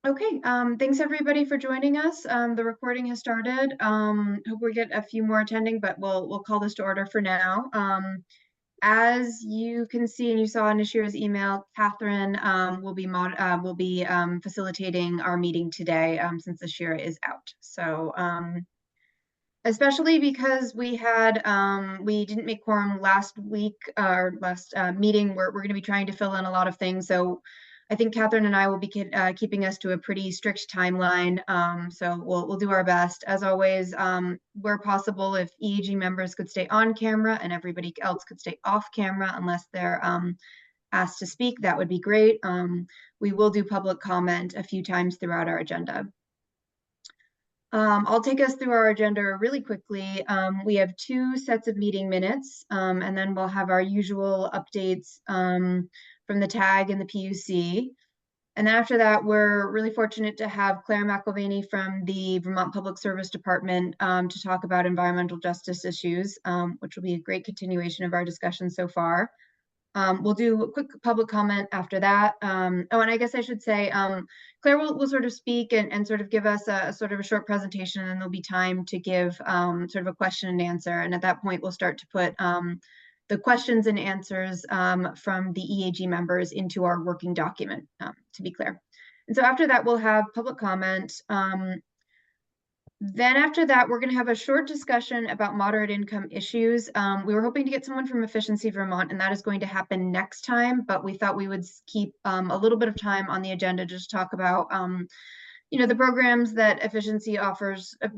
Okay, thanks everybody for joining us. The recording has started. Hope we get a few more attending, but we'll call this to order for now. As you can see, and you saw in Nashira's email, Catherine will be facilitating our meeting today since Nashira is out. So especially because we didn't make quorum last week or last meeting. We're going to be trying to fill in a lot of things. So I think Catherine and I will be keeping us to a pretty strict timeline. So we'll do our best. As always, where possible, if EAG members could stay on camera and everybody else could stay off camera unless they're asked to speak, that would be great. We will do public comment a few times throughout our agenda. I'll take us through our agenda really quickly. We have 2 sets of meeting minutes, and then we'll have our usual updates from the TAG and the PUC. And then after that, we're really fortunate to have Claire McElvaney from the Vermont Public Service Department to talk about environmental justice issues, which will be a great continuation of our discussion so far. We'll do a quick public comment after that. And I guess I should say, Claire will sort of speak and sort of give us a sort of a short presentation, and then there'll be time to give sort of a question and answer. And at that point, we'll start to put the questions and answers from the EAG members into our working document, to be clear. And so after that, we'll have public comment. Then after that, we're going to have a short discussion about moderate income issues. We were hoping to get someone from Efficiency Vermont, and that is going to happen next time, but we thought we would keep a little bit of time on the agenda to just talk about the programs that Efficiency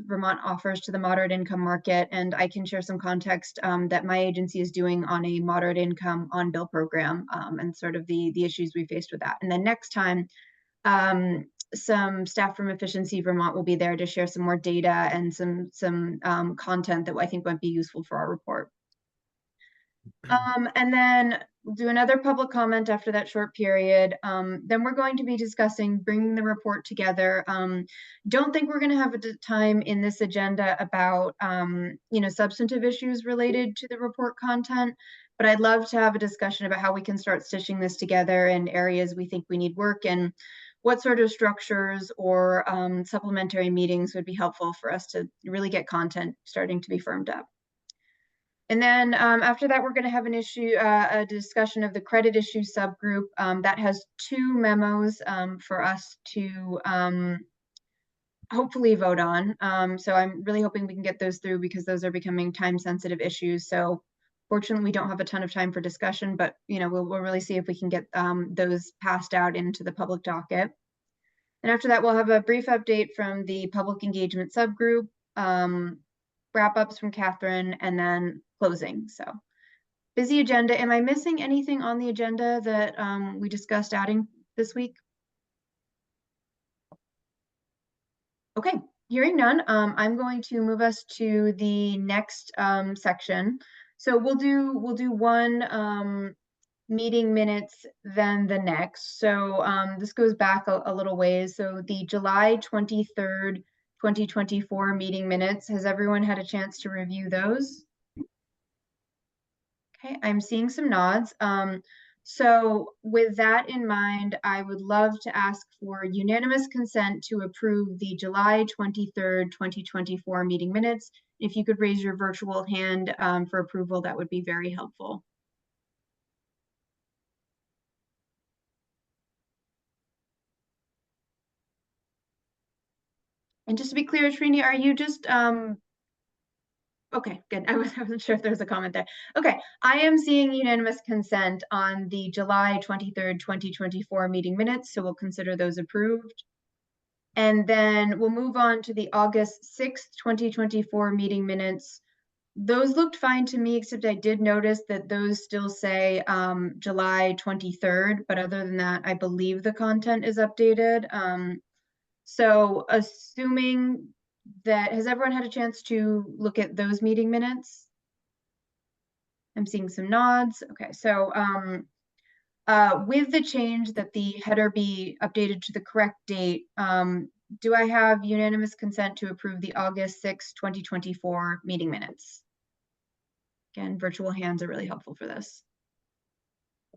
Vermont offers to the moderate income market. And I can share some context that my agency is doing on a moderate income on-bill program and sort of the issues we faced with that. And then next time, some staff from Efficiency Vermont will be there to share some more data and some content that I think might be useful for our report. And then we'll do another public comment after that short period. Then we're going to be discussing bringing the report together. Don't think we're going to have a time in this agenda about substantive issues related to the report content, but I'd love to have a discussion about how we can start stitching this together in areas we think we need work, and what sort of structures or supplementary meetings would be helpful for us to really get content starting to be firmed up. And then after that, we're going to have a discussion of the credit issue subgroup that has 2 memos for us to hopefully vote on. So I'm really hoping we can get those through because those are becoming time-sensitive issues. So fortunately, we don't have a ton of time for discussion, but we'll really see if we can get those passed out into the public docket. And after that, we'll have a brief update from the public engagement subgroup, wrap-ups from Catherine, and then closing. So busy agenda. Am I missing anything on the agenda that we discussed adding this week? Okay, hearing none, I'm going to move us to the next section. So we'll do 1 meeting minutes then the next. So this goes back a little ways. So the July 23rd, 2024 meeting minutes, has everyone had a chance to review those? Okay, I'm seeing some nods. So with that in mind, I would love to ask for unanimous consent to approve the July 23rd, 2024 meeting minutes. If you could raise your virtual hand for approval, that would be very helpful. And just to be clear, Srini, are you just okay, good. I wasn't sure if there was a comment there. Okay, I am seeing unanimous consent on the July 23rd, 2024 meeting minutes, so we'll consider those approved. And then we'll move on to the August 6th, 2024 meeting minutes. Those looked fine to me, except I did notice that those still say July 23rd, but other than that, I believe the content is updated. So assuming that, has everyone had a chance to look at those meeting minutes? I'm seeing some nods. Okay, so with the change that the header be updated to the correct date, do I have unanimous consent to approve the August 6, 2024 meeting minutes? Again, virtual hands are really helpful for this.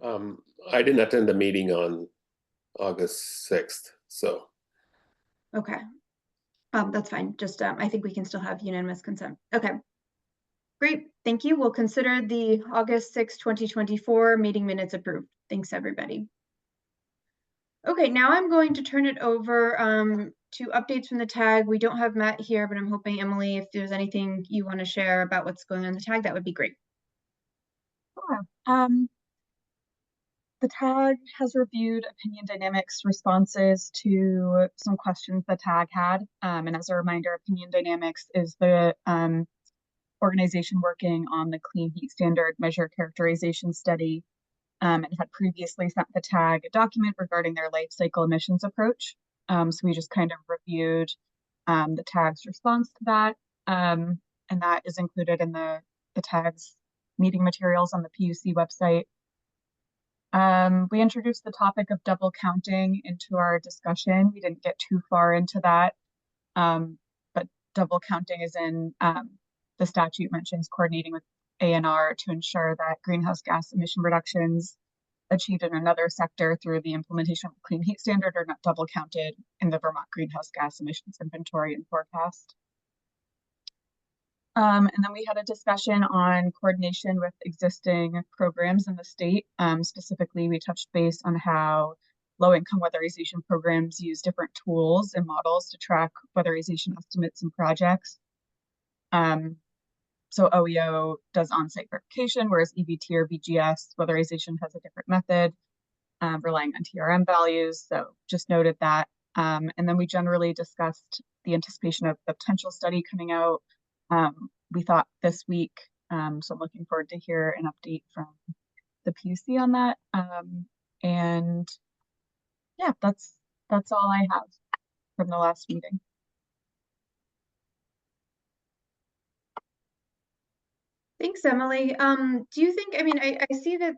I didn't attend the meeting on August 6th, so Okay. That's fine. Just, I think we can still have unanimous consent. Okay. Great. Thank you. We'll consider the August 6, 2024 meeting minutes approved. Thanks, everybody. Okay, now I'm going to turn it over to updates from the tag. We don't have Matt here, but I'm hoping, Emily, if there's anything you want to share about what's going on in the tag, that would be great. Sure. The tag has reviewed opinion dynamics responses to some questions the tag had. And as a reminder, opinion dynamics is the organization working on the Clean Heat Standard Measure Characterization Study, and had previously sent the tag a document regarding their life cycle emissions approach. So we just kind of reviewed the tag's response to that. And that is included in the tag's meeting materials on the PUC website. We introduced the topic of double counting into our discussion. We didn't get too far into that, but double counting is in the statute mentions coordinating with ANR to ensure that greenhouse gas emission reductions achieved in another sector through the implementation of the Clean Heat Standard are not double counted in the Vermont greenhouse gas emissions inventory and forecast. And then we had a discussion on coordination with existing programs in the state. Specifically, we touched base on how low-income weatherization programs use different tools and models to track weatherization estimates and projects. So OEO does on-site verification, whereas EBT or VGS weatherization has a different method, relying on TRM values. So just noted that. And then we generally discussed the anticipation of the potential study coming out. We thought this week, so I'm looking forward to hear an update from the PUC on that. And yeah, that's all I have from the last meeting. Thanks, Emily. Do you think, I mean, I see that,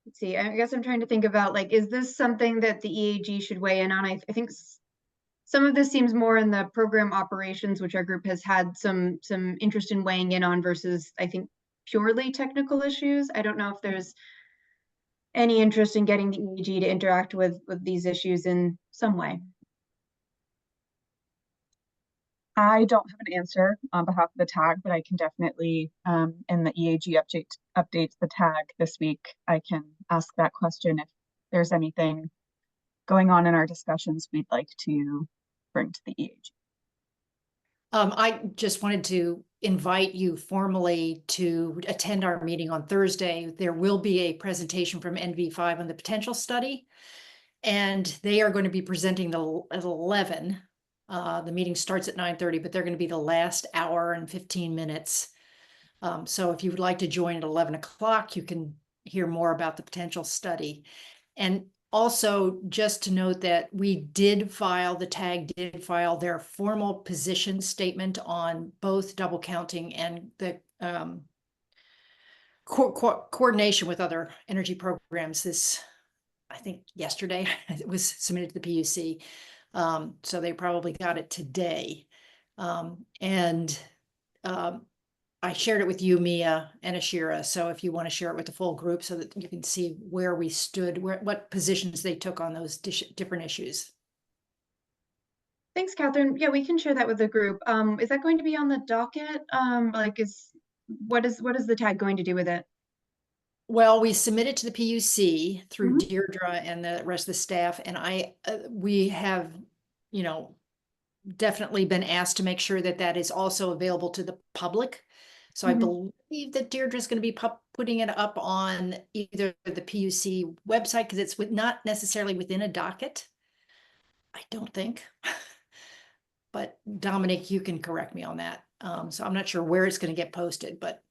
let's see, I guess I'm trying to think about, like, is this something that the EAG should weigh in on? I think some of this seems more in the program operations, which our group has had some interest in weighing in on versus, I think, purely technical issues. I don't know if there's any interest in getting the EAG to interact with these issues in some way. I don't have an answer on behalf of the tag, but I can definitely, in the EAG updates the tag this week, I can ask that question if there's anything going on in our discussions we'd like to bring to the EAG. I just wanted to invite you formally to attend our meeting on Thursday. There will be a presentation from NV5 on the potential study, and they are going to be presenting at 11. The meeting starts at 9:30, but they're going to be the last hour and 15 minutes. So if you would like to join at 11 o'clock, you can hear more about the potential study. And also, just to note that the tag did file their formal position statement on both double counting and the coordination with other energy programs. I think yesterday it was submitted to the PUC. So they probably got it today. I shared it with you, Mia, and Ashira. So if you want to share it with the full group so that you can see where we stood, what positions they took on those different issues. Thanks, Catherine. Yeah, we can share that with the group. Is that going to be on the docket? Like, what is the tag going to do with it? Well, we submitted to the PUC through Deirdre and the rest of the staff, and we have, definitely been asked to make sure that that is also available to the public. So I believe that Deirdre is going to be putting it up on either the PUC website, because it's not necessarily within a docket, I don't think. But Dominic, you can correct me on that. So I'm not sure where it's going to get posted, but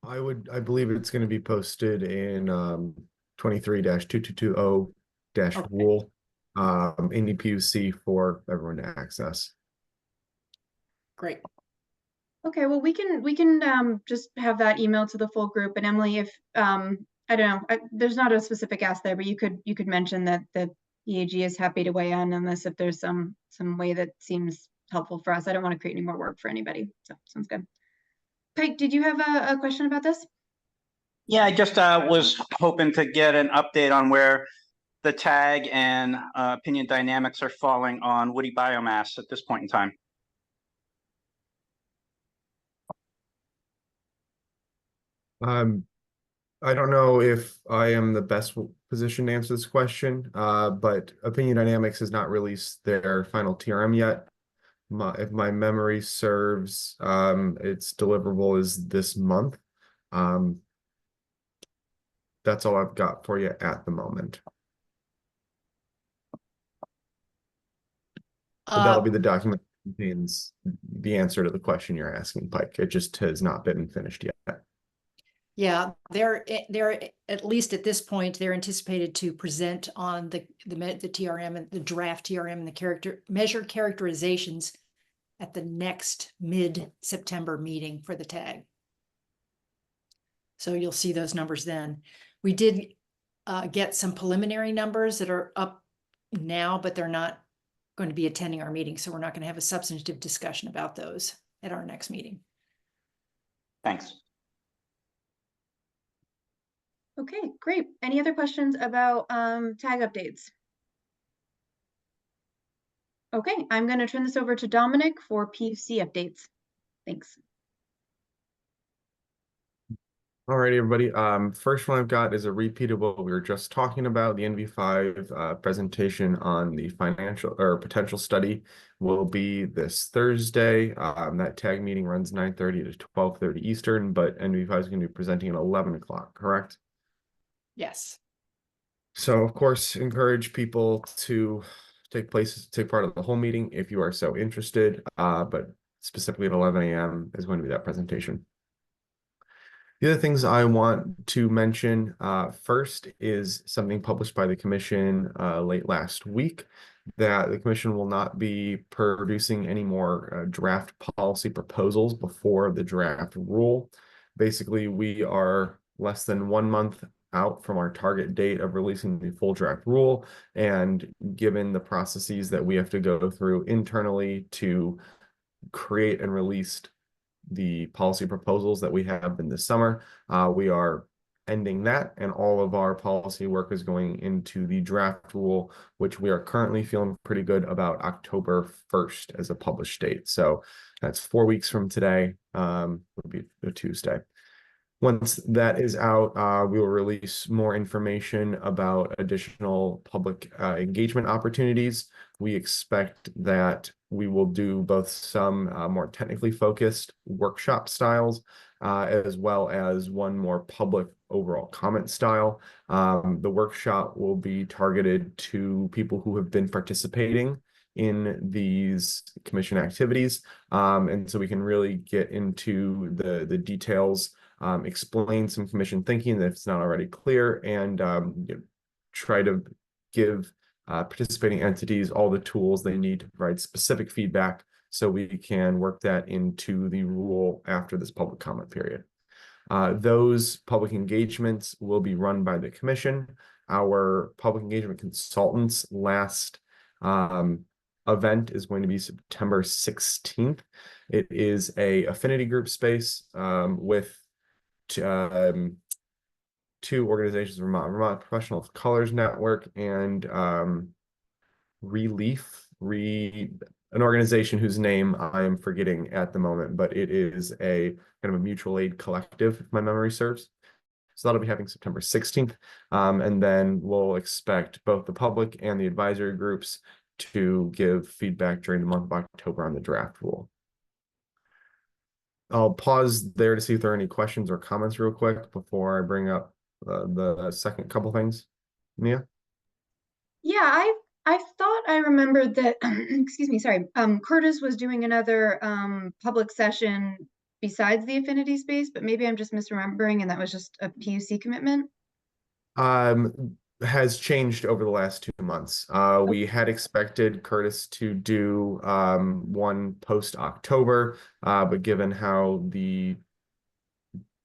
I believe it's going to be posted in 23-2220-rule in the PUC for everyone to access. Great. Okay, well, we can just have that email to the full group. And Emily, if I don't know, there's not a specific ask there, but you could mention that the EAG is happy to weigh in on this if there's some way that seems helpful for us. I don't want to create any more work for anybody. So sounds good. Pike, did you have a question about this? Yeah, I just was hoping to get an update on where the tag and opinion dynamics are falling on woody biomass at this point in time? I don't know if I am the best position to answer this question, but Opinion Dynamics has not released their final TRM yet. If my memory serves, its deliverable is this month. That's all I've got for you at the moment. But that'll be the document that contains the answer to the question you're asking, Pike. It just has not been finished yet. Yeah, they're at least at this point, they're anticipated to present on the TRM and the draft TRM and the measure characterizations at the next mid-September meeting for the tag. So you'll see those numbers then. We did get some preliminary numbers that are up now, but they're not going to be attending our meeting. So we're not going to have a substantive discussion about those at our next meeting. Thanks. Okay, great. Any other questions about tag updates? Okay, I'm going to turn this over to Dominic for PUC updates. Thanks. All right, everybody. First one I've got is a repeat of what we were just talking about. The NV5 presentation on the financial or potential study will be this Thursday. That tag meeting runs 9:30 to 12:30 Eastern, but NV5 is going to be presenting at 11 o'clock, correct? Yes. So, of course, encourage people to take part of the whole meeting if you are so interested, but specifically at 11 a.m. is going to be that presentation. The other things I want to mention first is something published by the Commission late last week, that the Commission will not be producing any more draft policy proposals before the draft rule. Basically, we are less than 1 month out from our target date of releasing the full draft rule, and given the processes that we have to go through internally to create and release the policy proposals that we have in this summer, we are ending that, and all of our policy work is going into the draft rule, which we are currently feeling pretty good about October 1st as a published date. So that's 4 weeks from today, would be a Tuesday. Once that is out, we will release more information about additional public engagement opportunities. We expect that we will do both some more technically focused workshop styles, as well as one more public overall comment style. The workshop will be targeted to people who have been participating in these commission activities. And so we can really get into the details, explain some commission thinking if it's not already clear, and try to give participating entities all the tools they need to provide specific feedback so we can work that into the rule after this public comment period. Those public engagements will be run by the Commission. Our public engagement consultants last event is going to be September 16th. It is a affinity group space with two organizations, Vermont Professional Colors Network and Relief, an organization whose name I am forgetting at the moment, but it is a kind of a mutual aid collective, if my memory serves. So that'll be happening September 16th. And then we'll expect both the public and the advisory groups to give feedback during the month of October on the draft rule. I'll pause there to see if there are any questions or comments real quick before I bring up the second couple things. Mia? Yeah, I thought I remembered that, excuse me, sorry, Curtis was doing another public session besides the affinity space, but maybe I'm just misremembering and that was just a PUC commitment. Has changed over the last 2 months. We had expected Curtis to do one post October, but given how the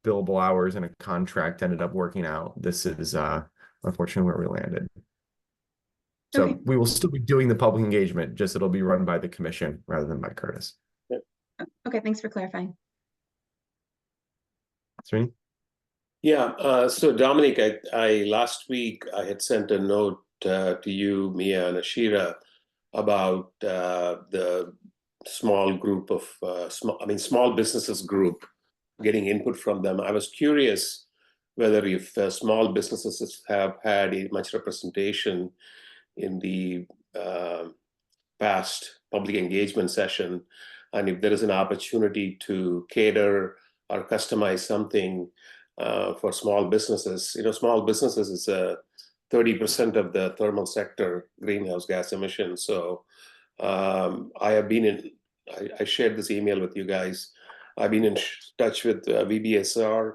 billable hours in a contract ended up working out, this is unfortunately where we landed. So Okay. we will still be doing the public engagement, just it'll be run by the Commission rather than by Curtis. Okay, thanks for clarifying. Srini? Yeah, so Dominic, I last week I had sent a note to you, Mia and Ashira, about the small group of small businesses group, getting input from them. I was curious whether if small businesses have had much representation in the past public engagement session, and if there is an opportunity to cater or customize something for small businesses. Small businesses is 30% of the thermal sector greenhouse gas emissions. So I shared this email with you guys. I've been in touch with VBSR,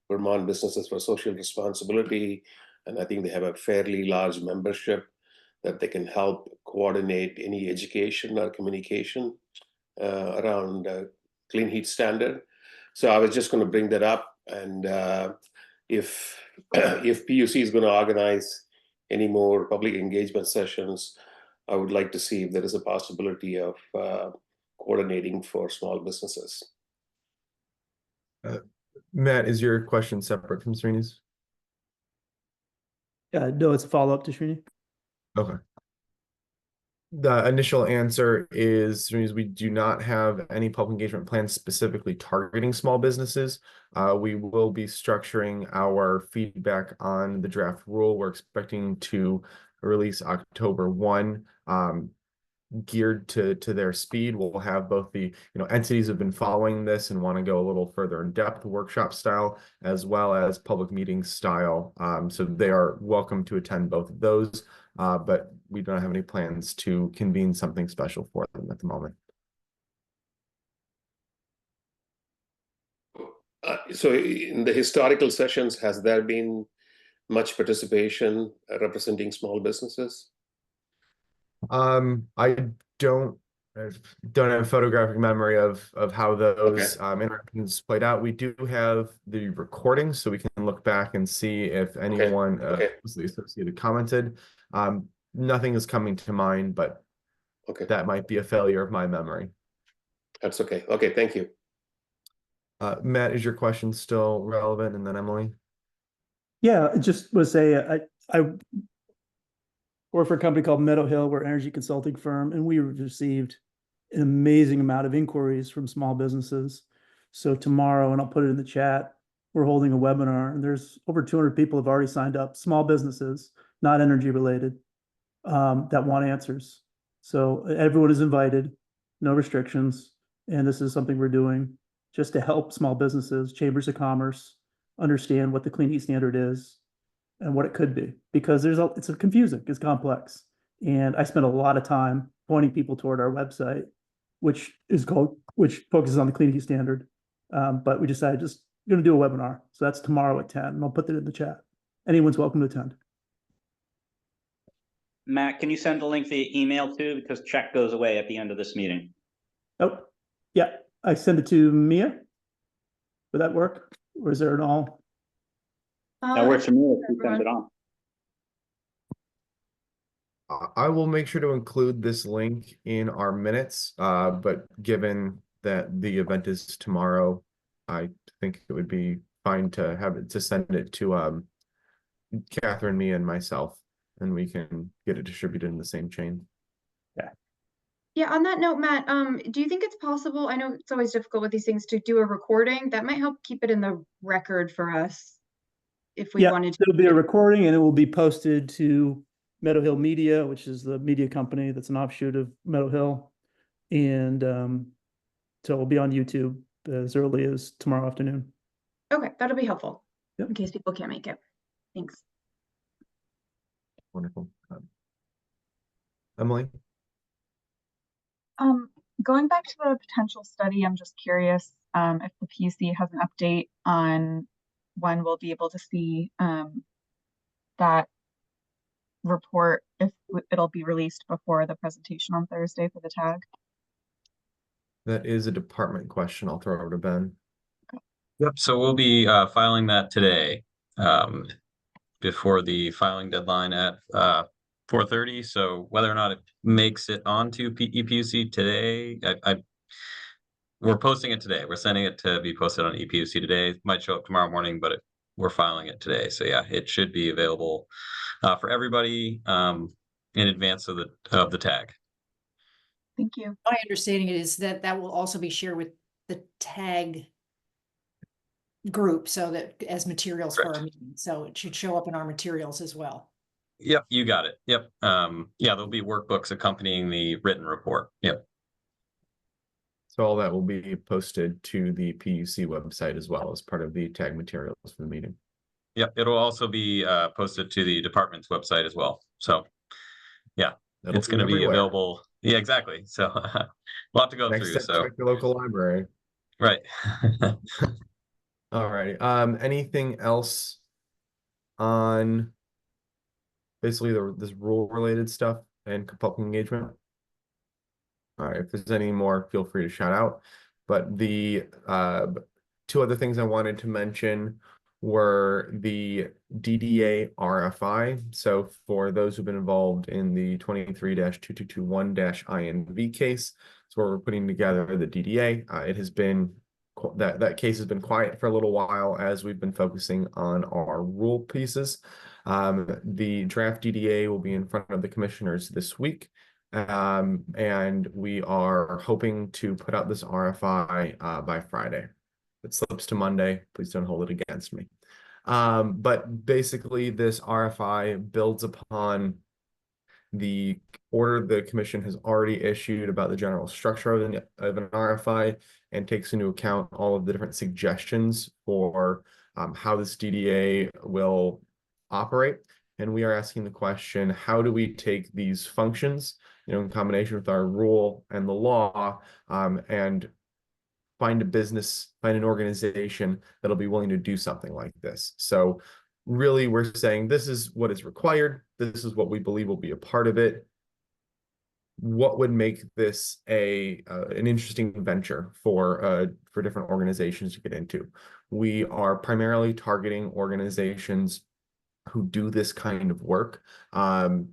Vermont Businesses for Social Responsibility, and I think they have a fairly large membership that they can help coordinate any education or communication around clean heat standard. So I was just going to bring that up, and if PUC is going to organize any more public engagement sessions, I would like to see if there is a possibility of coordinating for small businesses. Matt, is your question separate from Srini's? No, it's a follow-up to Srini. Okay. The initial answer is we do not have any public engagement plans specifically targeting small businesses. We will be structuring our feedback on the draft rule. We're expecting to release October 1, geared to their speed. We'll have both the entities have been following this and want to go a little further in depth, workshop style, as well as public meeting style. So they are welcome to attend both of those. But we don't have any plans to convene something special for them at the moment. So in the historical sessions, has there been much participation representing small businesses? I don't have photographic memory of how those interactions played out. We do have the recordings, so we can look back and see if anyone was the associated commented. Nothing is coming to mind, but that might be a failure of my memory. That's okay. Okay, thank you. Matt, is your question still relevant? And then Emily? Yeah, I just want to say I work for a company called Meadow Hill. We're an energy consulting firm, and we received an amazing amount of inquiries from small businesses. So tomorrow, and I'll put it in the chat, we're holding a webinar, and there's over 200 people have already signed up, small businesses, not energy related, that want answers. So everyone is invited, no restrictions. And this is something we're doing just to help small businesses, chambers of commerce, understand what the clean heat standard is and what it could be, because it's confusing, it's complex. And I spent a lot of time pointing people toward our website, which focuses on the clean heat standard. But we decided just going to do a webinar. So that's tomorrow at 10, and I'll put that in the chat. Anyone's welcome to attend. Matt, can you send the link via email too? Because check goes away at the end of this meeting. Oh, yeah. I send it to Mia. Would that work? Or is there an all? That works for me if you send it on. I will make sure to include this link in our minutes, but given that the event is tomorrow, I think it would be fine to send it to Catherine, me, and myself, and we can get it distributed in the same chain. Yeah, on that note, Matt, do you think it's possible, I know it's always difficult with these things, to do a recording? That might help keep it in the record for us if we wanted to. It'll be a recording, and it will be posted to Meadow Hill Media, which is the media company that's an offshoot of Meadow Hill. And so it will be on YouTube as early as tomorrow afternoon. Okay, that'll be helpful Yep. in case people can't make it. Thanks. Wonderful. Emily? Going back to the potential study, I'm just curious if the PUC has an update on when we'll be able to see that report, if it'll be released before the presentation on Thursday for the tag. That is a department question. I'll throw it over to Ben. Yep. So we'll be filing that today before the filing deadline at 4:30. So whether or not it makes it onto EPUC today, we're posting it today. We're sending it to be posted on EPUC today. It might show up tomorrow morning, but it we're filing it today. So yeah, it should be available for everybody in advance of the tag. Thank you. My understanding is that that will also be shared with the tag group, so that as materials for our Correct. meeting, so it should show up in our materials as well. Yep, you got it. Yep. Yeah, there'll be workbooks accompanying the written report. Yep. So all that will be posted to the PUC website as well as part of the tag materials for the meeting. Yep. It'll also be posted to the department's website as well. So yeah, That'll it's going to be everywhere. available. Yeah, exactly. So a lot to go Next through. step, So check your local library. right. All right. Anything else on basically this rule related stuff and public engagement? All right, if there's any more, feel free to shout out. But the two other things I wanted to mention were the DDA RFI. So for those who've been involved in the 23-2221-INV case, so we're putting together the DDA. It has been that case has been quiet for a little while as we've been focusing on our rule pieces. The draft DDA will be in front of the commissioners this week. And we are hoping to put out this RFI by Friday. If it slips to Monday, please don't hold it against me. But basically this RFI builds upon the order the commission has already issued about the general structure of an RFI and takes into account all of the different suggestions for how this DDA will operate. And we are asking the question, how do we take these functions, in combination with our rule and the law, and find an organization that'll be willing to do something like this. So really, we're saying this is what is required. This is what we believe will be a part of it. What would make this an interesting venture for different organizations to get into? We are primarily targeting organizations who do this kind of work. And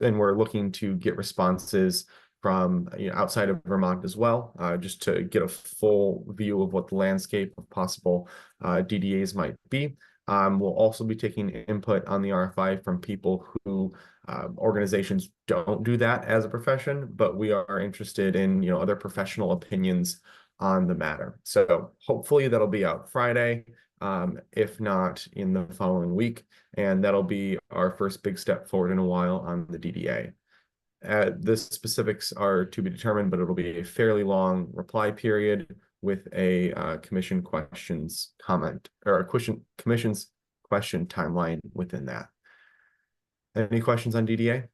we're looking to get responses from outside of Vermont as well, just to get a full view of what the landscape of possible DDAs might be. We'll also be taking input on the RFI from people who organizations don't do that as a profession, but we are interested in other professional opinions on the matter. So hopefully that'll be out Friday, if not in the following week, and that'll be our first big step forward in a while on the DDA. The specifics are to be determined, but it'll be a fairly long reply period with a commission questions comment or a commission's question timeline within that. Any questions on DDA?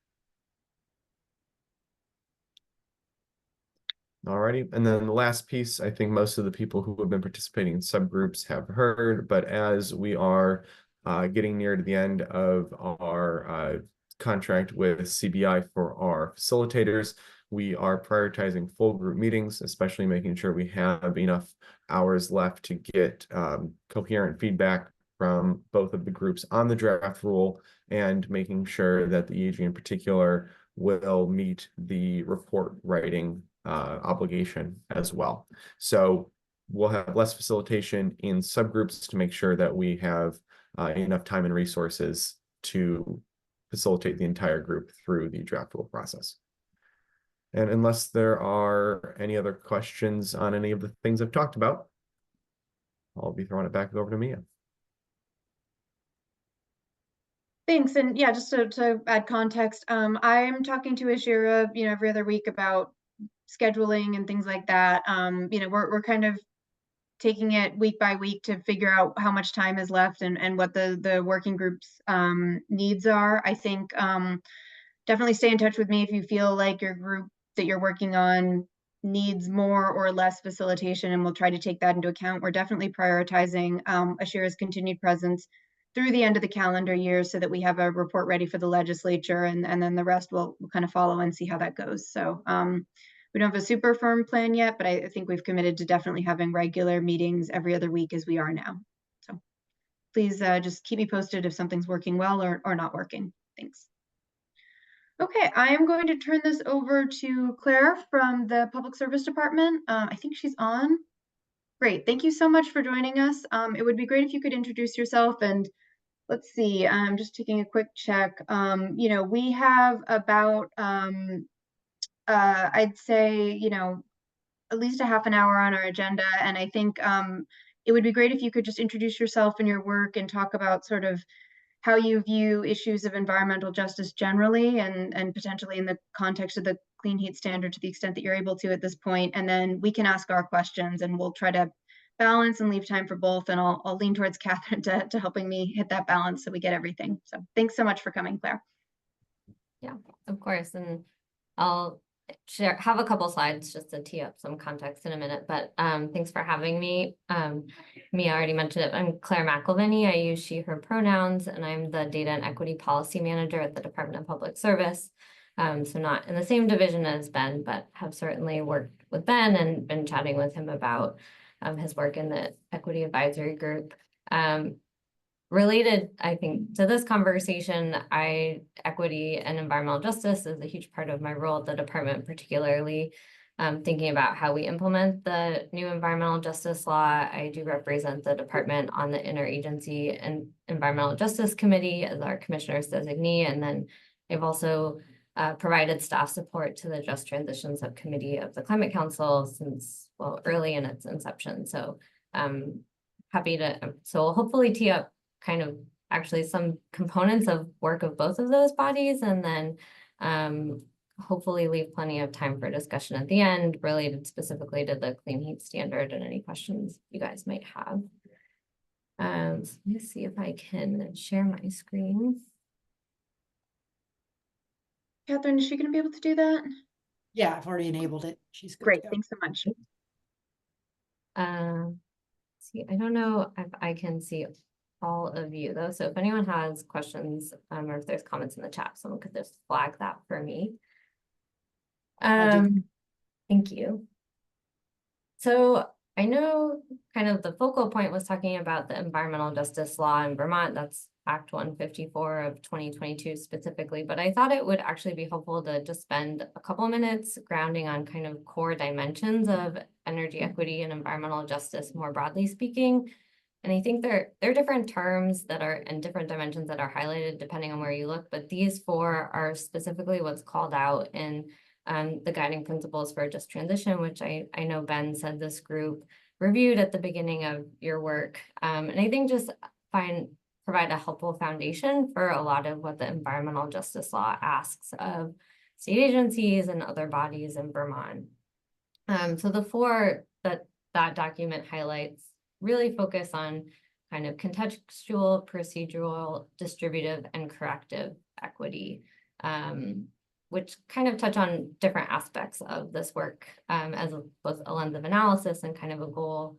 Alrighty, and then the last piece, I think most of the people who have been participating in subgroups have heard, but as we are getting near to the end of our contract with CBI for our facilitators, we are prioritizing full group meetings, especially making sure we have enough hours left to get coherent feedback from both of the groups on the draft rule, and making sure that the AG in particular will meet the report writing obligation as well. So we'll have less facilitation in subgroups to make sure that we have enough time and resources to facilitate the entire group through the draft rule process. And unless there are any other questions on any of the things I've talked about, I'll be throwing it back over to Mia. Thanks. And yeah, just to add context, I'm talking to Ashira, every other week about scheduling and things like that. We're kind of taking it week by week to figure out how much time is left and what the working group's needs are. I think definitely stay in touch with me if you feel like your group that you're working on needs more or less facilitation, and we'll try to take that into account. We're definitely prioritizing Ashira's continued presence through the end of the calendar year so that we have a report ready for the legislature, and then the rest will kind of follow and see how that goes. So we don't have a super firm plan yet, but I think we've committed to definitely having regular meetings every other week as we are now. So please just keep me posted if something's working well or not working. Thanks. Okay, I am going to turn this over to Claire from the Public Service Department. I think she's on. Great. Thank you so much for joining us. It would be great if you could introduce yourself and let's see, I'm just taking a quick check. You know, we have about, I'd say, you know, at least a half an hour on our agenda. And I think it would be great if you could just introduce yourself and your work and talk about sort of how you view issues of environmental justice generally and potentially in the context of the clean heat standard to the extent that you're able to at this point. And then we can ask our questions and we'll try to balance and leave time for both. And I'll lean towards Catherine to helping me hit that balance so we get everything. So thanks so much for coming, Claire. Yeah, of course. And I'll have a couple slides just to tee up some context in a minute, but thanks for having me. Mia already mentioned it. I'm Claire McElveny. I use she, her pronouns, and I'm the Data and Equity Policy Manager at the Department of Public Service. So not in the same division as Ben, but have certainly worked with Ben and been chatting with him about his work in the Equity Advisory Group. Related, I think, to this conversation, equity and environmental justice is a huge part of my role at the department, particularly thinking about how we implement the new environmental justice law. I do represent the department on the Interagency and Environmental Justice Committee as our commissioner's designee, and then I've also provided staff support to the Just Transition Subcommittee of the Climate Council since, well, early in its inception. So happy to, so we'll hopefully tee up kind of actually some components of work of both of those bodies, and then hopefully leave plenty of time for discussion at the end related specifically to the clean heat standard and any questions you guys might have. So let me see if I can share my screen. Catherine, is she going to be able to do that? Yeah, I've already enabled it. She's good to Great. go. Thanks so much. See, I don't know if I can see all of you though. So if anyone has questions or if there's comments in the chat, someone could just flag that for me. Thank you. So I know kind of the focal point was talking about the environmental justice law in Vermont. That's Act 154 of 2022 specifically, but I thought it would actually be helpful to just spend a couple minutes grounding on kind of core dimensions of energy equity and environmental justice more broadly speaking. And I think there are different terms that are and different dimensions that are highlighted depending on where you look, but these four are specifically what's called out in the guiding principles for just transition, which I know Ben said this group reviewed at the beginning of your work. And I think just provide a helpful foundation for a lot of what the environmental justice law asks of state agencies and other bodies in Vermont. So the four that document highlights really focus on kind of contextual, procedural, distributive, and corrective equity, which kind of touch on different aspects of this work as both a lens of analysis and kind of a goal.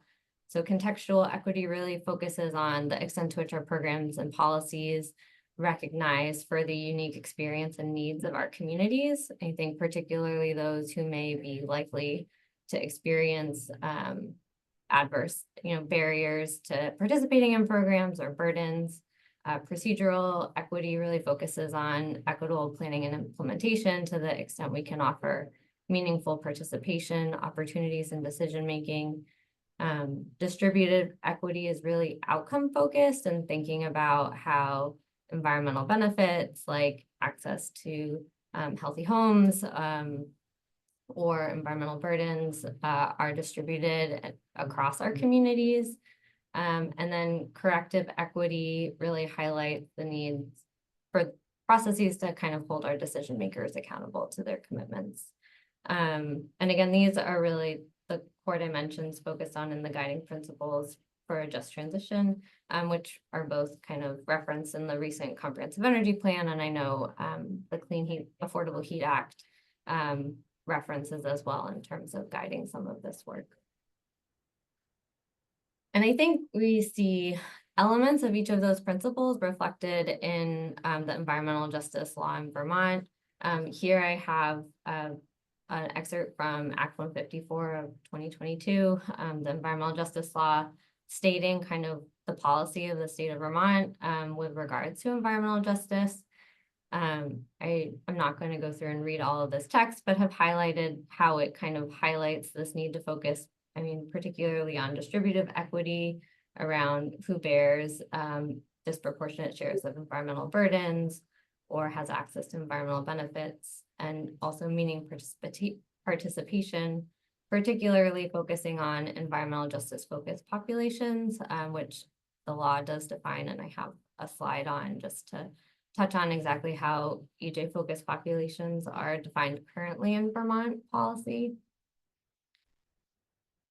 So contextual equity really focuses on the extent to which our programs and policies recognize for the unique experience and needs of our communities. I think particularly those who may be likely to experience adverse, barriers to participating in programs or burdens. Procedural equity really focuses on equitable planning and implementation to the extent we can offer meaningful participation, opportunities in decision-making. Distributed equity is really outcome focused and thinking about how environmental benefits like access to healthy homes or environmental burdens are distributed across our communities. And then corrective equity really highlights the needs for processes to kind of hold our decision makers accountable to their commitments. And again, these are really the core dimensions focused on in the guiding principles for a just transition, which are both kind of referenced in the recent comprehensive energy plan. And I know the Clean Heat, Affordable Heat Act references as well in terms of guiding some of this work. And I think we see elements of each of those principles reflected in the environmental justice law in Vermont. Here I have an excerpt from Act 154 of 2022, the environmental justice law, stating kind of the policy of the state of Vermont with regards to environmental justice. I'm not going to go through and read all of this text, but have highlighted how it kind of highlights this need to focus I mean, particularly on distributive equity around who bears disproportionate shares of environmental burdens or has access to environmental benefits, and also meaning participation, particularly focusing on environmental justice focused populations, which the law does define, and I have a slide on just to touch on exactly how EJ focused populations are defined currently in Vermont policy.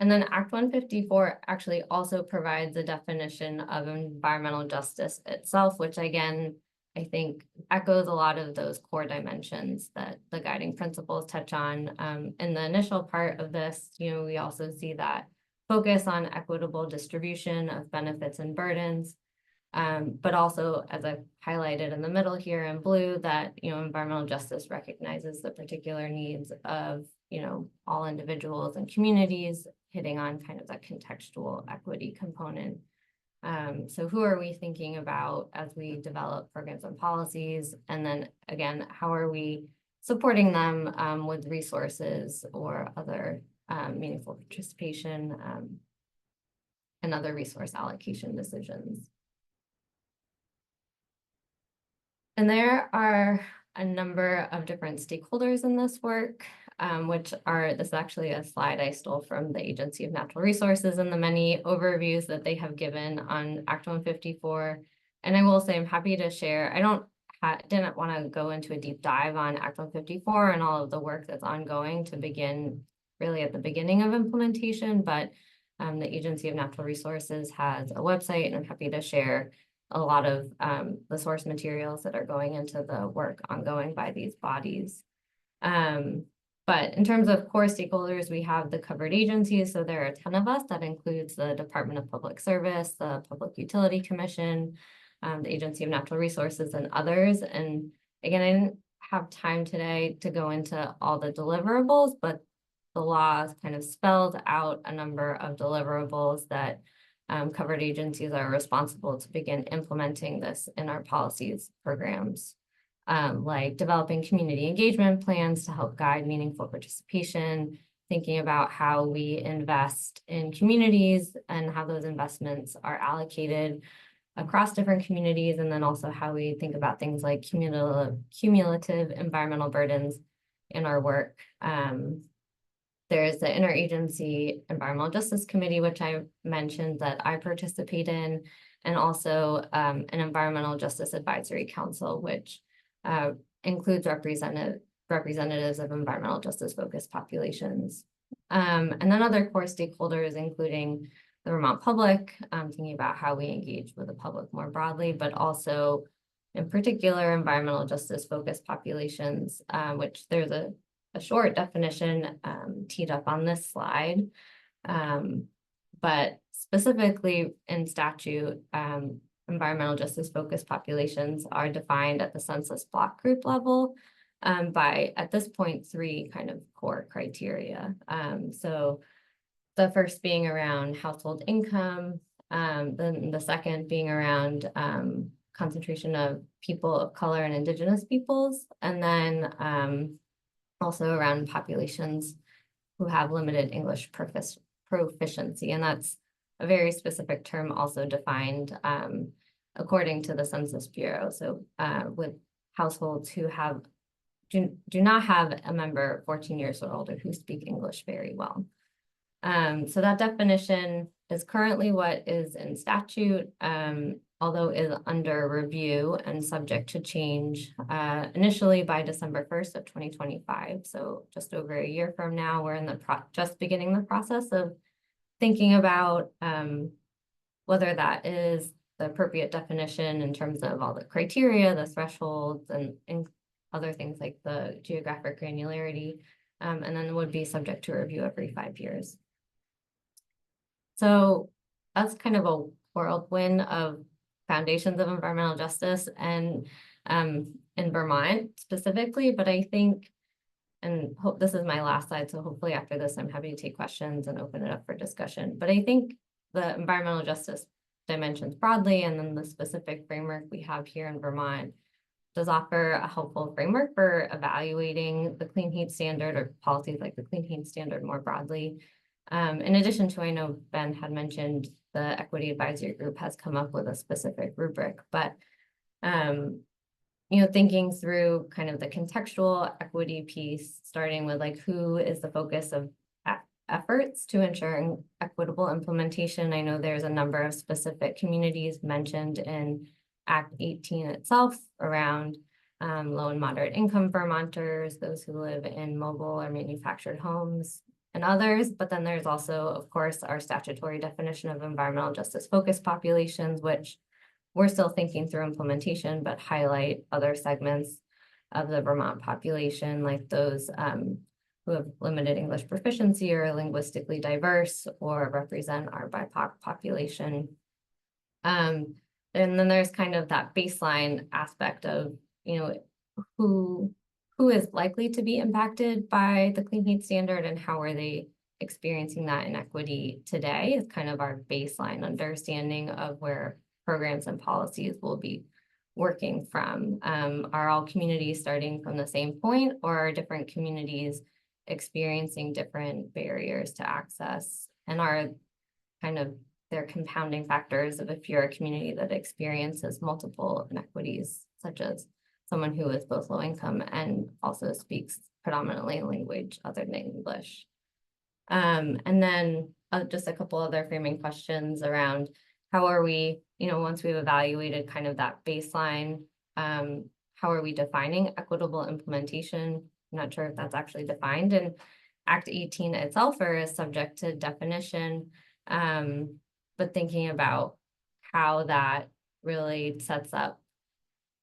And then Act 154 actually also provides a definition of environmental justice itself, which again, I think echoes a lot of those core dimensions that the guiding principles touch on. In the initial part of this, we also see that focus on equitable distribution of benefits and burdens, but also, as I highlighted in the middle here in blue, that environmental justice recognizes the particular needs of all individuals and communities, hitting on kind of that contextual equity component. So who are we thinking about as we develop programs and policies? And then again, how are we supporting them with resources or other meaningful participation and other resource allocation decisions? And there are a number of different stakeholders in this work, which are, this is actually a slide I stole from the Agency of Natural Resources and the many overviews that they have given on Act 154. And I will say I'm happy to share, didn't want to go into a deep dive on Act 154 and all of the work that's ongoing to begin really at the beginning of implementation, but the Agency of Natural Resources has a website, and I'm happy to share a lot of the source materials that are going into the work ongoing by these bodies. But in terms of core stakeholders, we have the covered agencies. So there are 10 of us. That includes the Department of Public Service, the Public Utility Commission, the Agency of Natural Resources, and others. And again, I didn't have time today to go into all the deliverables, but the law kind of spelled out a number of deliverables that covered agencies are responsible to begin implementing this in our policies, programs, like developing community engagement plans to help guide meaningful participation, thinking about how we invest in communities and how those investments are allocated across different communities, and then also how we think about things like cumulative environmental burdens in our work. There's the Interagency Environmental Justice Committee, which I mentioned that I participate in, and also an Environmental Justice Advisory Council, which includes representatives of environmental justice focused populations. And then other core stakeholders, including the Vermont public, thinking about how we engage with the public more broadly, but also in particular environmental justice focused populations, which there's a short definition teed up on this slide, but specifically in statute, environmental justice focused populations are defined at the census block group level by, at this point, 3 kind of core criteria. So the first being around household income, then the second being around concentration of people of color and Indigenous peoples, and then also around populations who have limited English proficiency. And that's a very specific term also defined according to the Census Bureau. So with households who do not have a member 14 years or older who speak English very well. So that definition is currently what is in statute, although is under review and subject to change initially by December 1st of 2025. So just over a year from now, we're in the just beginning the process of thinking about whether that is the appropriate definition in terms of all the criteria, the thresholds, and other things like the geographic granularity, and then would be subject to review every 5 years. So that's kind of a whirlwind of foundations of environmental justice and in Vermont specifically, but I think, and hope this is my last slide, so hopefully after this, I'm happy to take questions and open it up for discussion. But I think the environmental justice dimensions broadly, and then the specific framework we have here in Vermont does offer a helpful framework for evaluating the Clean Heat Standard or policies like the Clean Heat Standard more broadly. In addition to, I know Ben had mentioned the Equity Advisory Group has come up with a specific rubric, but thinking through kind of the contextual equity piece, starting with like who is the focus of efforts to ensure equitable implementation. I know there's a number of specific communities mentioned in Act 18 itself around low and moderate income Vermonters, those who live in mobile or manufactured homes, and others. But then there's also, of course, our statutory definition of environmental justice focused populations, which we're still thinking through implementation, but highlight other segments of the Vermont population, like those who have limited English proficiency or are linguistically diverse or represent our BIPOC population. And then there's kind of that baseline aspect of, who is likely to be impacted by the Clean Heat Standard and how are they experiencing that inequity today is kind of our baseline understanding of where programs and policies will be working from. Are all communities starting from the same point, or are different communities experiencing different barriers to access, and are kind of their compounding factors of if you're a community that experiences multiple inequities, such as someone who is both low income and also speaks predominantly a language other than English. And then just a couple other framing questions around how are we, once we've evaluated kind of that baseline, how are we defining equitable implementation? I'm not sure if that's actually defined in Act 18 itself or is subject to definition, but thinking about how that really sets up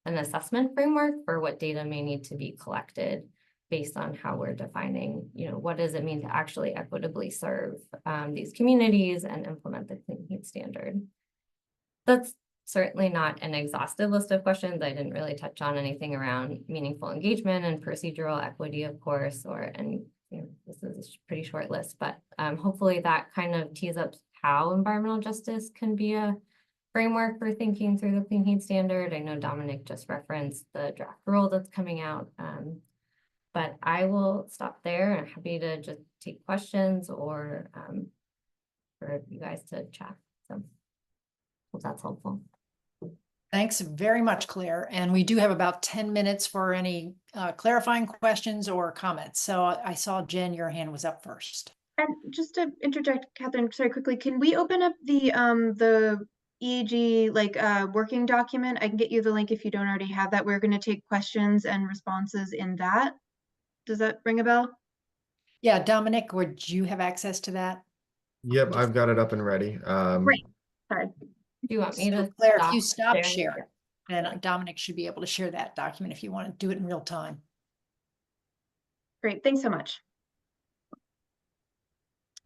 an assessment framework for what data may need to be collected based on how we're defining, what does it mean to actually equitably serve these communities and implement the Clean Heat Standard. That's certainly not an exhaustive list of questions. I didn't really touch on anything around meaningful engagement and procedural equity, of course, this is a pretty short list, but hopefully that kind of tees up how environmental justice can be a framework for thinking through the Clean Heat Standard. I know Dominic just referenced the draft rule that's coming out, but I will stop there. I'm happy to just take questions or for you guys to chat. So hope that's helpful. Thanks very much, Claire. And we do have about 10 minutes for any clarifying questions or comments. So I saw Jen, your hand was up first. And just to interject, Catherine, sorry, quickly, can we open up the EAG working document? I can get you the link if you don't already have that. We're going to take questions and responses in that. Does that ring a bell? Yeah, Dominic, would you have access to that? Yep, I've got it up and ready. Great. Sorry. Do you want me to Claire, if you stop sharing? sharing, then Dominic should be able to share that document if you want to do it in real time. Great. Thanks so much.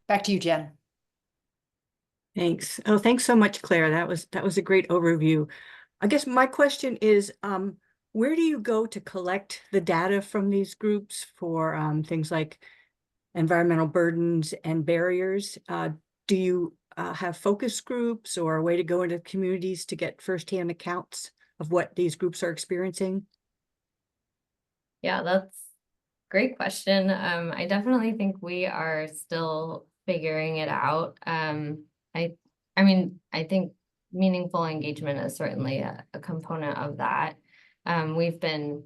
Back to you, Jen. Thanks. Oh, thanks so much, Claire. That was a great overview. I guess my question is, where do you go to collect the data from these groups for things like environmental burdens and barriers? Do you have focus groups or a way to go into communities to get firsthand accounts of what these groups are experiencing? Yeah, that's a great question. I definitely think we are still figuring it out. I think meaningful engagement is certainly a component of that. We've been,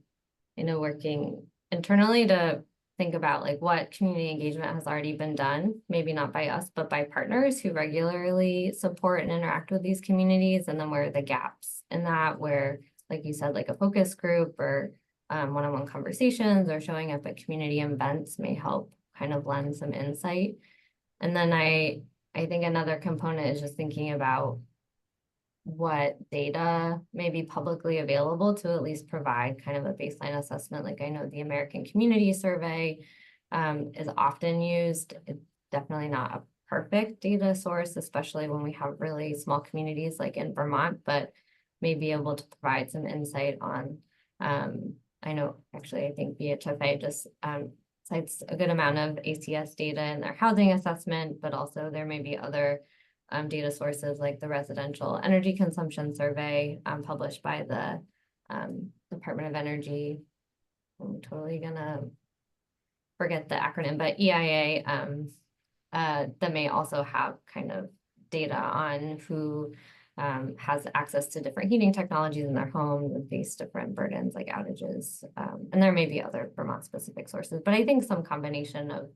working internally to think about what community engagement has already been done, maybe not by us, but by partners who regularly support and interact with these communities. And then where are the gaps in that, where, like you said, a focus group or one-on-one conversations or showing up at community events may help kind of lend some insight. And then I think another component is just thinking about what data may be publicly available to at least provide kind of a baseline assessment. I know the American Community Survey is often used. It's definitely not a perfect data source, especially when we have really small communities like in Vermont, but may be able to provide some insight on, I know actually I think BHFA just cites a good amount of ACS data in their housing assessment, but also there may be other data sources like the Residential Energy Consumption Survey published by the Department of Energy. I'm totally gonna forget the acronym, but EIA that may also have kind of data on who has access to different heating technologies in their home and face different burdens like outages. And there may be other Vermont specific sources, but I think some combination of,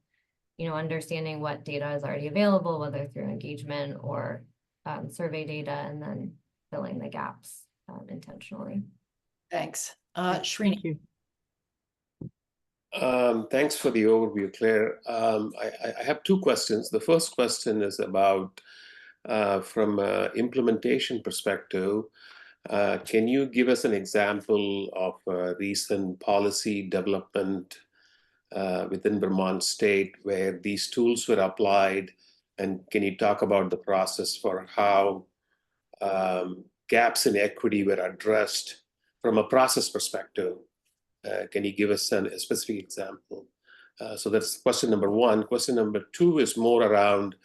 you know, understanding what data is already available, whether through engagement or survey data, and then filling the gaps intentionally. Thanks. Thank Srini. you. Thanks for the overview, Claire. I have two questions. The first question is about from an implementation perspective. Can you give us an example of a recent policy development within Vermont State where these tools were applied? And can you talk about the process for how gaps in equity were addressed from a process perspective? Can you give us a specific example? So that's question number one. Question number two is more around,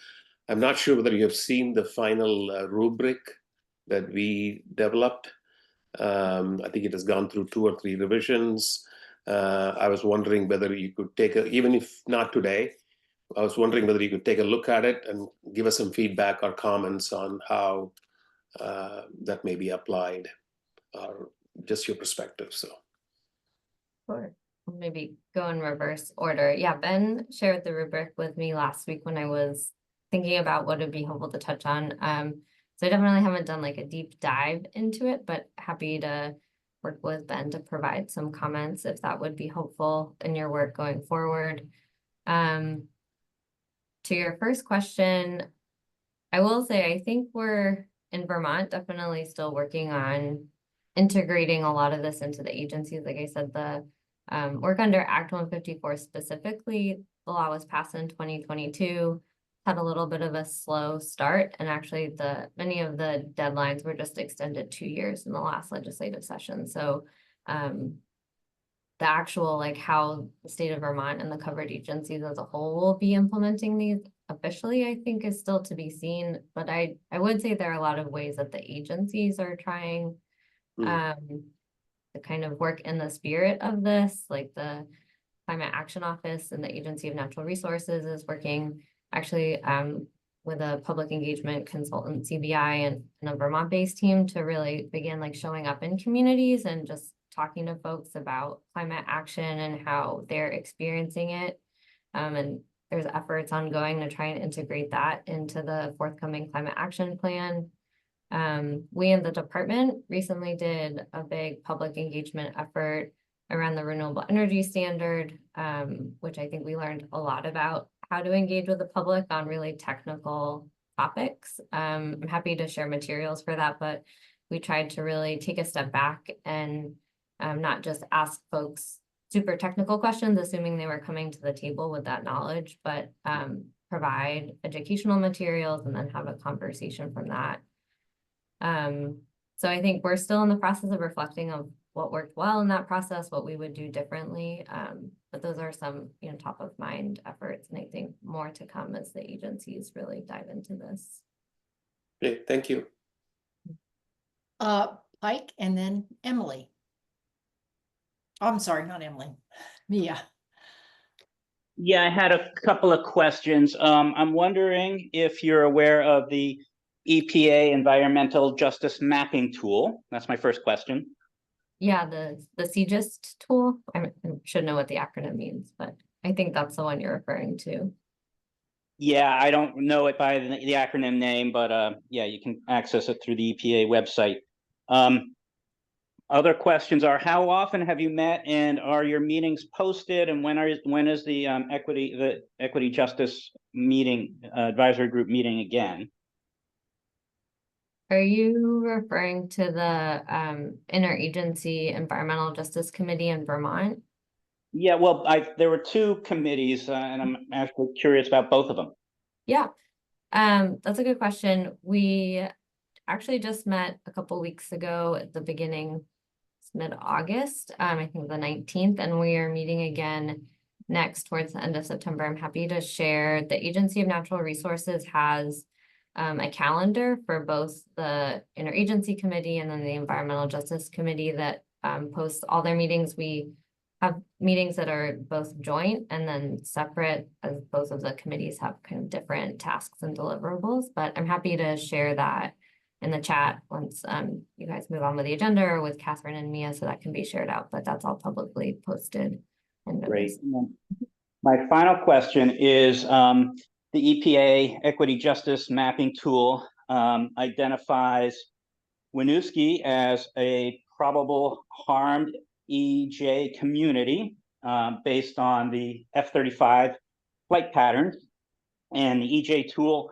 I'm not sure whether you have seen the final rubric that we developed. I think it has gone through 2 or 3 revisions. I was wondering whether you could take even if not today, I was wondering whether you could take a look at it and give us some feedback or comments on how that may be applied, or just your perspective. So. Sure. Maybe go in reverse order. Yeah, Ben shared the rubric with me last week when I was thinking about what would be helpful to touch on. So I definitely haven't done like a deep dive into it, but happy to work with Ben to provide some comments if that would be helpful in your work going forward. To your first question, I will say I think we're in Vermont definitely still working on integrating a lot of this into the agencies. Like I said, the work under Act 154 specifically, the law was passed in 2022, had a little bit of a slow start, and actually many of the deadlines were just extended 2 years in the last legislative session. So the actual like how the state of Vermont and the covered agencies as a whole will be implementing these officially, I think is still to be seen. But I would say there are a lot of ways that the agencies are trying to kind of work in the spirit of this, like the Climate Action Office and the Agency of Natural Resources is working actually with a public engagement consultant, CBI, and a Vermont-based team to really begin like showing up in communities and just talking to folks about climate action and how they're experiencing it. And there's efforts ongoing to try and integrate that into the forthcoming climate action plan. We in the department recently did a big public engagement effort around the renewable energy standard, which I think we learned a lot about how to engage with the public on really technical topics. I'm happy to share materials for that, but we tried to really take a step back and not just ask folks super technical questions, assuming they were coming to the table with that knowledge, but provide educational materials and then have a conversation from that. So I think we're still in the process of reflecting on what worked well in that process, what we would do differently. But those are some, you know, top of mind efforts, and I think more to come as the agencies really dive into this. Okay, thank you. Pike and then Emily. Oh, I'm sorry, not Emily. Mia. Yeah, I had a couple of questions. I'm wondering if you're aware of the EPA Environmental Justice Mapping Tool. That's my first question. Yeah, the CGIST tool. I should know what the acronym means, but I think that's the one you're referring to. Yeah, I don't know it by the acronym name, but yeah, you can access it through the EPA website. Other questions are, how often have you met, and are your meetings posted, and when is the equity justice meeting advisory group meeting again? Are you referring to the Interagency Environmental Justice Committee in Vermont? Yeah, well, there were 2 committees, and I'm actually curious about both of them. Yeah, that's a good question. We actually just met a couple weeks ago at the beginning, mid-August, I think the 19th, and we are meeting again next towards the end of September. I'm happy to share the Agency of Natural Resources has a calendar for both the Interagency Committee and then the Environmental Justice Committee that posts all their meetings. We have meetings that are both joint and then separate, as both of the committees have kind of different tasks and deliverables. But I'm happy to share that in the chat once you guys move on with the agenda, or with Catherine and Mia, so that can be shared out, but that's all publicly posted. And Great. My final question is the EPA Equity Justice Mapping Tool identifies Winooski as a probable harmed EJ community based on the F-35 flight patterns. And the EJ tool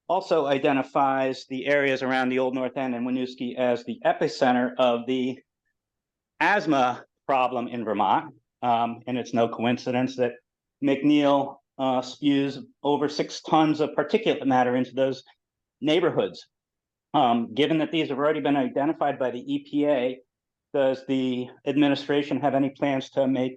also identifies the areas around the Old North End and Winooski as the epicenter of the asthma problem in Vermont. And it's no coincidence that McNeil spews over 6 tons of particulate matter into those neighborhoods. Given that these have already been identified by the EPA, does the administration have any plans to make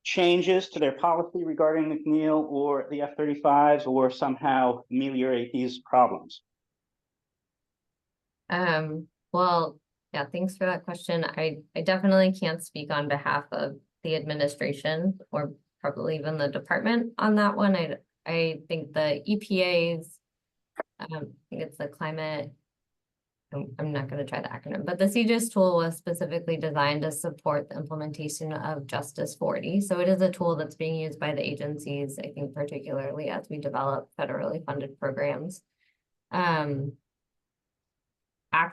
changes to their policy regarding McNeil or the F-35s, or somehow ameliorate these problems? Well, yeah, thanks for that question. I definitely can't speak on behalf of the administration or probably even the department on that one. I think the EPA's, I think it's the climate, I'm not going to try the acronym, but the CGIS tool was specifically designed to support the implementation of Justice 40. So it is a tool that's being used by the agencies, I think, particularly as we develop federally funded programs. Act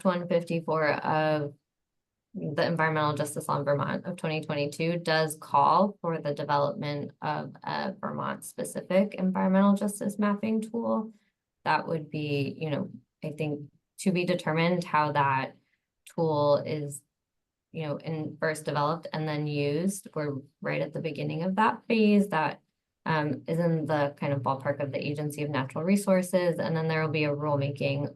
154 of the Environmental Justice Law in Vermont of 2022 does call for the development of a Vermont-specific environmental justice mapping tool. That would be, you know, I think, to be determined how that tool is, you know, first developed and then used. We're right at the beginning of that phase that is in the kind of ballpark of the Agency of Natural Resources, and then there will be a rulemaking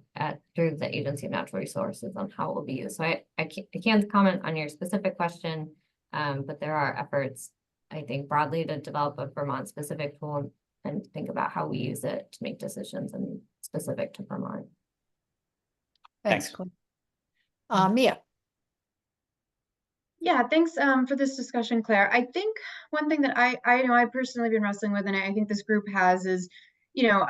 through the Agency of Natural Resources on how it will be used. So I can't comment on your specific question, but there are efforts, I think, broadly to develop a Vermont-specific tool and think about how we use it to make decisions and specific to Vermont. Thanks, Thanks. Claire. Mia. Yeah, thanks for this discussion, Claire. I think one thing that I know I've personally been wrestling with, and I think this group has, is, you know,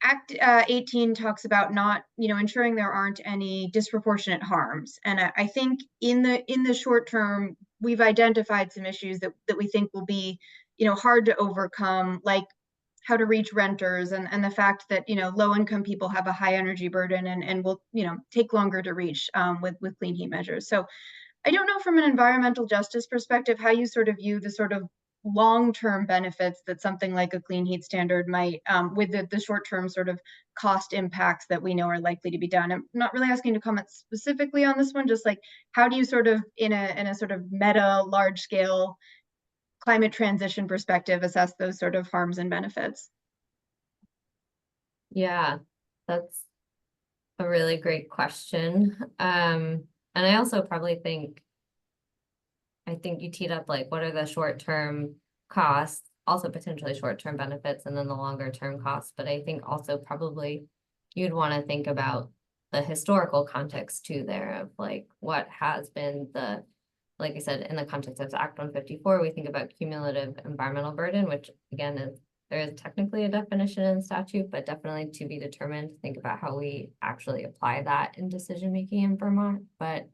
Act 18 talks about not, you know, ensuring there aren't any disproportionate harms. And I think in the short term, we've identified some issues that we think will be, you know, hard to overcome, like how to reach renters and the fact that, you know, low income people have a high energy burden and will, you know, take longer to reach with clean heat measures. So I don't know from an environmental justice perspective how you sort of view the sort of long-term benefits that something like a clean heat standard might, with the short-term sort of cost impacts that we know are likely to be done. I'm not really asking to comment specifically on this one, just like how do you sort of in a sort of meta large-scale climate transition perspective assess those sort of harms and benefits? Yeah, that's a really great question. And I also probably think you teed up like what are the short-term costs, also potentially short-term benefits, and then the longer-term costs. But I think also probably you'd want to think about the historical context too there of like what has been the, like I said, in the context of Act 154, we think about cumulative environmental burden, which again there is technically a definition in statute, but definitely to be determined to think about how we actually apply that in decision making in Vermont. But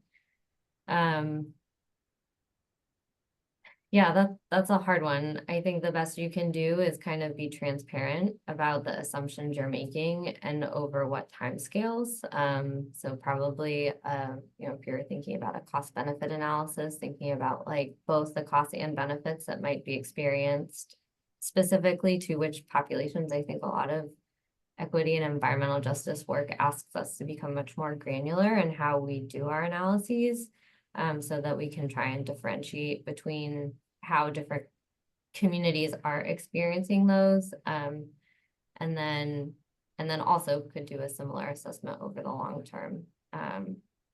yeah, that's a hard one. I think the best you can do is kind of be transparent about the assumptions you're making and over what timescales. So probably, you know, if you're thinking about a cost benefit analysis, thinking about like both the costs and benefits that might be experienced specifically to which populations. I think a lot of equity and environmental justice work asks us to become much more granular in how we do our analyses, so that we can try and differentiate between how different communities are experiencing those, and then also could do a similar assessment over the long term,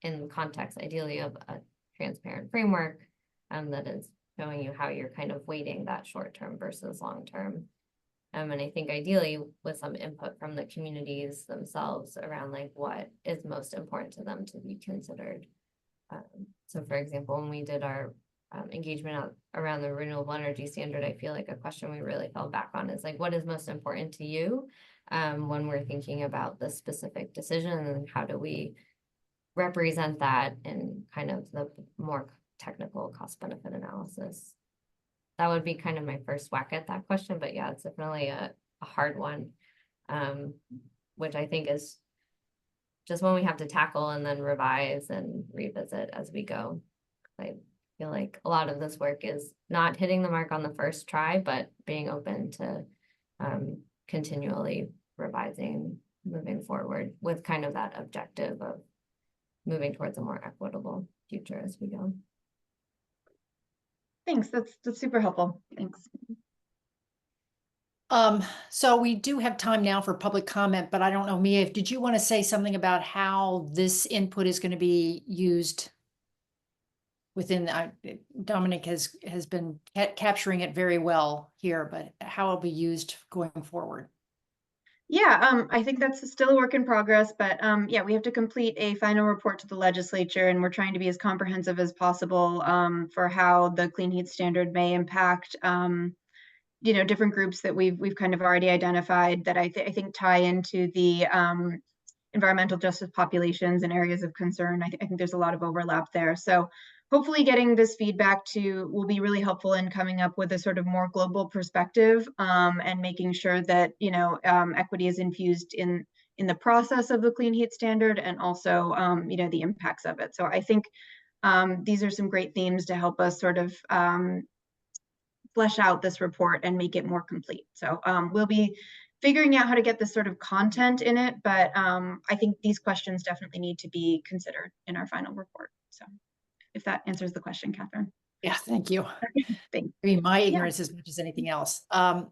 in the context ideally of a transparent framework that is showing you how you're kind of weighting that short term versus long term. And I think ideally with some input from the communities themselves around like what is most important to them to be considered. So for example, when we did our engagement around the renewable energy standard, I feel like a question we really fell back on is like, what is most important to you when we're thinking about the specific decision, and how do we represent that in kind of the more technical cost benefit analysis? That would be kind of my first whack at that question, but yeah, it's definitely a hard one, which I think is just one we have to tackle and then revise and revisit as we go. I feel like a lot of this work is not hitting the mark on the first try, but being open to continually revising, moving forward with kind of that objective of moving towards a more equitable future as we go. Thanks, that's super helpful. Thanks. So we do have time now for public comment, but I don't know, Mia, did you want to say something about how this input is going to be used within, Dominic has been capturing it very well here, but how it'll be used going forward? Yeah, I think that's still a work in progress, but yeah, we have to complete a final report to the legislature, and we're trying to be as comprehensive as possible for how the clean heat standard may impact you know, different groups that we've kind of already identified that I think tie into the environmental justice populations and areas of concern. I think there's a lot of overlap there. So hopefully getting this feedback will be really helpful in coming up with a sort of more global perspective and making sure that, you know, equity is infused in the process of the clean heat standard, and also, you know, the impacts of it. So I think these are some great themes to help us sort of flesh out this report and make it more complete. So we'll be figuring out how to get this sort of content in it, but I think these questions definitely need to be considered in our final report. So if that answers the question, Catherine. Yeah, thank you. Thanks. I mean, my ignorance as much as anything else.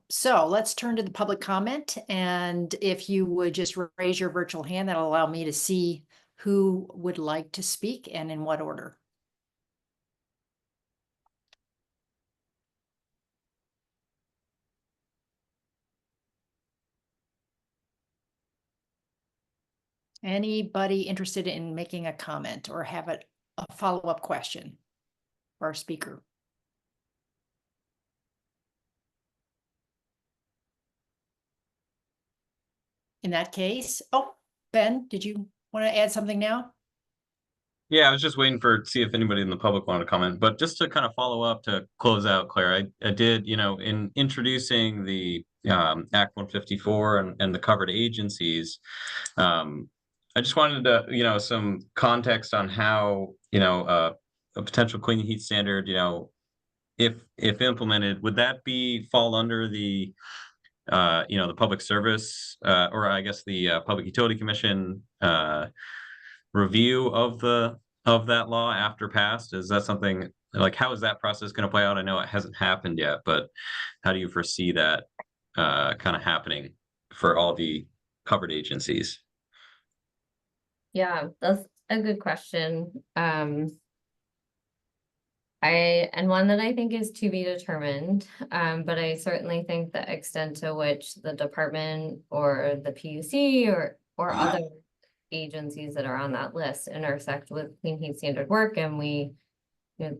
So let's turn to the public comment. And if you would just raise your virtual hand, that'll allow me to see who would like to speak and in what order. Anybody interested in making a comment or have a follow-up question for our speaker? In that case, oh, Ben, did you want to add something now? Yeah, I was just waiting see if anybody in the public wanted to comment, but just to kind of follow up to close out, Claire, I did, you know, in introducing the Act 154 and the covered agencies, I just wanted to, you know, some context on how, you know, a potential clean heat standard, you know, if implemented, would that fall under the, you know, the public service, or I guess the Public Utility Commission review of that law after passed? Is that something like, how is that process going to play out? I know it hasn't happened yet, but how do you foresee that kind of happening for all the covered agencies? Yeah, that's a good question. And one that I think is to be determined, but I certainly think the extent to which the department or the PUC or other agencies that are on that list intersect with clean heat standard work, and we, you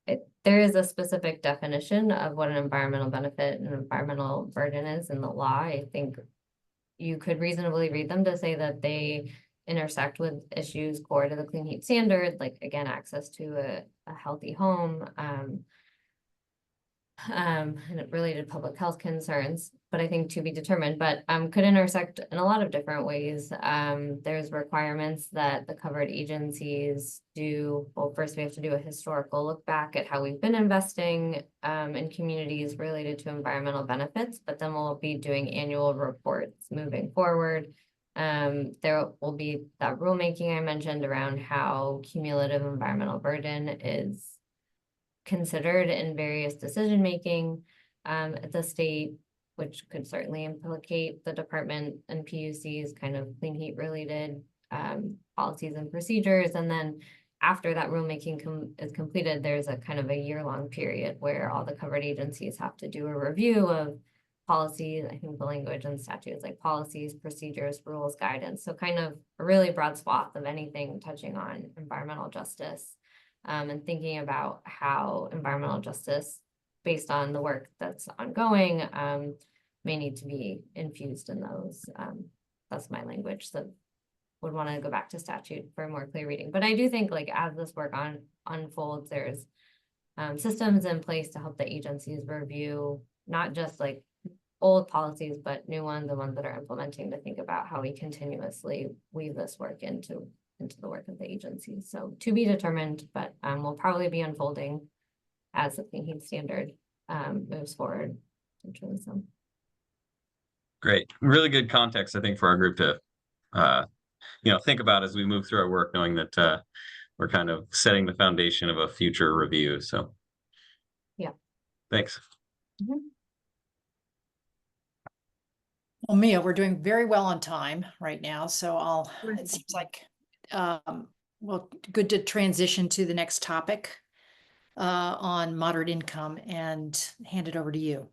know, there is a specific definition of what an environmental benefit and environmental burden is in the law. I think you could reasonably read them to say that they intersect with issues core to the clean heat standard, like again, access to a healthy home, and related public health concerns, but I think to be determined, but could intersect in a lot of different ways. There's requirements that the covered agencies do. Well, first we have to do a historical look back at how we've been investing in communities related to environmental benefits, but then we'll be doing annual reports moving forward. There will be that rulemaking I mentioned around how cumulative environmental burden is considered in various decision-making at the state, which could certainly implicate the department and PUC's kind of clean heat related policies and procedures. And then after that rulemaking is completed, there's a kind of a year-long period where all the covered agencies have to do a review of policies. I think the language and statutes like policies, procedures, rules, guidance. So kind of a really broad swath of anything touching on environmental justice. and thinking about how environmental justice, based on the work that's ongoing, may need to be infused in those. That's my language, so would want to go back to statute for a more clear reading. But I do think, like, as this work unfolds, there's systems in place to help the agencies review not just like old policies, but new ones, the ones that are implementing, to think about how we continuously weave this work into the work of the agencies. So to be determined, but will probably be unfolding as the Clean Heat Standard moves forward. So. Great, really good context, I think, for our group to think about as we move through our work, knowing that we're kind of setting the foundation of a future review. So yeah, thanks. Mm-hmm. Well, Mia, we're doing very well on time right now, so it seems like, well, good to transition to the next topic on moderate income and hand it over to you.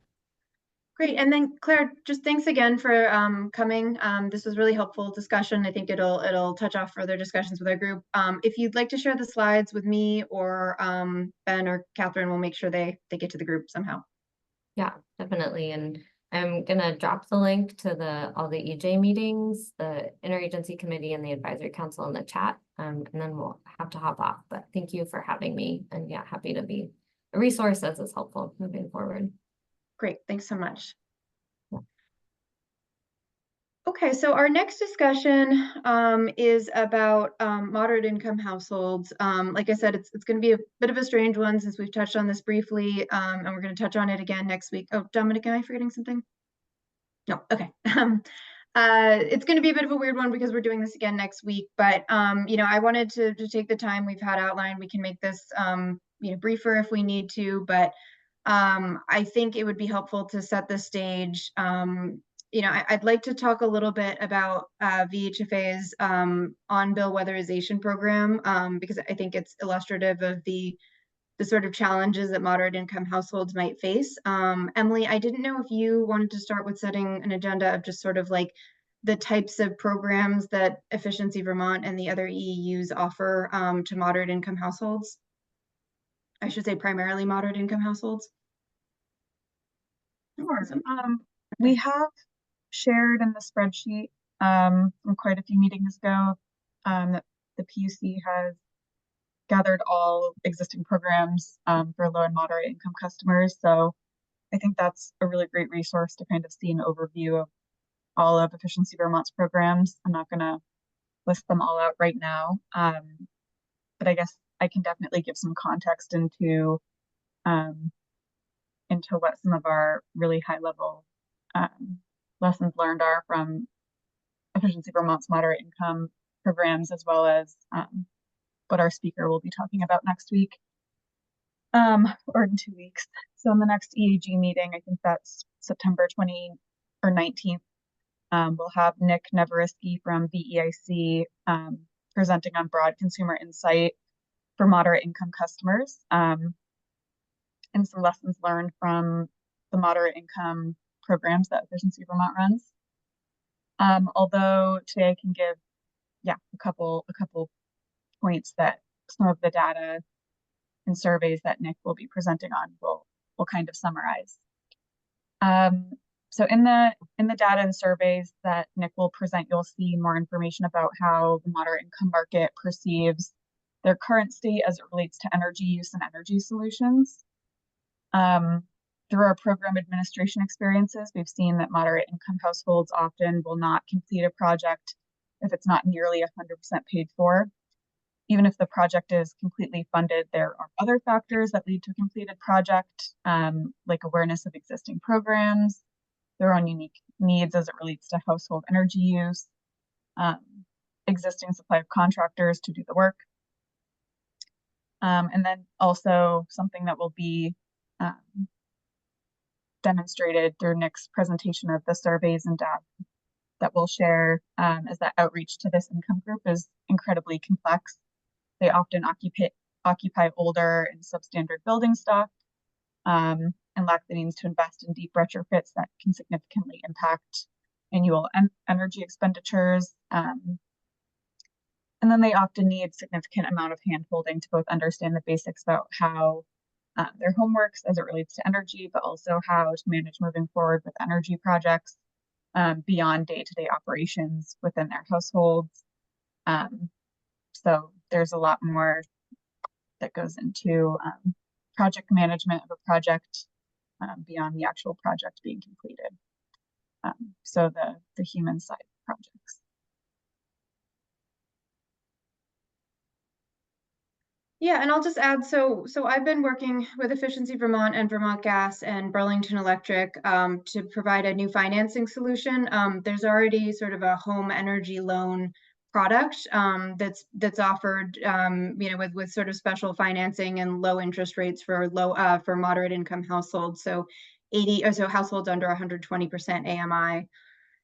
Great. And then Claire, just thanks again for coming. This was really helpful discussion. I think it'll touch off further discussions with our group. If you'd like to share the slides with me or Ben or Catherine, we'll make sure they get to the group somehow. Yeah, definitely. And I'm gonna drop the link to all the EJ meetings, the interagency committee and the advisory council in the chat. And then we'll have to hop off. But thank you for having me. And yeah, happy to be a resource as is helpful moving forward. Great, thanks so much. Okay, so our next discussion is about moderate income households. Like I said, it's going to be a bit of a strange one since we've touched on this briefly, and we're going to touch on it again next week. Oh, Dominic, am I forgetting something? No, okay. It's going to be a bit of a weird one because we're doing this again next week, but I wanted to take the time we've had outlined. We can make this briefer if we need to, but I think it would be helpful to set the stage. I'd like to talk a little bit about VHFA's on-bill weatherization program because I think it's illustrative of the sort of challenges that moderate income households might face. Emily, I didn't know if you wanted to start with setting an agenda of just sort of like the types of programs that Efficiency Vermont and the other EEUs offer to moderate income households. I should say primarily moderate income households. Sure. We have shared in the spreadsheet from quite a few meetings ago that the PUC has gathered all existing programs for low and moderate income customers. So I think that's a really great resource to kind of see an overview of all of Efficiency Vermont's programs. I'm not going to list them all out right now, but I guess I can definitely give some context into what some of our really high level lessons learned are from Efficiency Vermont's moderate income programs, as well as what our speaker will be talking about next week, or in 2 weeks. So in the next EAG meeting, I think that's September 20 or 19th, we'll have Nick Neveriski from BEIC presenting on broad consumer insight for moderate income customers and some lessons learned from the moderate income programs that Efficiency Vermont runs. Although today I can give, a couple points that some of the data and surveys that Nick will be presenting on will kind of summarize. So in the data and surveys that Nick will present, you'll see more information about how the moderate income market perceives their current state as it relates to energy use and energy solutions. Through our program administration experiences, we've seen that moderate income households often will not complete a project if it's not nearly 100% paid for. Even if the project is completely funded, there are other factors that lead to a completed project, like awareness of existing programs, their own unique needs as it relates to household energy use, existing supply of contractors to do the work. And then also something that will be demonstrated through Nick's presentation of the surveys and data that we'll share is that outreach to this income group is incredibly complex. They often occupy older and substandard building stock and lack the means to invest in deep retrofits that can significantly impact annual energy expenditures. And then they often need significant amount of hand-holding to both understand the basics about how their home works as it relates to energy, but also how to manage moving forward with energy projects beyond day-to-day operations within their households. So there's a lot more that goes into project management of a project beyond the actual project being completed. So the human side projects. Yeah, and I'll just add, so I've been working with Efficiency Vermont and Vermont Gas and Burlington Electric to provide a new financing solution. There's already sort of a home energy loan product that's offered, you know, with sort of special financing and low interest rates for for moderate income households. So 80 or so households under 120% AMI.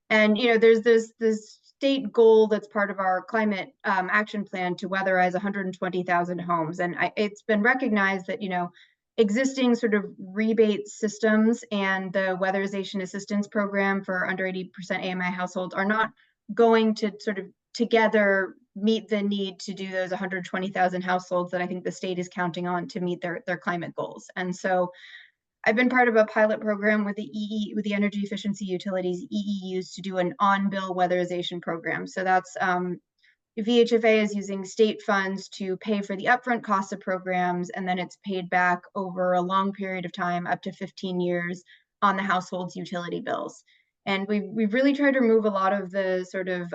And, you know, there's this state goal that's part of our climate action plan to weatherize 120,000 homes. And it's been recognized that, you know, existing sort of rebate systems and the weatherization assistance program for under 80% AMI households are not going to sort of together meet the need to do those 120,000 households that I think the state is counting on to meet their climate goals. And so I've been part of a pilot program with the Energy Efficiency Utilities EEUs to do an on-bill weatherization program. So that's VHFA is using state funds to pay for the upfront costs of programs, and then it's paid back over a long period of time, up to 15 years, on the household's utility bills. And we've really tried to remove a lot of the sort of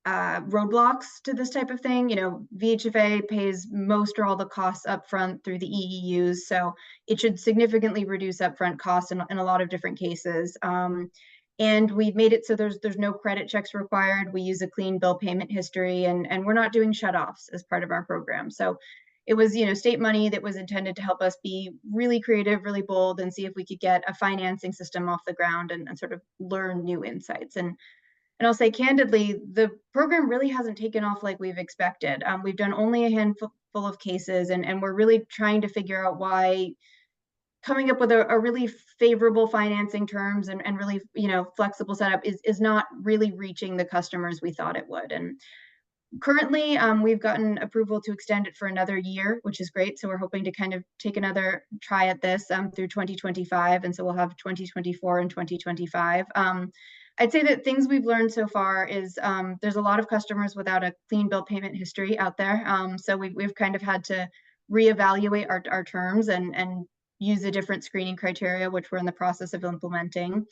roadblocks to this type of thing. You know, VHFA pays most or all the costs upfront through the EEUs, so it should significantly reduce upfront costs in a lot of different cases. And we've made it so there's no credit checks required. We use a clean bill payment history, and we're not doing shutoffs as part of our program. So it was, you know, state money that was intended to help us be really creative, really bold, and see if we could get a financing system off the ground and sort of learn new insights. And I'll say candidly, the program really hasn't taken off like we've expected. We've done only a handful of cases, and we're really trying to figure out why coming up with a really favorable financing terms and really, you know, flexible setup is not really reaching the customers we thought it would. And currently, we've gotten approval to extend it for another year, which is great. So we're hoping to kind of take another try at this through 2025. And so we'll have 2024 and 2025. I'd say that things we've learned so far is there's a lot of customers without a clean bill payment history out there. So we've kind of had to reevaluate our terms and use a different screening criteria, which we're in the process of implementing.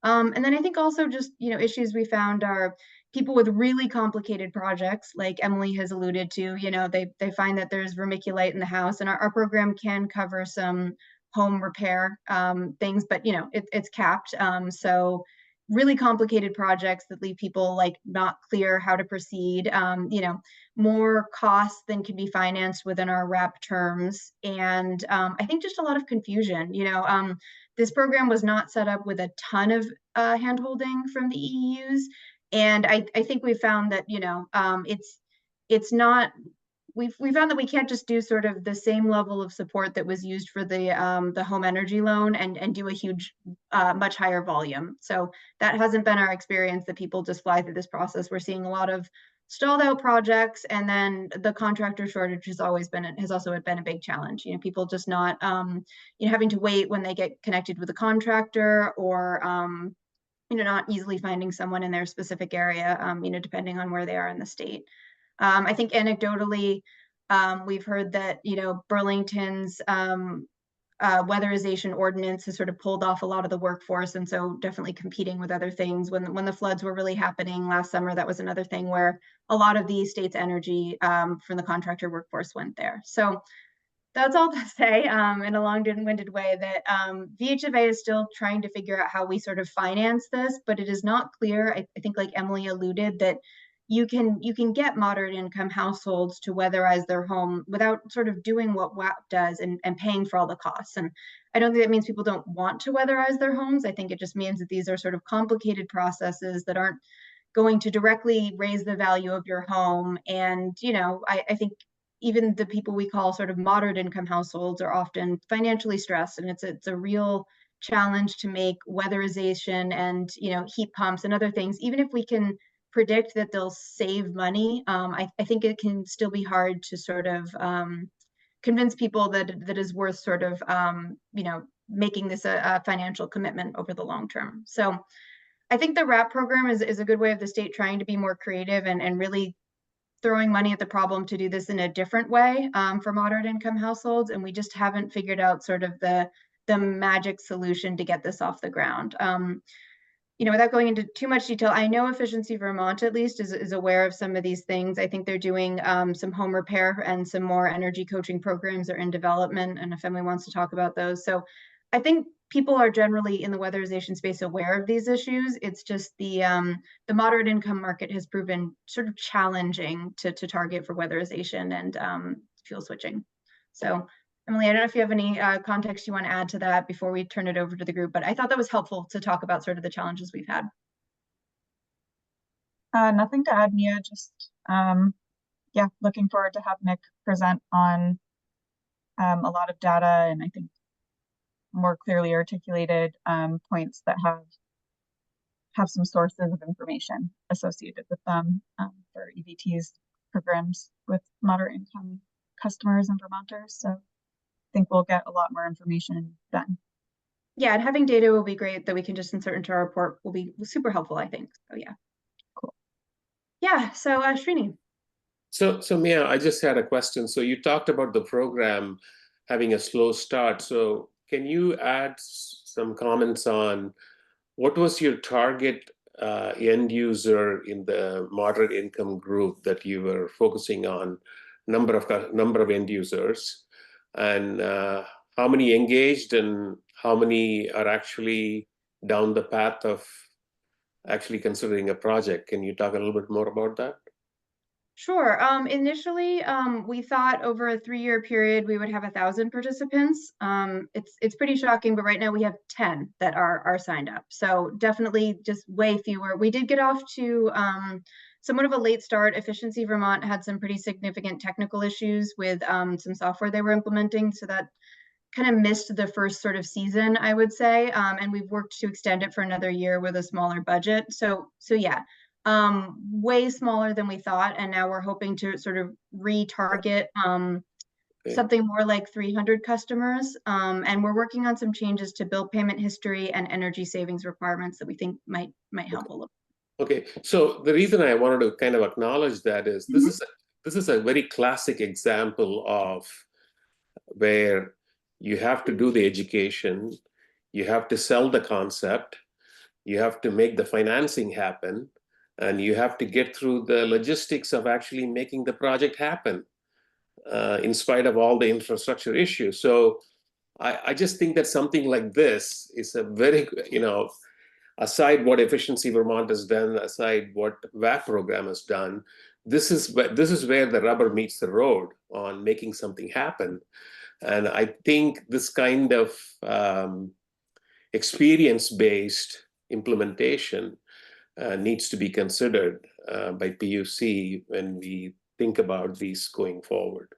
And then I think also just, you know, issues we found are people with really complicated projects, like Emily has alluded to. You know, they find that there's vermiculite in the house, and our program can cover some home repair things, but, you know, it's capped. So really complicated projects that leave people like not clear how to proceed, you know, more costs than can be financed within our WRAP terms. And I think just a lot of confusion. You know, this program was not set up with a ton of hand-holding from the EEUs. And I think we found that, you know, it's not, we found that we can't just do sort of the same level of support that was used for the home energy loan and do a huge, much higher volume. So that hasn't been our experience, that people just fly through this process. We're seeing a lot of stalled out projects, and then the contractor shortage has also been a big challenge. You know, people just not, you know, having to wait when they get connected with a contractor, or you know, not easily finding someone in their specific area, you know, depending on where they are in the state. I think anecdotally, we've heard that, you know, Burlington's weatherization ordinance has sort of pulled off a lot of the workforce, and so definitely competing with other things. When the floods were really happening last summer, that was another thing where a lot of the state's energy from the contractor workforce went there. So that's all to say, in a long-winded way, that VHFA is still trying to figure out how we sort of finance this, but it is not clear. I think, like Emily alluded, that you can get moderate income households to weatherize their home without sort of doing what WAP does and paying for all the costs. And I don't think that means people don't want to weatherize their homes. I think it just means that these are sort of complicated processes that aren't going to directly raise the value of your home. And, you know, I think even the people we call sort of moderate income households are often financially stressed, and it's a real challenge to make weatherization and, you know, heat pumps and other things, even if we can predict that they'll save money. I think it can still be hard to sort of convince people that is worth sort of making this a financial commitment over the long term. So I think the RAP program is a good way of the state trying to be more creative and really throwing money at the problem to do this in a different way for moderate income households. And we just haven't figured out sort of the magic solution to get this off the ground. Without going into too much detail, I know Efficiency Vermont at least is aware of some of these things. I think they're doing some home repair and some more energy coaching programs are in development, and if anyone wants to talk about those. So I think people are generally in the weatherization space aware of these issues. It's just the moderate income market has proven sort of challenging to target for weatherization and fuel switching. So Emily, I don't know if you have any context you want to add to that before we turn it over to the group, but I thought that was helpful to talk about sort of the challenges we've had. Nothing to add, Mia, just yeah, looking forward to have Nick present on a lot of data and I think more clearly articulated points that have some sources of information associated with them for EVT's programs with moderate income customers and Vermonters. So I think we'll get a lot more information then. Yeah, and having data will be great that we can just insert into our report will be super helpful, I think. So yeah. Cool. Yeah, so Srini. So Mia, I just had a question. So you talked about the program having a slow start. So can you add some comments on what was your target end user in the moderate income group that you were focusing on, number of end users, and how many engaged and how many are actually down the path of actually considering a project? Can you talk a little bit more about that? Sure. Initially, we thought over a 3-year period we would have 1,000 participants. It's pretty shocking, but right now we have 10 that are signed up. So definitely just way fewer. We did get off to somewhat of a late start. Efficiency Vermont had some pretty significant technical issues with some software they were implementing, so that kind of missed the first sort of season, I would say. And we've worked to extend it for another year with a smaller budget. So yeah. Way smaller than we thought, and now we're hoping to sort of retarget something more like 300 customers, and we're working on some changes to bill payment history and energy savings requirements that we think might help a little. Okay, so the reason I wanted to kind of acknowledge that is this is a very classic example of where you have to do the education, you have to sell the concept, you have to make the financing happen, and you have to get through the logistics of actually making the project happen in spite of all the infrastructure issues. So I just think that something like this is a very, aside what Efficiency Vermont has done, aside what VAP program has done, this is where the rubber meets the road on making something happen. And I think this kind of experience-based implementation needs to be considered by PUC when we think about these going forward.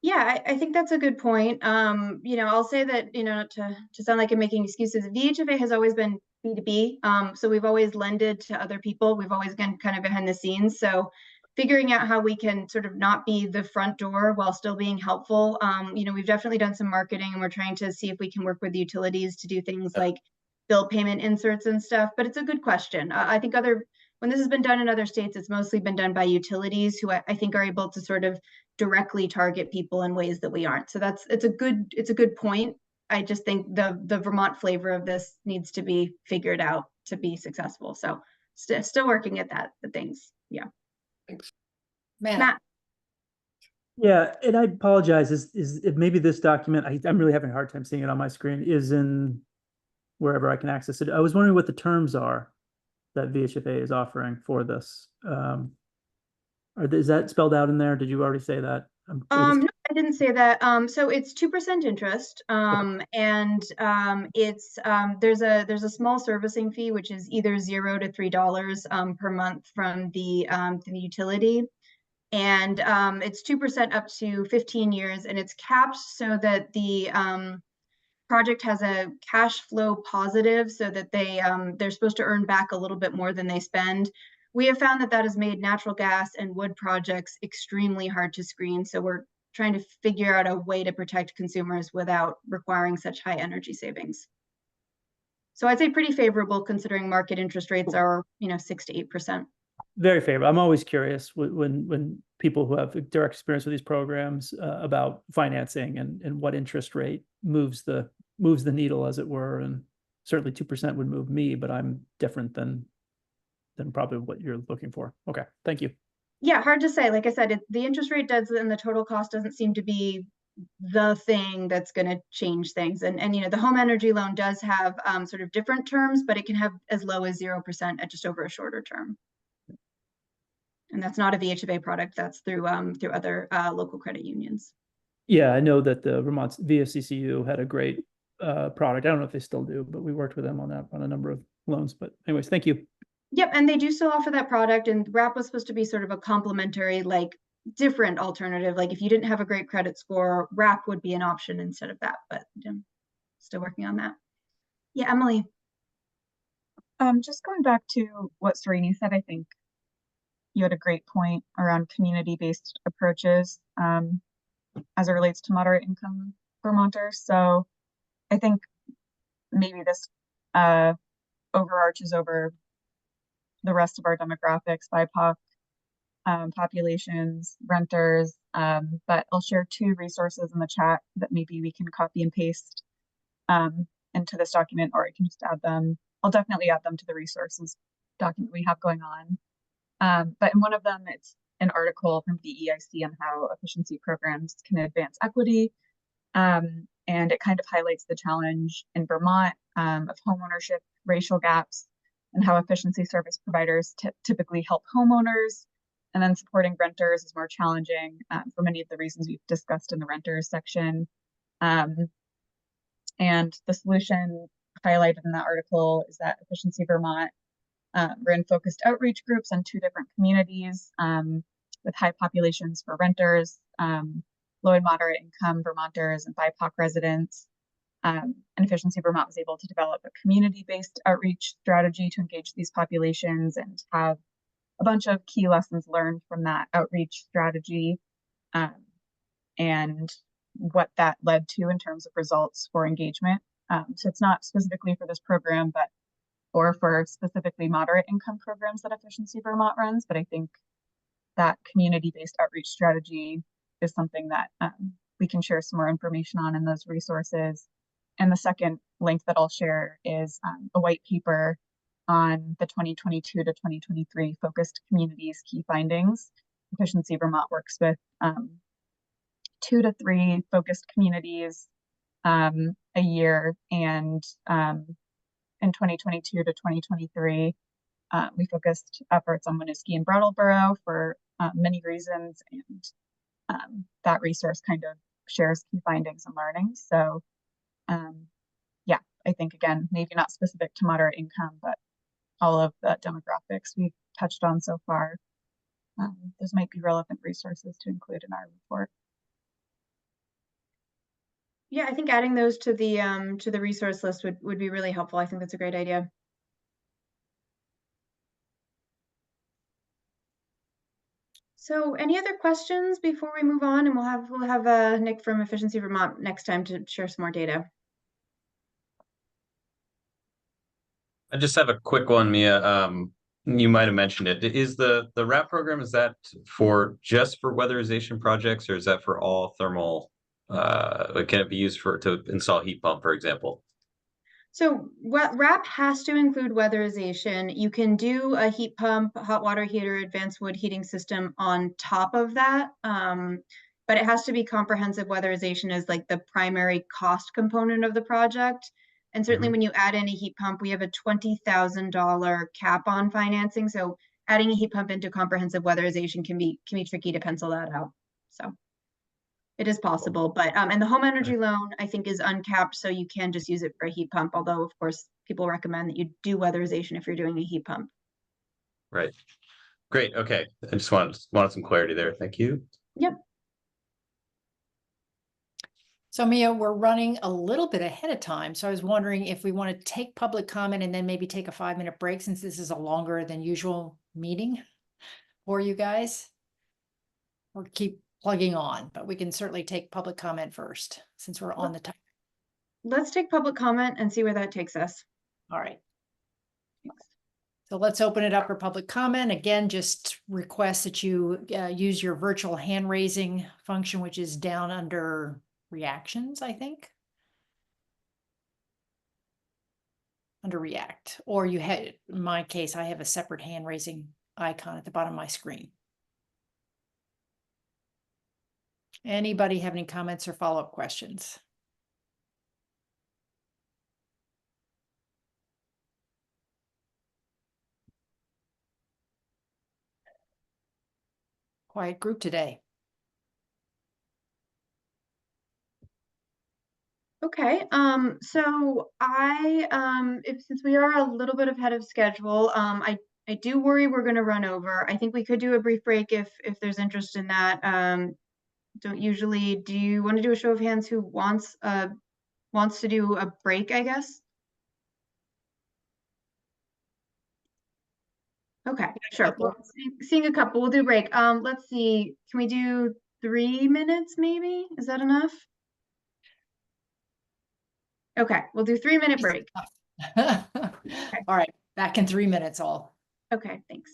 Yeah, I think that's a good point. I'll say that, to sound like I'm making excuses, VHFA has always been B2B. So we've always lended to other people. We've always been kind of behind the scenes. So figuring out how we can sort of not be the front door while still being helpful. We've definitely done some marketing, and we're trying to see if we can work with utilities to do things like bill payment inserts and stuff, but it's a good question. I think when this has been done in other states, it's mostly been done by utilities who I think are able to sort of directly target people in ways that we aren't. So it's a good point. I just think the Vermont flavor of this needs to be figured out to be successful. So still working at the things. Yeah. Thanks. Matt. Yeah, and I apologize. Is maybe this document? I'm really having a hard time seeing it on my screen. Is in wherever I can access it. I was wondering what the terms are that VHFA is offering for this. Is that spelled out in there? Did you already say that? No, I didn't say that. So it's 2% interest, and it's there's a small servicing fee, which is either $0 to $3 per month from the utility, and it's 2% up to 15 years, and it's capped so that the project has a cash flow positive so that they're supposed to earn back a little bit more than they spend. We have found that that has made natural gas and wood projects extremely hard to screen. So we're trying to figure out a way to protect consumers without requiring such high energy savings. So I'd say pretty favorable considering market interest rates are, 6 to 8%. Very favorable. I'm always curious when people who have direct experience with these programs about financing and what interest rate moves the needle, as it were. And certainly 2% would move me, but I'm different than probably what you're looking for. Okay, thank you. Yeah, hard to say. Like I said, the interest rate does, and the total cost doesn't seem to be the thing that's going to change things. And the home energy loan does have sort of different terms, but it can have as low as 0% at just over a shorter term. And that's not a VHFA product. That's through other local credit unions. Yeah, I know that the Vermont VSCCU had a great product. I don't know if they still do, but we worked with them on that on a number of loans. But anyways, thank you. Yep, and they do still offer that product. And WRAP was supposed to be sort of a complementary, like different alternative. Like if you didn't have a great credit score, WRAP would be an option instead of that. But still working on that. Yeah, Emily. Just going back to what Srini said, I think you had a great point around community-based approaches as it relates to moderate income Vermonters. So I think maybe this overarches over the rest of our demographics, BIPOC populations, renters, but I'll share 2 resources in the chat that maybe we can copy and paste into this document, or I can just add them. I'll definitely add them to the resources document we have going on. But in one of them, it's an article from DEIC on how efficiency programs can advance equity. And it kind of highlights the challenge in Vermont of homeownership, racial gaps, and how efficiency service providers typically help homeowners, and then supporting renters is more challenging for many of the reasons we've discussed in the renters section. And the solution highlighted in that article is that Efficiency Vermont ran focused outreach groups in 2 different communities with high populations for renters, low and moderate income Vermonters, and BIPOC residents. And Efficiency Vermont was able to develop a community-based outreach strategy to engage these populations and have a bunch of key lessons learned from that outreach strategy and what that led to in terms of results for engagement. So it's not specifically for this program, but or for specifically moderate income programs that Efficiency Vermont runs, but I think that community-based outreach strategy is something that we can share some more information on in those resources. And the second link that I'll share is a white paper on the 2022 to 2023 focused communities key findings. Efficiency Vermont works with 2 to 3 focused communities a year, and in 2022 to 2023, we focused efforts on Winooski and Brattleboro for many reasons, and that resource kind of shares key findings and learnings. So yeah, I think again, maybe not specific to moderate income, but all of the demographics we've touched on so far, those might be relevant resources to include in our report. Yeah, I think adding those to the resource list would be really helpful. I think that's a great idea. So any other questions before we move on? And we'll have Nick from Efficiency Vermont next time to share some more data. I just have a quick one, Mia. You might have mentioned it. Is the WRAP program, is that just for weatherization projects, or is that for all thermal? Can it be used to install heat pump, for example? So WRAP has to include weatherization. You can do a heat pump, hot water heater, advanced wood heating system on top of that. But it has to be comprehensive weatherization as like the primary cost component of the project. And certainly when you add in a heat pump, we have a $20,000 cap on financing. So adding a heat pump into comprehensive weatherization can be tricky to pencil that out. So it is possible, but and the home energy loan I think is uncapped, so you can just use it for a heat pump. Although of course people recommend that you do weatherization if you're doing a heat pump. Right. Great. Okay. I just wanted some clarity there. Thank you. Yep. So Mia, we're running a little bit ahead of time, so I was wondering if we want to take public comment and then maybe take a 5-minute break since this is a longer than usual meeting for you guys. Or keep plugging on, but we can certainly take public comment first since we're on the time. Let's take public comment and see where that takes us. All right. Thanks. So let's open it up for public comment. Again, just request that you use your virtual hand raising function, which is down under reactions, I think. Under React, or you had, in my case, I have a separate hand raising icon at the bottom of my screen. Anybody have any comments or follow-up questions? Quiet group today. Okay, so since we are a little bit ahead of schedule, I do worry we're gonna run over. I think we could do a brief break if there's interest in that. Do you want to do a show of hands who wants to do a break, I guess? Okay, sure. Well, seeing a couple, we'll do a break. Let's see, can we do 3 minutes maybe? Is that enough? Okay, we'll do 3-minute break. All right, back in 3 minutes all. Okay, thanks.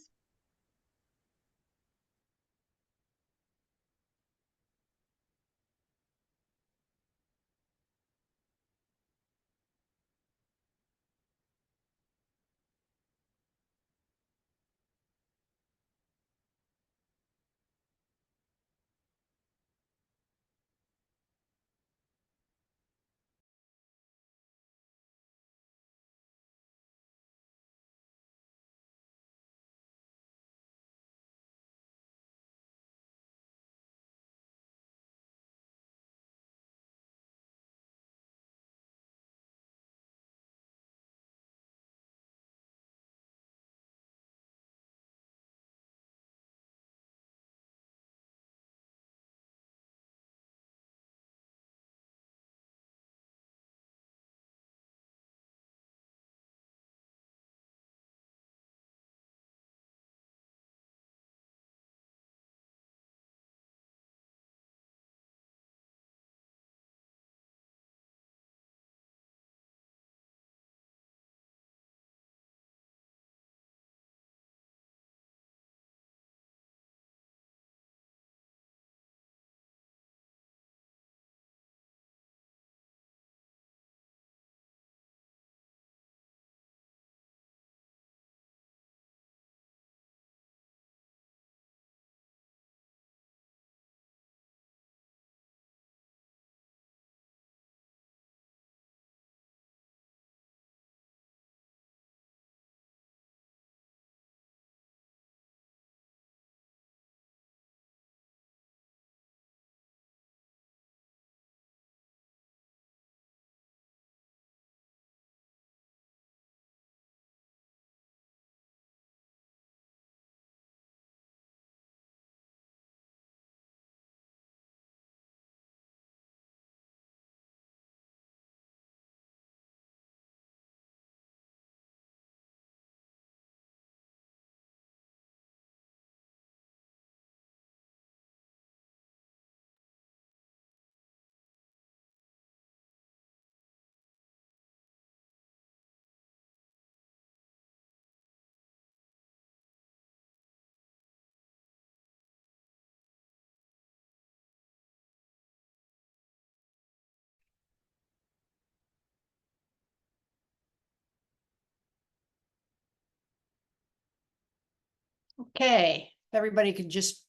Okay, everybody could just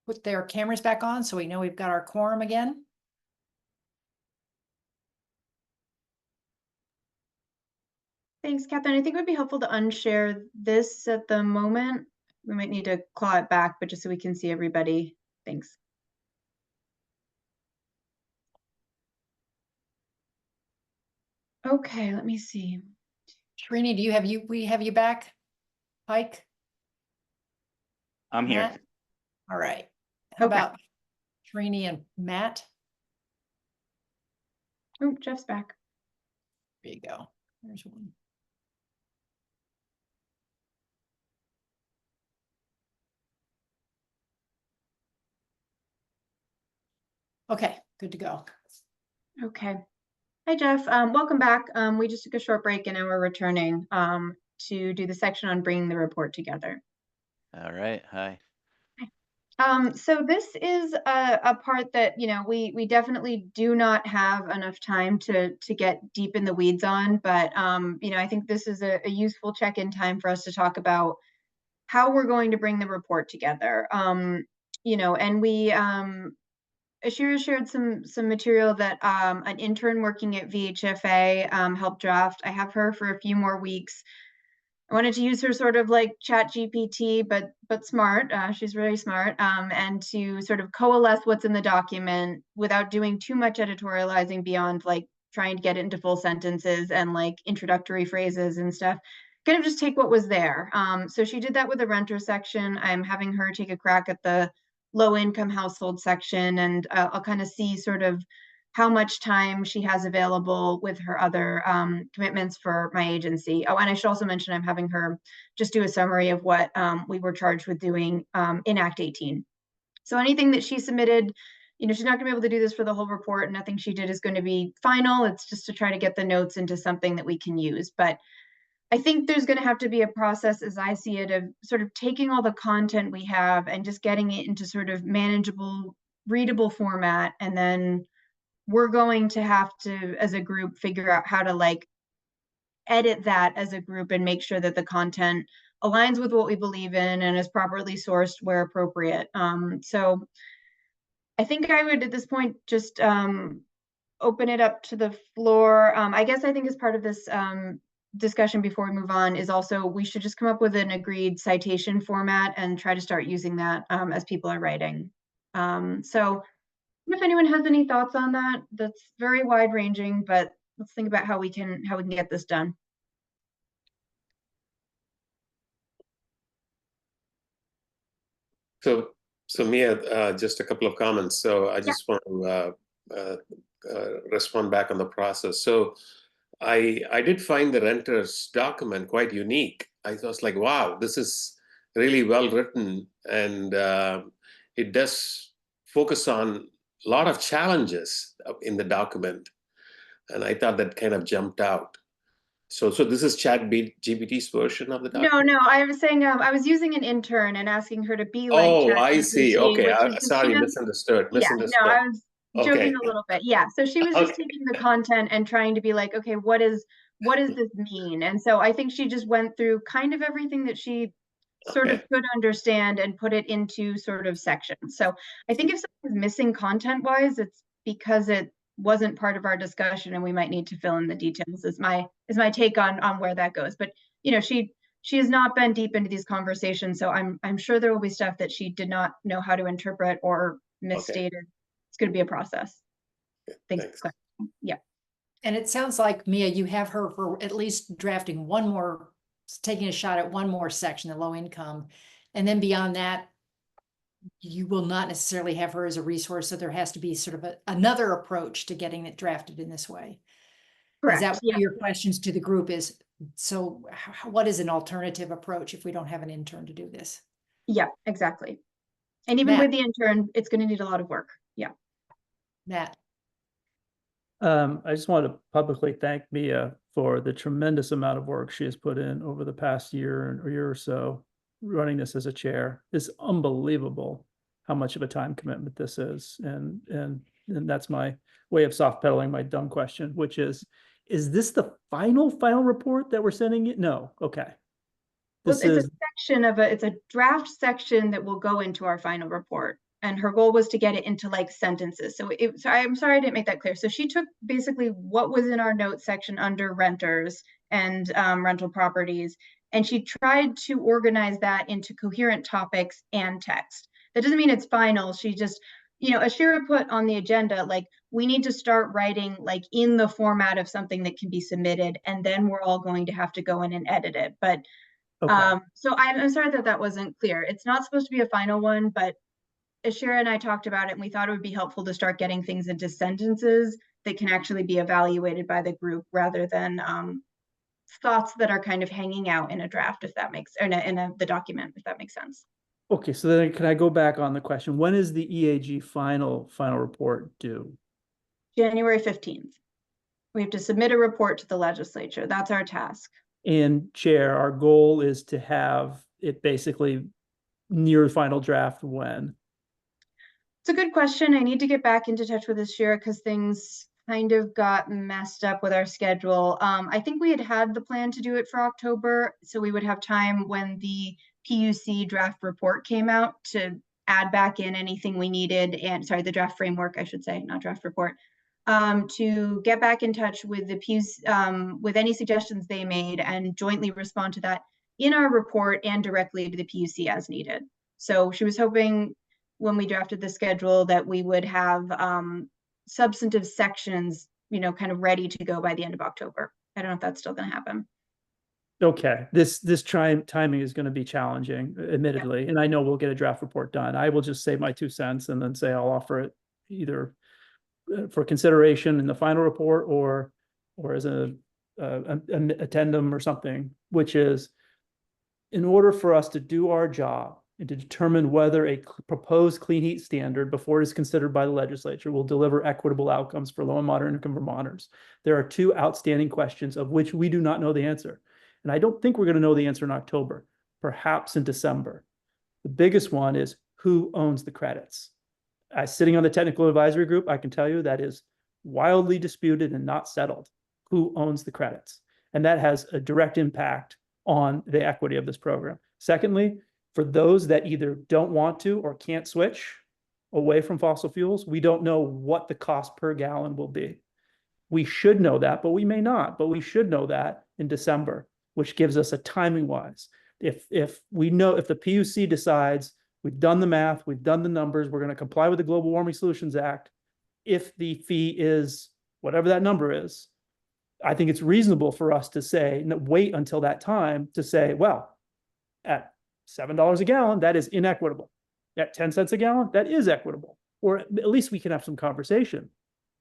put their cameras back on so we know we've got our quorum again. Thanks, Catherine. I think it would be helpful to unshare this at the moment. We might need to claw it back, but just so we can see everybody. Thanks. Okay, let me see. Srini, we have you back? Pike? I'm here. Matt? All right. How Okay. about Srini and Matt? Oh, Jeff's back. There you go. There's one. Okay, good to go. Okay. Hi, Jeff. Welcome back. We just took a short break and now we're returning to do the section on bringing the report together. All right. Hi. So this is a part that, you know, we definitely do not have enough time to get deep in the weeds on, but you know, I think this is a useful check-in time for us to talk about how we're going to bring the report together. You know, and we Ashira shared some material that an intern working at VHFA helped draft. I have her for a few more weeks. I wanted to use her sort of like Chat GPT, but smart. She's really smart, and to sort of coalesce what's in the document without doing too much editorializing beyond like trying to get it into full sentences and like introductory phrases and stuff. Kind of just take what was there. So she did that with the renter section. I'm having her take a crack at the low income household section, and I'll kind of see sort of how much time she has available with her other commitments for my agency. Oh, and I should also mention I'm having her just do a summary of what we were charged with doing in Act 18. So anything that she submitted, you know, she's not gonna be able to do this for the whole report. Nothing she did is going to be final. It's just to try to get the notes into something that we can use. But I think there's going to have to be a process, as I see it, of sort of taking all the content we have and just getting it into sort of manageable, readable format, and then we're going to have to, as a group, figure out how to like edit that as a group and make sure that the content aligns with what we believe in and is properly sourced where appropriate. So I think I would at this point just open it up to the floor. I guess I think as part of this discussion before we move on is also we should just come up with an agreed citation format and try to start using that as people are writing. So if anyone has any thoughts on that, that's very wide ranging, but let's think about how we can get this done. So Mia, just a couple of comments. So I just want to respond back on the process. So I did find the renter's document quite unique. I was like, wow, this is really well written, and it does focus on a lot of challenges in the document, and I thought that kind of jumped out. So this is ChatGPT's version of the document? No, I was saying I was using an intern and asking her to be like Oh, ChatGPT, I see. Okay, sorry, she misunderstood. yeah, no, I was joking Okay. a little bit. Yeah, so she was just Okay. taking the content and trying to be like, okay, what does this mean? And so I think she just went through kind of everything that she sort of could understand and put it into sort of sections. So I think if something's missing content-wise, it's because it wasn't part of our discussion and we might need to fill in the details is my take on where that goes. But you know, she has not been deep into these conversations, so I'm sure there will be stuff that she did not know how to interpret or misstated. It's going to be a process. Thanks. Yeah. And it sounds like, Mia, you have her for at least drafting one more, taking a shot at one more section, the low income. And then beyond that, you will not necessarily have her as a resource. So there has to be sort of another approach to getting it drafted in this way. Correct. Is that one of your questions to the group is, so what is an alternative approach if we don't have an intern to do this? Yeah, exactly. And even with the intern, it's going to need a lot of work. Yeah. Matt. I just want to publicly thank Mia for the tremendous amount of work she has put in over the past year or so. Running this as a chair is unbelievable how much of a time commitment this is. And that's my way of soft pedaling my dumb question, which is this the final report that we're sending it? No. Okay. It's a section of it's a draft section that will go into our final report. And her goal was to get it into like sentences. So I'm sorry I didn't make that clear. So she took basically what was in our notes section under renters and rental properties, and she tried to organize that into coherent topics and text. That doesn't mean it's final. She just, you know, Ashira put on the agenda, like, we need to start writing like in the format of something that can be submitted, and then we're all going to have to go in and edit it. But so I'm sorry that wasn't clear. It's not supposed to be a final one, but Ashira and I talked about it, and we thought it would be helpful to start getting things into sentences that can actually be evaluated by the group rather than thoughts that are kind of hanging out in a draft, if that makes, or the document, if that makes sense. Okay, so then can I go back on the question? When is the EAG final report due? January 15th. We have to submit a report to the legislature. That's our task. And Chair, our goal is to have it basically near the final draft when? It's a good question. I need to get back into touch with this year because things kind of got messed up with our schedule. I think we had the plan to do it for October, so we would have time when the PUC draft report came out to add back in anything we needed, and sorry, the draft framework, I should say, not draft report, to get back in touch with the PUC with any suggestions they made and jointly respond to that in our report and directly to the PUC as needed. So she was hoping when we drafted the schedule that we would have substantive sections, you know, kind of ready to go by the end of October. I don't know if that's still going to happen. Okay, this timing is going to be challenging, admittedly, and I know we'll get a draft report done. I will just say my 2 cents and then say I'll offer it either for consideration in the final report or as an addendum or something, which is in order for us to do our job and to determine whether a proposed clean heat standard before it is considered by the legislature will deliver equitable outcomes for low and moderate income Vermonters. There are 2 outstanding questions of which we do not know the answer. And I don't think we're going to know the answer in October, perhaps in December. The biggest one is who owns the credits. Sitting on the technical advisory group, I can tell you that is wildly disputed and not settled. Who owns the credits? And that has a direct impact on the equity of this program. Secondly, for those that either don't want to or can't switch away from fossil fuels, we don't know what the cost per gallon will be. We should know that, but we may not. But we should know that in December, which gives us a timing wise. If we know, if the PUC decides we've done the math, we've done the numbers, we're going to comply with the Global Warming Solutions Act, if the fee is whatever that number is, I think it's reasonable for us to say, wait until that time to say, well, at $7 a gallon, that is inequitable. At 10 cents a gallon, that is equitable. Or at least we can have some conversation.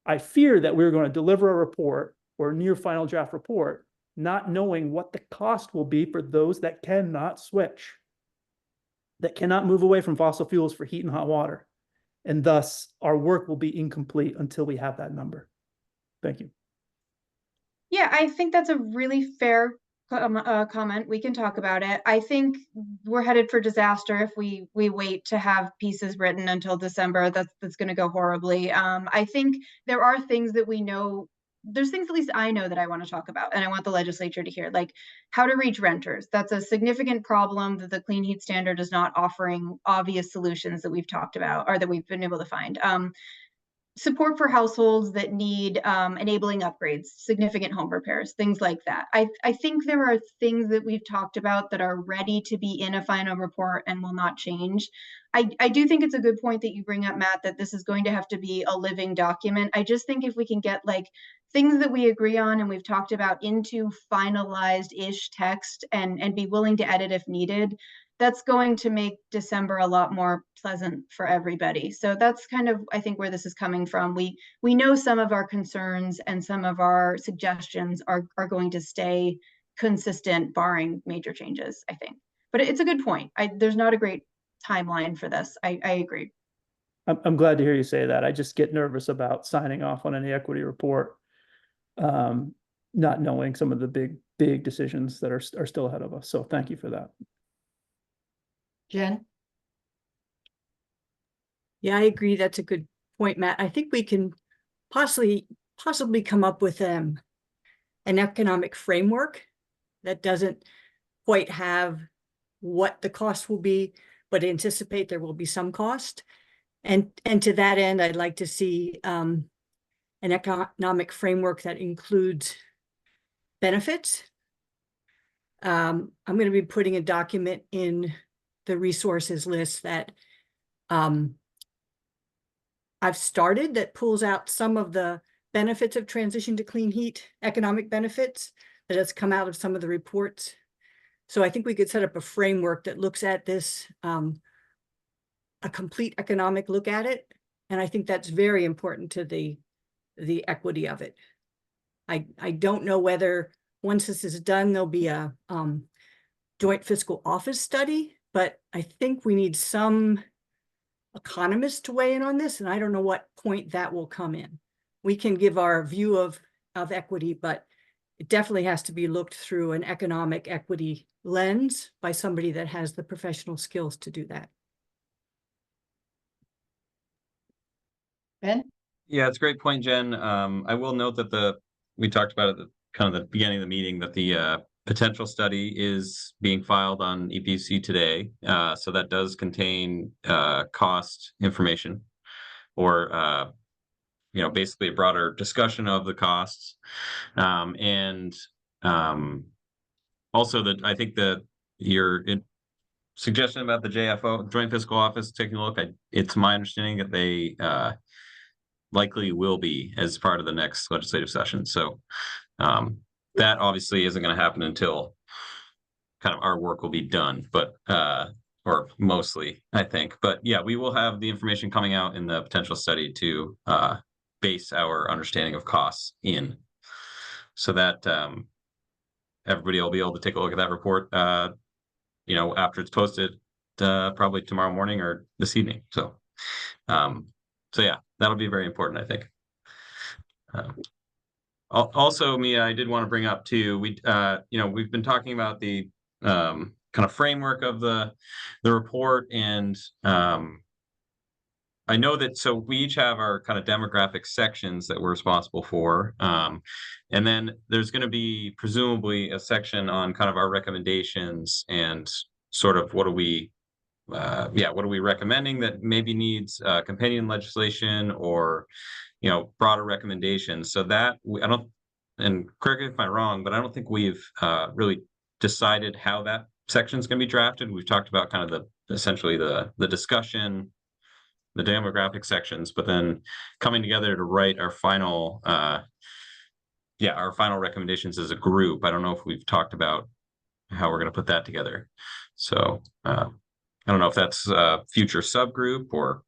I fear that we're going to deliver a report or a near final draft report, not knowing what the cost will be for those that cannot switch, that cannot move away from fossil fuels for heat and hot water. And thus our work will be incomplete until we have that number. Thank you. Yeah, I think that's a really fair comment. We can talk about it. I think we're headed for disaster if we wait to have pieces written until December. That's going to go horribly. I think there are things that we know. There's things at least I know that I want to talk about and I want the legislature to hear, like how to reach renters. That's a significant problem that the Clean Heat Standard is not offering obvious solutions that we've talked about or that we've been able to find. Support for households that need enabling upgrades, significant home repairs, things like that. I think there are things that we've talked about that are ready to be in a final report and will not change. I do think it's a good point that you bring up, Matt, that this is going to have to be a living document. I just think if we can get like things that we agree on and we've talked about into finalized-ish text and be willing to edit if needed, that's going to make December a lot more pleasant for everybody. So that's kind of, I think, where this is coming from. We know some of our concerns and some of our suggestions are going to stay consistent, barring major changes, I think. But it's a good point. There's not a great timeline for this. I agree. I'm glad to hear you say that. I just get nervous about signing off on any equity report, not knowing some of the big decisions that are still ahead of us. So thank you for that. Jen? Yeah, I agree. That's a good point, Matt. I think we can possibly come up with an economic framework that doesn't quite have what the cost will be, but anticipate there will be some cost. And to that end, I'd like to see an economic framework that includes benefits. I'm going to be putting a document in the resources list that I've started that pulls out some of the benefits of transition to clean heat, economic benefits that has come out of some of the reports. So I think we could set up a framework that looks at this, a complete economic look at it. And I think that's very important to the the equity of it. I don't know whether, once this is done, there'll be a joint fiscal office study, but I think we need some economist to weigh in on this, and I don't know what point that will come in. We can give our view of equity, but it definitely has to be looked through an economic equity lens by somebody that has the professional skills to do that. Ben? Yeah, it's a great point, Jen. I will note that we talked about at the kind of the beginning of the meeting that the potential study is being filed on EPUC today. So that does contain cost information, or basically a broader discussion of the costs. Also I think that your suggestion about the JFO, Joint Fiscal Office, taking a look, it's my understanding that they likely will be as part of the next legislative session. So that obviously isn't going to happen until kind of our work will be done, but or mostly, I think. But yeah, we will have the information coming out in the potential study to base our understanding of costs in, so that everybody will be able to take a look at that report after it's posted, probably tomorrow morning or this evening. So yeah, that'll be very important, I think. Also, Mia, I did want to bring up too, we've been talking about the kind of framework of the report, and I know that, so we each have our kind of demographic sections that we're responsible for. And then there's going to be presumably a section on kind of our recommendations and sort of what are we recommending that maybe needs companion legislation, or broader recommendations. So that and correct me if I'm wrong, but I don't think we've really decided how that section is going to be drafted. We've talked about kind of essentially the discussion, the demographic sections, but then coming together to write our final recommendations as a group. I don't know if we've talked about how we're going to put that together. So I don't know if that's a future subgroup or.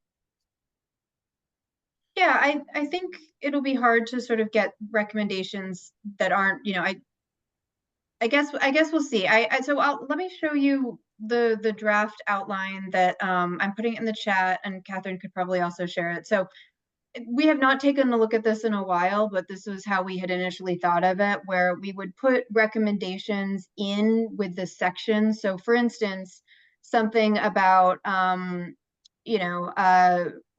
Yeah, I think it'll be hard to sort of get recommendations that aren't, I guess we'll see. Let me show you the draft outline that I'm putting it in the chat, and Catherine could probably also share it. So we have not taken a look at this in a while, but this was how we had initially thought of it, where we would put recommendations in with this section. So for instance, something about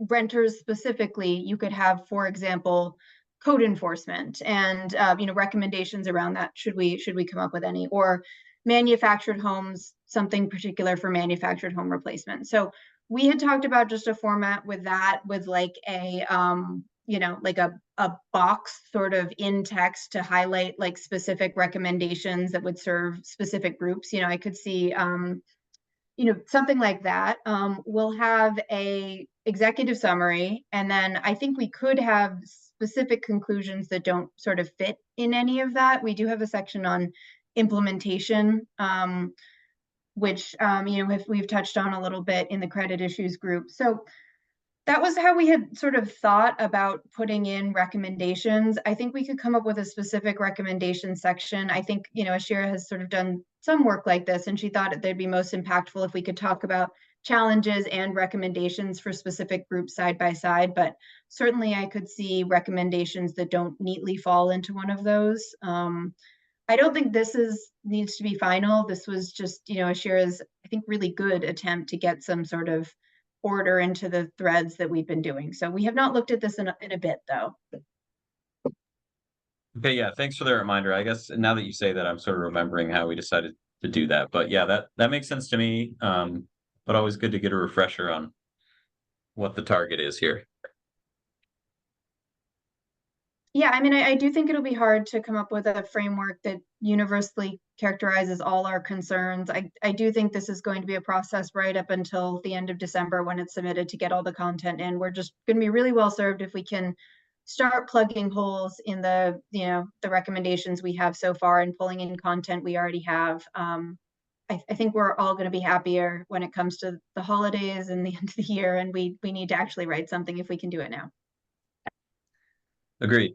renters specifically, you could have, for example, code enforcement and recommendations around that. Should we come up with any, or manufactured homes, something particular for manufactured home replacement. So we had talked about just a format with that, with like a a box sort of in text to highlight like specific recommendations that would serve specific groups. I could see something like that. We'll have a executive summary, and then I think we could have specific conclusions that don't sort of fit in any of that. We do have a section on implementation, which we've touched on a little bit in the credit issues group. So that was how we had sort of thought about putting in recommendations. I think we could come up with a specific recommendation section. I think, Ashira has sort of done some work like this, and she thought they'd be most impactful if we could talk about challenges and recommendations for specific groups side by side. But certainly I could see recommendations that don't neatly fall into one of those. I don't think this needs to be final. This was just, Ashira's, I think, really good attempt to get some sort of order into the threads that we've been doing. So we have not looked at this in a bit, though. Okay, yeah, thanks for the reminder. I guess now that you say that, I'm sort of remembering how we decided to do that. But yeah, that makes sense to me. But always good to get a refresher on what the target is here. Yeah, I mean, I do think it'll be hard to come up with a framework that universally characterizes all our concerns. I do think this is going to be a process right up until the end of December when it's submitted to get all the content in. We're just going to be really well served if we can start plugging holes in the recommendations we have so far and pulling in content we already have. I think we're all going to be happier when it comes to the holidays and the end of the year, and we need to actually write something if we can do it now. Agreed.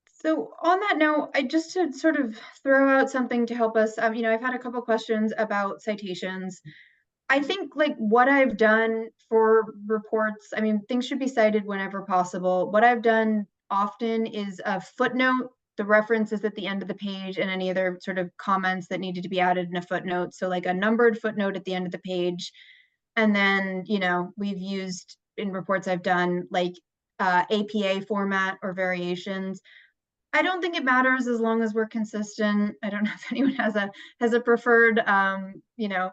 So on that note, I just to sort of throw out something to help us, I've had a couple questions about citations. I think like what I've done for reports, things should be cited whenever possible. What I've done often is a footnote. The reference is at the end of the page, and any other sort of comments that needed to be added in a footnote. So like a numbered footnote at the end of the page. And then, we've used in reports I've done like APA format or variations. I don't think it matters as long as we're consistent. I don't know if anyone has a preferred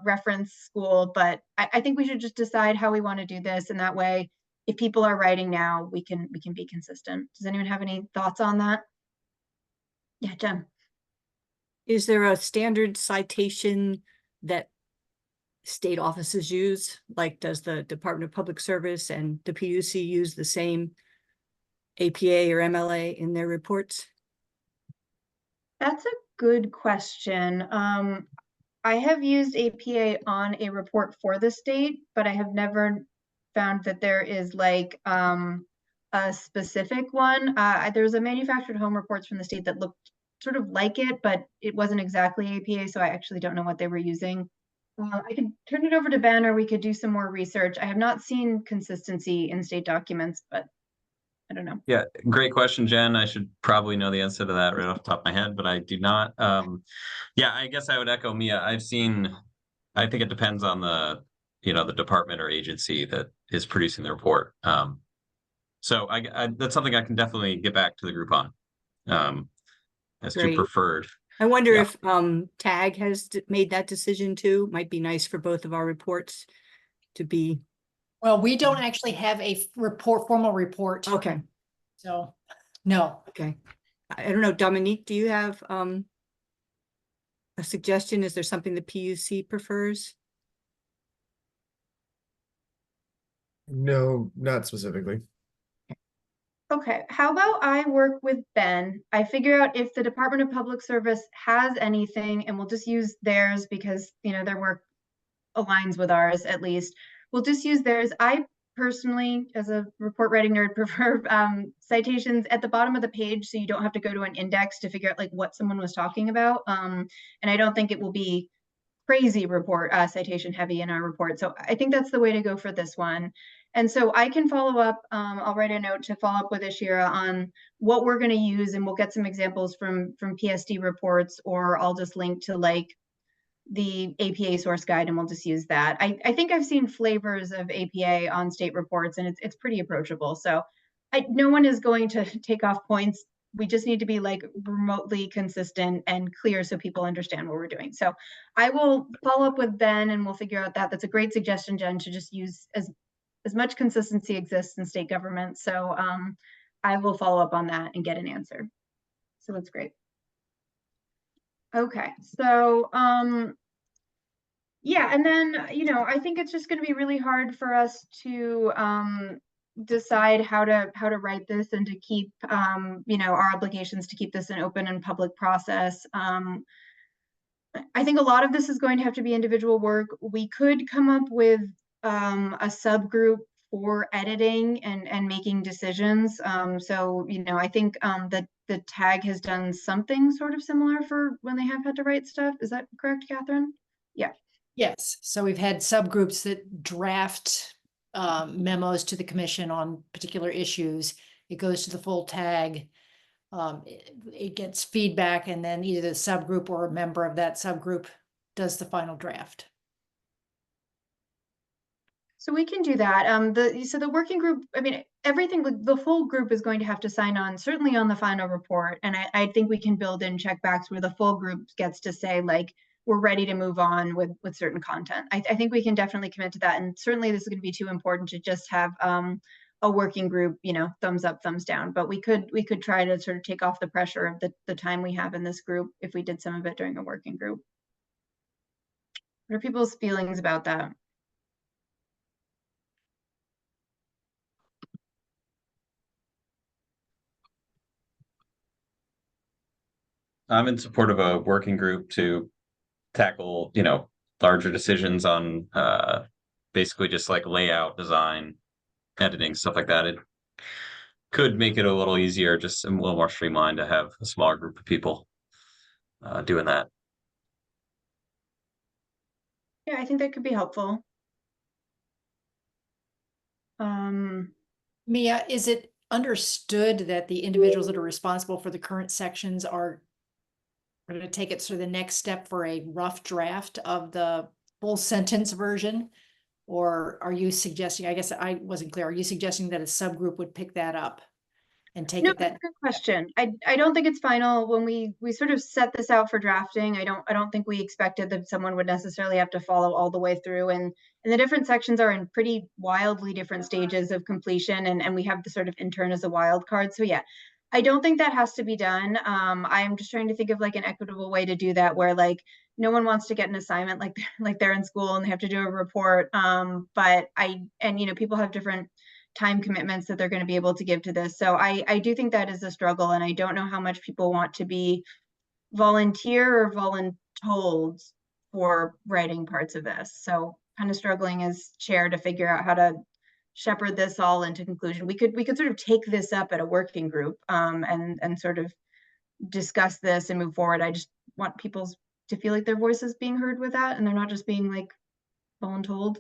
reference school, but I think we should just decide how we want to do this, and that way, if people are writing now, we can be consistent. Does anyone have any thoughts on that? Yeah, Jem. Is there a standard citation that state offices use? Like, does the Department of Public Service and the PUC use the same APA or MLA in their reports? That's a good question. I have used APA on a report for the state, but I have never found that there is like a specific one. There's a manufactured home reports from the state that looked sort of like it, but it wasn't exactly APA, so I actually don't know what they were using. I could turn it over to Ben, or we could do some more research. I have not seen consistency in state documents, but I don't know. Yeah, great question, Jen. I should probably know the answer to that right off the top of my head, but I do not. Yeah, I guess I would echo Mia. I think it depends on the department or agency that is producing the report. So that's something I can definitely get back to the group on. As to Great. preferred. I wonder Yeah. if TAG has made that decision too. Might be nice for both of our reports to be. Well, we don't actually have a formal report. Okay. So, no. Okay. I don't know, Dominique, do you have a suggestion? Is there something the PUC prefers? No, not specifically. Okay, how about I work with Ben? I figure out if the Department of Public Service has anything, and we'll just use theirs because, their work aligns with ours at least. We'll just use theirs. I personally, as a report writing nerd, prefer citations at the bottom of the page so you don't have to go to an index to figure out like what someone was talking about. And I don't think it will be crazy report citation heavy in our report. So I think that's the way to go for this one. And so I can follow up. I'll write a note to follow up with Ashira on what we're going to use, and we'll get some examples from PSD reports, or I'll just link to like the APA source guide and we'll just use that. I think I've seen flavors of APA on state reports, and it's pretty approachable. So no one is going to take off points. We just need to be like remotely consistent and clear so people understand what we're doing. So I will follow up with Ben and we'll figure out that. That's a great suggestion, Jen, to just use as much consistency exists in state government. So I will follow up on that and get an answer. So that's great. Okay, so yeah, and then I think it's just going to be really hard for us to decide how to write this and to keep our obligations to keep this an open and public process. I think a lot of this is going to have to be individual work. We could come up with a subgroup for editing and making decisions. So I think that the TAG has done something sort of similar for when they have had to write stuff. Is that correct, Catherine? Yeah. Yes. So we've had subgroups that draft memos to the commission on particular issues. It goes to the full TAG. It gets feedback, and then either the subgroup or a member of that subgroup does the final draft. So we can do that. So the working group, everything, the full group is going to have to sign on, certainly on the final report. And I think we can build in checkbacks where the full group gets to say, like, we're ready to move on with certain content. I think we can definitely commit to that. And certainly this is going to be too important to just have a working group, thumbs up, thumbs down. But we could try to sort of take off the pressure of the time we have in this group if we did some of it during a working group. What are people's feelings about that? I'm in support of a working group to tackle, larger decisions on basically just like layout, design, editing, stuff like that. could make it a little easier, just a little more streamlined to have a smaller group of people doing that. Yeah, I think that could be helpful. Mia, is it understood that the individuals that are responsible for the current sections are going to take it to the next step for a rough draft of the full sentence version? Or are you suggesting, I guess I wasn't clear, are you suggesting that a subgroup would pick that up and take No, it that's that? a good question. I don't think it's final. When we sort of set this out for drafting, I don't think we expected that someone would necessarily have to follow all the way through. And the different sections are in pretty wildly different stages of completion, and we have the sort of intern as a wild card. So yeah, I don't think that has to be done. I'm just trying to think of like an equitable way to do that where like no one wants to get an assignment like they're in school and they have to do a report. But people have different time commitments that they're going to be able to give to this. So I do think that is a struggle, and I don't know how much people want to be volunteer or voluntold for writing parts of this. So kind of struggling as chair to figure out how to shepherd this all into conclusion. We could sort of take this up at a working group and sort of discuss this and move forward. I just want people to feel like their voice is being heard with that and they're not just being like voluntold.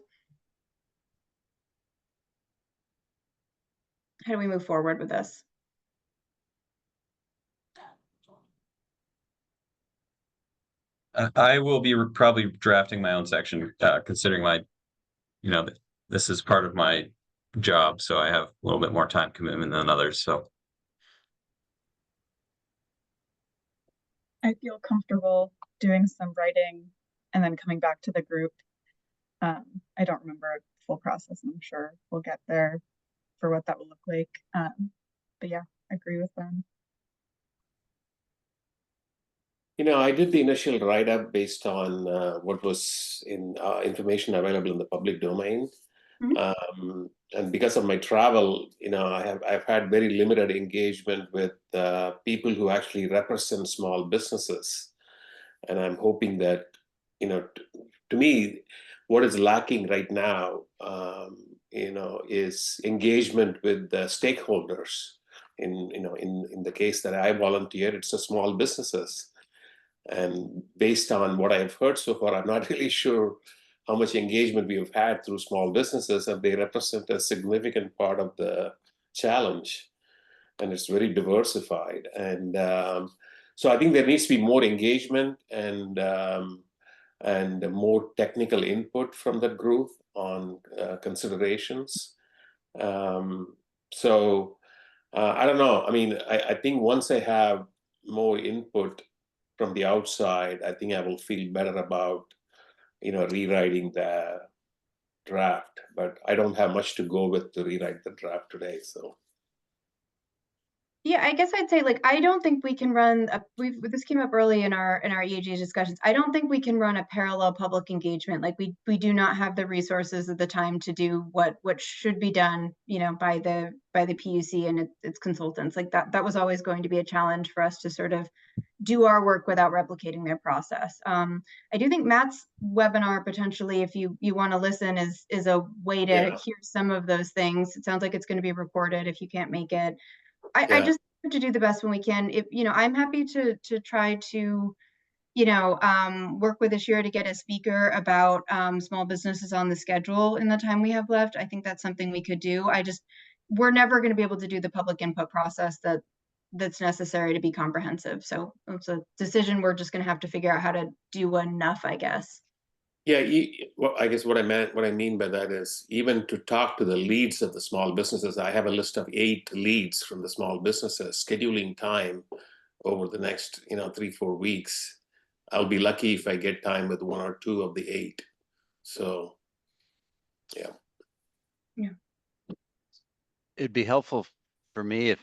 How do we move forward with this? I will be probably drafting my own section, considering this is part of my job, so I have a little bit more time commitment than others. So I feel comfortable doing some writing and then coming back to the group. I don't remember the full process, and I'm sure we'll get there for what that will look like. But yeah, I agree with them. I did the initial write-up based on what was in information available in the public domain. And because of my travel, I've had very limited engagement with people who actually represent small businesses. And I'm hoping that, to me, what is lacking right now, is engagement with the stakeholders. In the case that I volunteered, it's the small businesses. And based on what I've heard so far, I'm not really sure how much engagement we have had through small businesses, and they represent a significant part of the challenge. And it's very diversified. And so I think there needs to be more engagement and more technical input from that group on considerations. So I don't know. I mean, I think once I have more input from the outside, I think I will feel better about, rewriting the draft. But I don't have much to go with to rewrite the draft today. So. Yeah, I guess I'd say I don't think we can run this came up early in our EAG discussions. I don't think we can run a parallel public engagement. We do not have the resources at the time to do what should be done, by the PUC and its consultants. That was always going to be a challenge for us to sort of do our work without replicating their process. I do think Matt's webinar potentially, if you want to listen, is a way to hear some of those things. It sounds like it's going to be recorded if you can't make it. I just have to do the best when we can. I'm happy to try to, work with Ashira to get a speaker about small businesses on the schedule in the time we have left. I think that's something we could do. We're never going to be able to do the public input process that's necessary to be comprehensive. So it's a decision we're just going to have to figure out how to do enough, I guess. Yeah, well, I guess what I mean by that is even to talk to the leads of the small businesses. I have a list of 8 leads from the small businesses. Scheduling time over the next 3-4 weeks. I'll be lucky if I get time with 1 or 2 of the 8. So, yeah. It'd be helpful for me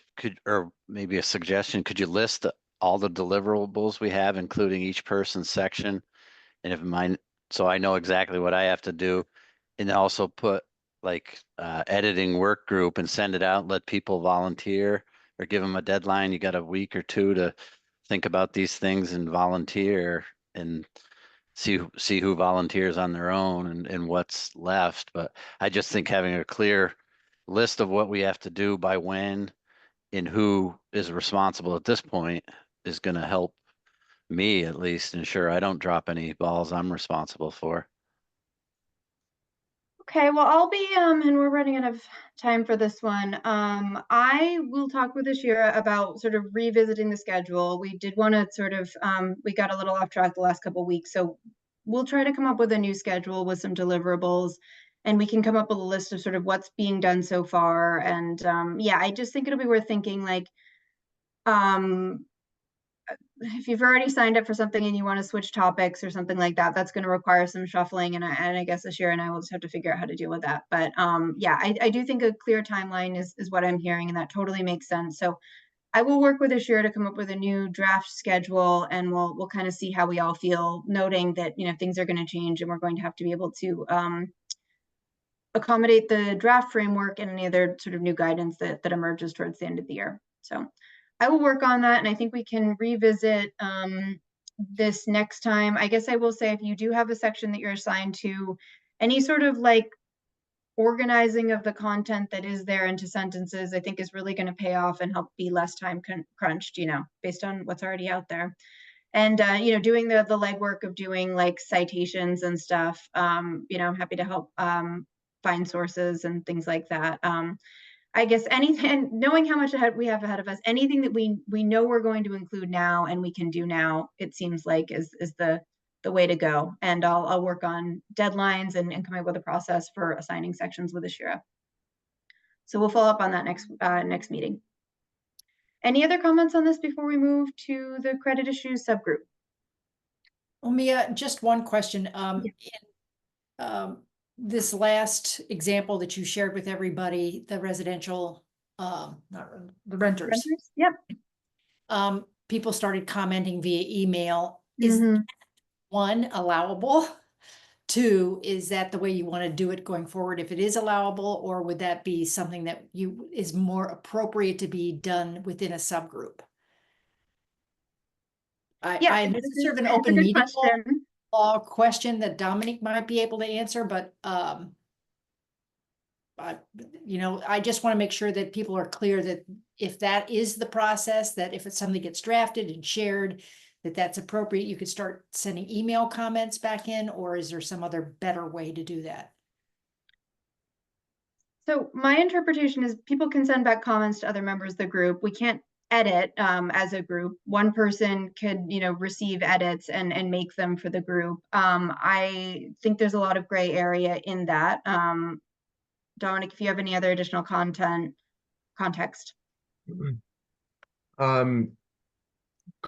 or maybe a suggestion, could you list all the deliverables we have, including each person's section? And if mine, so I know exactly what I have to do, and also put editing work group and send it out, let people volunteer or give them a deadline. You got a week or 2 to think about these things and volunteer and see who volunteers on their own and what's left. But I just think having a clear list of what we have to do by when in who is responsible at this point is gonna help me at least ensure I don't drop any balls I'm responsible for. Okay, well, I'll be, and we're running out of time for this one. I will talk with Ashira about sort of revisiting the schedule. We did want to sort of, we got a little off track the last couple of weeks, so we'll try to come up with a new schedule with some deliverables, and we can come up with a list of sort of what's being done so far. And yeah, I just think it'll be worth thinking like, if you've already signed up for something and you want to switch topics or something like that, that's going to require some shuffling. And I guess Ashira and I will just have to figure out how to deal with that. But yeah, I do think a clear timeline is what I'm hearing, and that totally makes sense. So I will work with Ashira to come up with a new draft schedule, and we'll kind of see how we all feel, noting that, you know, things are going to change and we're going to have to be able to accommodate the draft framework and any other sort of new guidance that emerges towards the end of the year. So I will work on that, and I think we can revisit this next time. I guess I will say, if you do have a section that you're assigned to, any sort of like organizing of the content that is there into sentences, I think is really going to pay off and help be less time crunched, you know, based on what's already out there. And you know, doing the legwork of doing like citations and stuff, you know, I'm happy to help find sources and things like that. I guess anything, knowing how much we have ahead of us, anything that we know we're going to include now and we can do now, it seems like is the way to go. And I'll work on deadlines and come up with a process for assigning sections with Ashira. So we'll follow up on that next meeting. Any other comments on this before we move to the credit issues subgroup? Well, Mia, just one question. This last example that you shared with everybody, the residential, not the renters. Yep. People started commenting via email. Is one allowable? Two, is that the way you want to do it going forward if it is allowable, or would that be something that is more appropriate to be done within a subgroup? I know it's sort of an open meeting law question that Dominic might be able to answer, but you know, I just want to make sure that people are clear that if that is the process, that if it's something gets drafted and shared, that's appropriate. You could start sending email comments back in, or is there some other better way to do that? So my interpretation is people can send back comments to other members of the group. We can't edit as a group. One person could, you know, receive edits and make them for the group. I think there's a lot of gray area in that. Dominic, if you have any other additional context.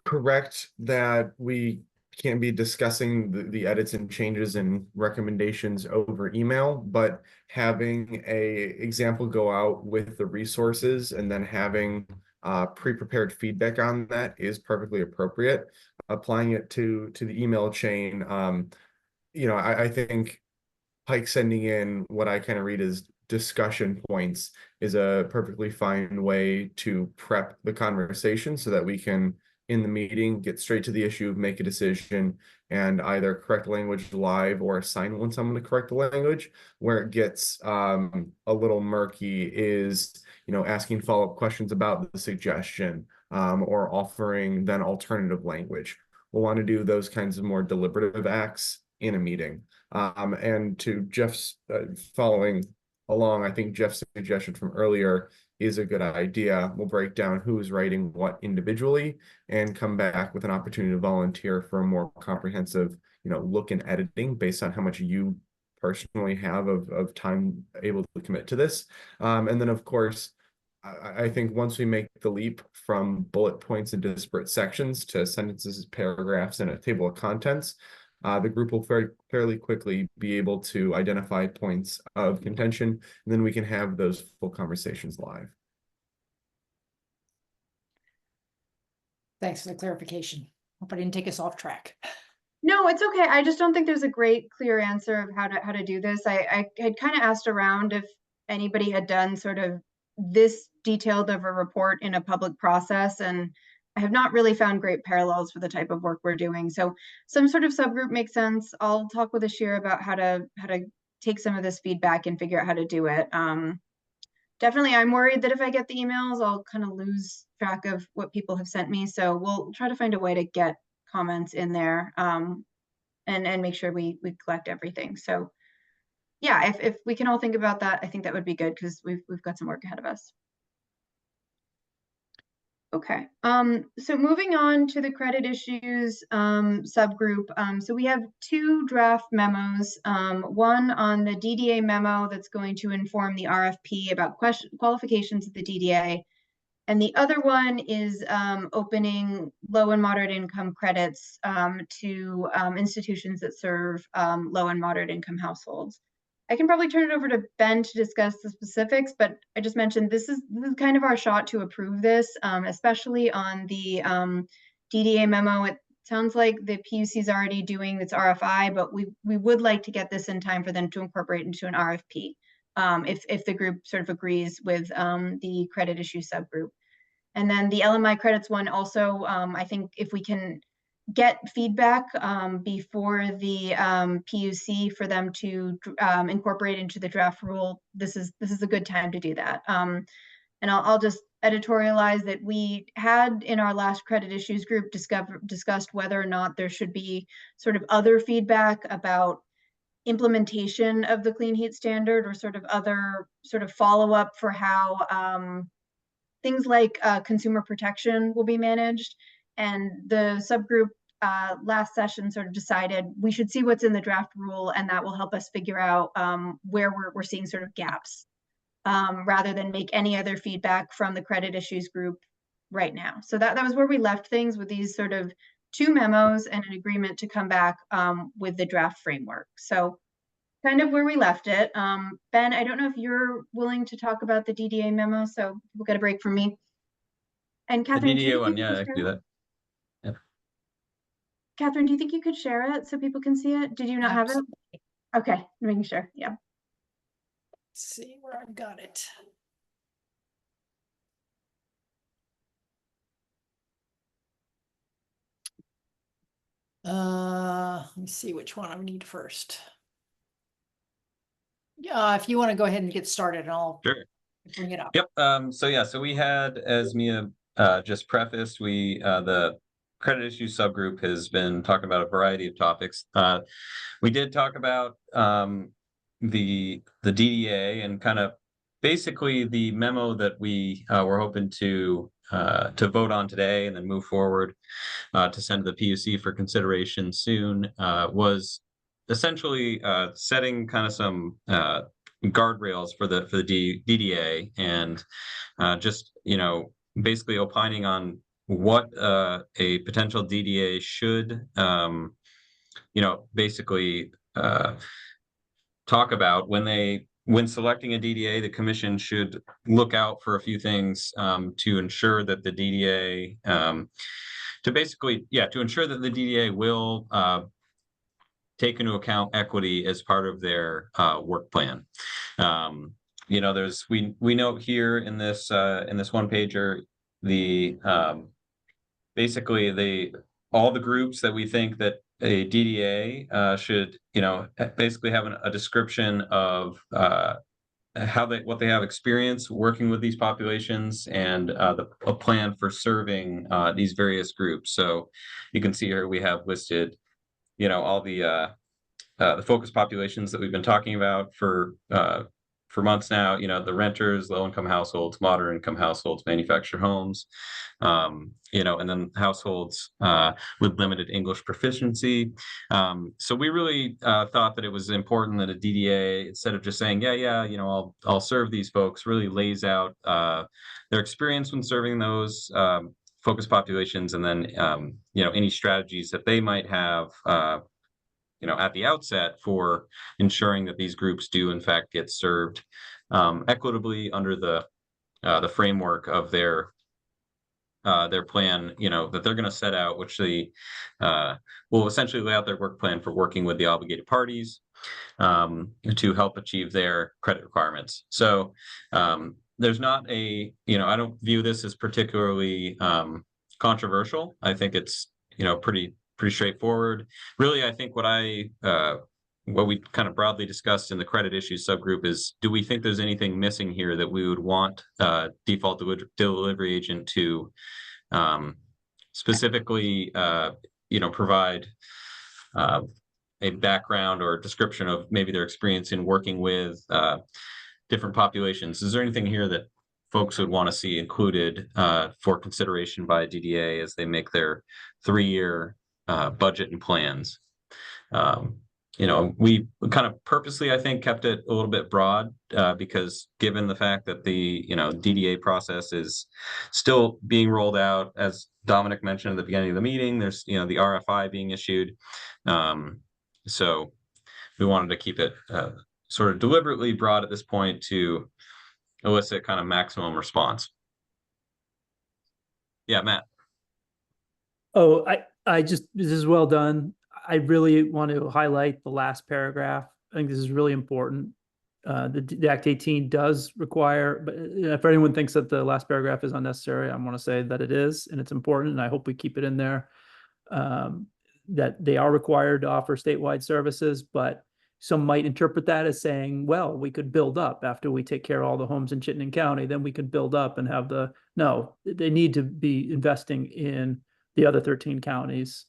Correct that we can't be discussing the edits and changes and recommendations over email, but having a example go out with the resources and then having pre-prepared feedback on that is perfectly appropriate. Applying it to the email chain, you know, I think Pike sending in what I kind of read as discussion points is a perfectly fine way to prep the conversation so that we can, in the meeting, get straight to the issue, make a decision, and either correct language live or assign when someone to correct the language. Where it gets a little murky is, you know, asking follow-up questions about the suggestion or offering then alternative language. We'll want to do those kinds of more deliberative acts in a meeting. And to Jeff's following along, I think Jeff's suggestion from earlier is a good idea. We'll break down who's writing what individually and come back with an opportunity to volunteer for a more comprehensive, you know, look in editing based on how much you personally have of time able to commit to this. And then of course, I think once we make the leap from bullet points and disparate sections to sentences, paragraphs, and a table of contents, the group will fairly quickly be able to identify points of contention, and then we can have those full conversations live. Thanks for the clarification. Hope I didn't take us off track. No, it's okay. I just don't think there's a great clear answer of how to do this. I had kind of asked around if anybody had done sort of this detailed of a report in a public process, and I have not really found great parallels for the type of work we're doing. So some sort of subgroup makes sense. I'll talk with Ashira about how to take some of this feedback and figure out how to do it. definitely, I'm worried that if I get the emails, I'll kind of lose track of what people have sent me. So we'll try to find a way to get comments in there, and make sure we collect everything. So yeah, if we can all think about that, I think that would be good because we've got some work ahead of us. Okay, so moving on to the credit issues subgroup. So we have two draft memos, one on the DDA memo that's going to inform the RFP about qualifications of the DDA. And the other one is opening low and moderate income credits to institutions that serve low and moderate income households. I can probably turn it over to Ben to discuss the specifics, but I just mentioned this is kind of our shot to approve this, especially on the DDA memo. It sounds like the PUC is already doing its RFI, but we would like to get this in time for them to incorporate into an RFP if the group sort of agrees with the credit issue subgroup. And then the LMI credits one also, I think if we can get feedback before the PUC for them to incorporate into the draft rule, this is a good time to do that. And I'll just editorialize that we had in our last credit issues group discussed whether or not there should be sort of other feedback about implementation of the clean heat standard, or sort of other sort of follow-up for how things like consumer protection will be managed. And the subgroup last session sort of decided we should see what's in the draft rule, and that will help us figure out where we're seeing sort of gaps, rather than make any other feedback from the credit issues group right now. So that was where we left things, with these sort of two memos and an agreement to come back with the draft framework. So kind of where we left it. Ben, I don't know if you're willing to talk about the DDA memo, so we'll get a break from me. And The Catherine, DDA one, yeah, I can do that. Yeah. Catherine, do you think you could share it so people can see it? Did you not have it? Okay, making sure. Yeah. Let's see where I've got it. Let me see which one I need first. Yeah, if you want to go ahead and get started, and I'll bring it up. Yep. So yeah, so we had, as Mia just prefaced, the credit issue subgroup has been talking about a variety of topics. We did talk about the DDA and kind of basically the memo that we were hoping to vote on today and then move forward to send to the PUC for consideration soon, was essentially setting kind of some guardrails for the DDA, and just, you know, basically opining on what a potential DDA should, you know, basically talk about when selecting a DDA. The commission should look out for a few things to ensure that the DDA, to ensure that the DDA will take into account equity as part of their work plan. You know, we note here in this one pager, the basically all the groups that we think that a DDA should, you know, basically have a description of what they have experience working with these populations, and a plan for serving these various groups. So you can see here we have listed, you know, all the focus populations that we've been talking about for months now. You know, the renters, low-income households, moderate-income households, manufactured homes, you know, and then households with limited English proficiency. So we really thought that it was important that a DDA, instead of just saying, yeah, you know, I'll serve these folks, really lays out their experience when serving those focus populations, and then you know, any strategies that they might have, you know, at the outset for ensuring that these groups do in fact get served equitably under the framework of their plan, you know, that they're going to set out, which they will essentially lay out their work plan for working with the obligated parties to help achieve their credit requirements. So there's not you know, I don't view this as particularly controversial. I think it's, you know, pretty straightforward. Really, I think what I what we kind of broadly discussed in the credit issues subgroup is, do we think there's anything missing here that we would want default delivery agent to specifically, provide a background or description of maybe their experience in working with different populations? Is there anything here that folks would want to see included for consideration by DDA as they make their 3-year budget and plans? We kind of purposely, I think, kept it a little bit broad because given the fact that the, DDA process is still being rolled out, as Dominic mentioned at the beginning of the meeting, there's, the RFI being issued. So we wanted to keep it sort of deliberately broad at this point to elicit kind of maximum response. Yeah, Matt. Oh, this is well done. I really want to highlight the last paragraph. I think this is really important. The Act 18 does require, but if anyone thinks that the last paragraph is unnecessary, I want to say that it is, and it's important, and I hope we keep it in there. That they are required to offer statewide services, but some might interpret that as saying, well, we could build up after we take care of all the homes in Chittenden County, then we could build up and have no, they need to be investing in the other 13 counties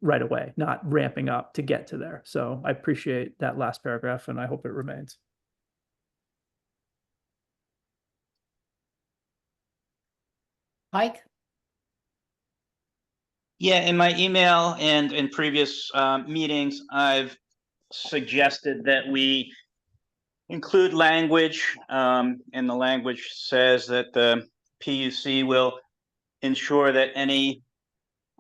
right away, not ramping up to get to there. So I appreciate that last paragraph, and I hope it remains. Mike? Yeah, in my email and in previous meetings, I've suggested that we include language, and the language says that the PUC will ensure that any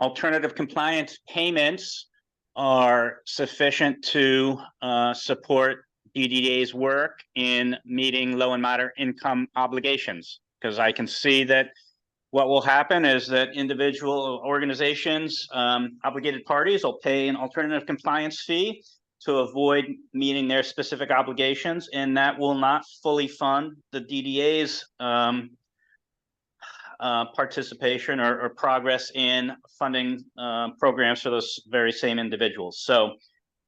alternative compliance payments are sufficient to support DDA's work in meeting low and moderate income obligations. Because I can see that what will happen is that individual organizations, obligated parties will pay an alternative compliance fee to avoid meeting their specific obligations, and that will not fully fund the DDA's participation or progress in funding programs for those very same individuals. So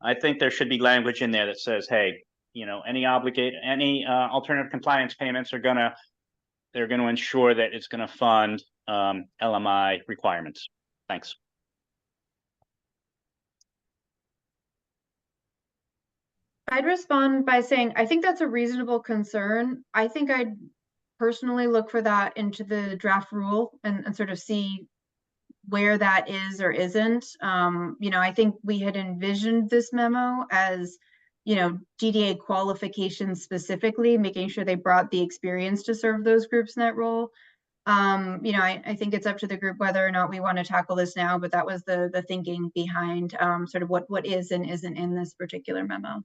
I think there should be language in there that says, hey, any alternative compliance payments they're going to ensure that it's going to fund LMI requirements. Thanks. I'd respond by saying, I think that's a reasonable concern. I think I'd personally look for that into the draft rule and sort of see where that is or isn't. I think we had envisioned this memo as, DDA qualifications specifically, making sure they brought the experience to serve those groups in that role. I think it's up to the group whether or not we want to tackle this now, but that was the thinking behind sort of what is and isn't in this particular memo.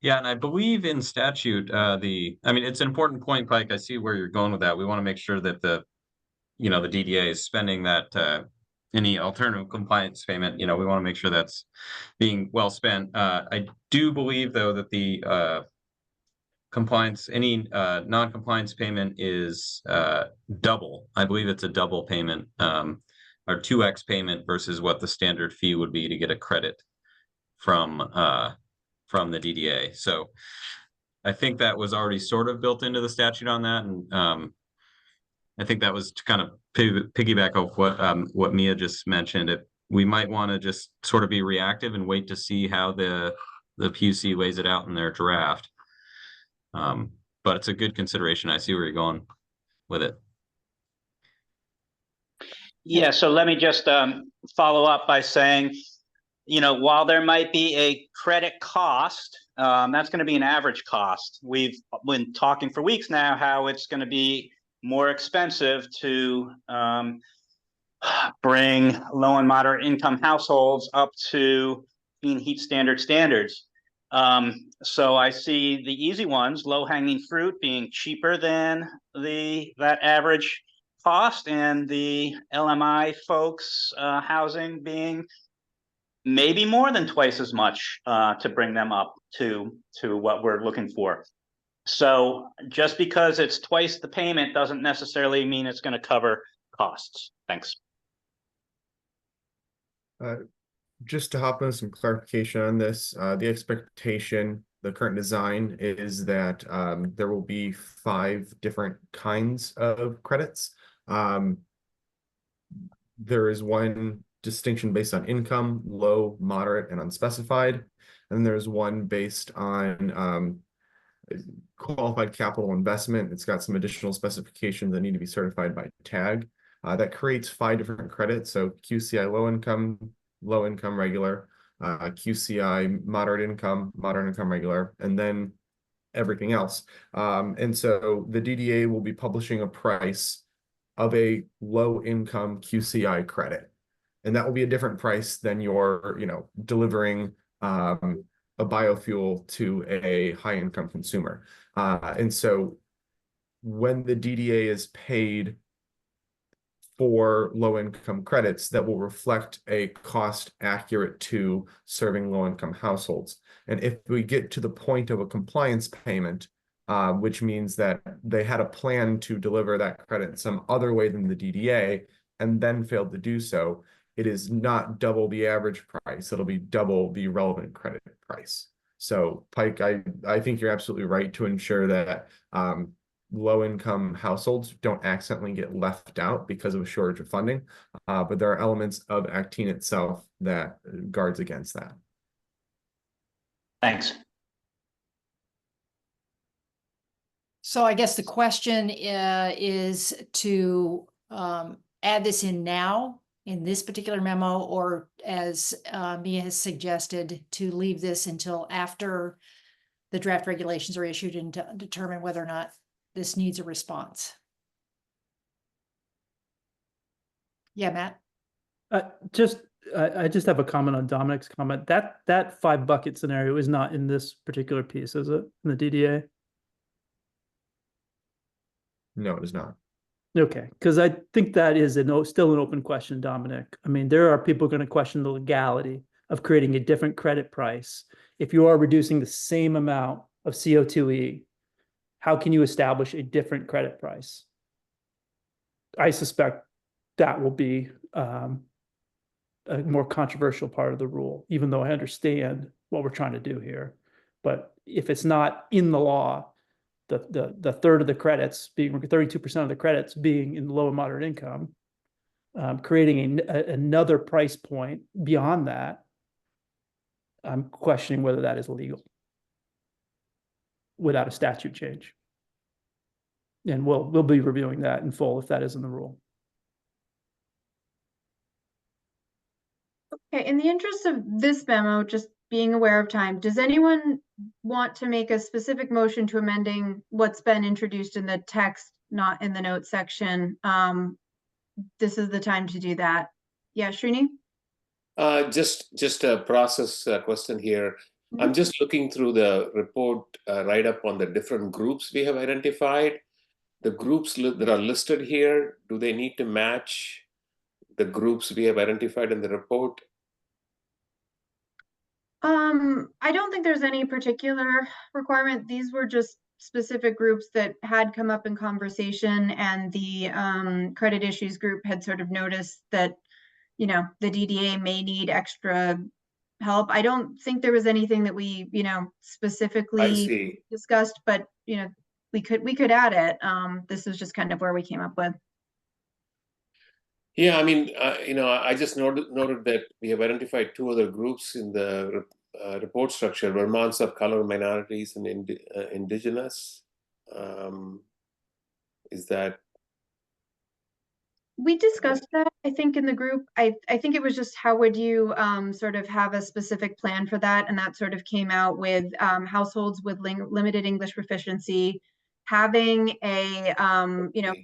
Yeah, and I believe in statute, it's an important point, Pike. I see where you're going with that. We want to make sure that the DDA is spending that any alternative compliance payment. We want to make sure that's being well spent. I do believe, though, that the any non-compliance payment is double. I believe it's a double payment or 2x payment versus what the standard fee would be to get a credit from the DDA. So I think that was already sort of built into the statute on that. And I think that was to kind of piggyback off what Mia just mentioned. We might want to just sort of be reactive and wait to see how the PUC lays it out in their draft. But it's a good consideration. I see where you're going with it. Yeah, so let me just follow up by saying, while there might be a credit cost, that's going to be an average cost. We've been talking for weeks now how it's going to be more expensive to bring low and moderate income households up to clean heat standards. So I see the easy ones, low-hanging fruit, being cheaper than that average cost, and the LMI folks housing being maybe more than twice as much to bring them up to what we're looking for. So just because it's twice the payment doesn't necessarily mean it's going to cover costs. Thanks. Just to hop on some clarification on this, the expectation, the current design is that there will be 5 different kinds of credits. There is one distinction based on income, low, moderate, and unspecified. And there's one based on qualified capital investment. It's got some additional specifications that need to be certified by TAG. That creates 5 different credits. So QCI low income regular, QCI moderate income regular, and then everything else. And so the DDA will be publishing a price of a low income QCI credit. And that will be a different price than your, delivering a biofuel to a high income consumer. And so when the DDA is paid for low income credits, that will reflect a cost accurate to serving low income households. And if we get to the point of a compliance payment, which means that they had a plan to deliver that credit in some other way than the DDA and then failed to do so, it is not double the average price. It'll be double the relevant credit price. So Pike, I think you're absolutely right to ensure that low-income households don't accidentally get left out because of a shortage of funding. But there are elements of Actine itself that guards against that. Thanks. So I guess the question is to add this in now in this particular memo, or as Mia has suggested, to leave this until after the draft regulations are issued and to determine whether or not this needs a response. Yeah, Matt? I just have a comment on Dominic's comment. That 5 bucket scenario is not in this particular piece, is it? In the DDA? No, it is not. Okay, because I think that is still an open question, Dominic. I mean, there are people going to question the legality of creating a different credit price. If you are reducing the same amount of CO2e, how can you establish a different credit price? I suspect that will be a more controversial part of the rule, even though I understand what we're trying to do here. But if it's not in the law, the third of the credits being 32% of the credits being in low and moderate income, creating another price point beyond that, I'm questioning whether that is legal without a statute change. And we'll be reviewing that in full if that is in the rule. Okay, in the interest of this memo, just being aware of time, does anyone want to make a specific motion to amending what's been introduced in the text, not in the notes section? This is the time to do that. Yeah, Srini? Just a process question here. I'm just looking through the report write-up on the different groups we have identified. The groups that are listed here, do they need to match the groups we have identified in the report? I don't think there's any particular requirement. These were just specific groups that had come up in conversation, and the credit issues group had sort of noticed that, the DDA may need extra help. I don't think there was anything that we, specifically discussed, but, we could add it. This is just kind of where we came up with. Yeah, I mean, I just noted that we have identified 2 other groups in the report structure: Vermont's of color minorities and indigenous. Is that? We discussed that, I think, in the group. I think it was just how would you sort of have a specific plan for that, and that sort of came out with households with limited English proficiency having a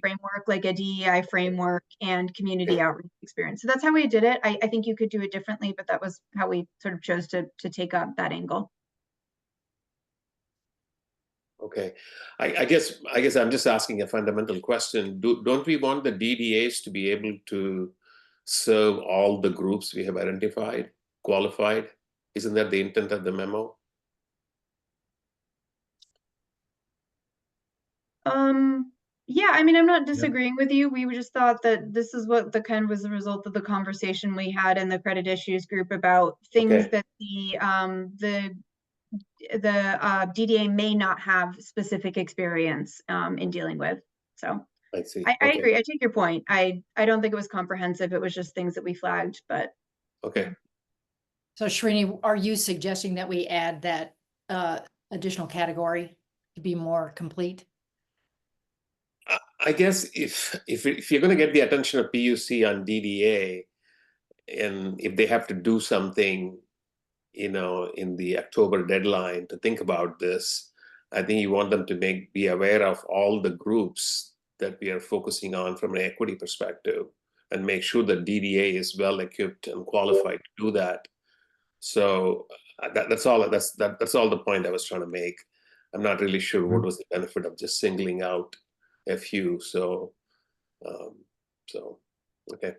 framework like a DEI framework and community outreach experience. So that's how we did it. I think you could do it differently, but that was how we sort of chose to take up that angle. Okay, I guess I'm just asking a fundamental question. Don't we want the DDAs to be able to serve all the groups we have identified, qualified? Isn't that the intent of the memo? Yeah, I mean, I'm not disagreeing with you. We just thought that this is what the kind of was the result of the conversation we had in the credit issues group about things Okay. that the DDA may not have specific experience in dealing with. So I see. I Okay. agree. I take your point. I don't think it was comprehensive. It was just things that we flagged, but Okay. So Srini, are you suggesting that we add that additional category to be more complete? I guess if you're going to get the attention of PUC on DDA, and if they have to do something, in the October deadline to think about this, I think you want them to be aware of all the groups that we are focusing on from an equity perspective, and make sure that DDA is well equipped and qualified to do that. So that's all. That's all the point I was trying to make. I'm not really sure what was the benefit of just singling out a few. So okay.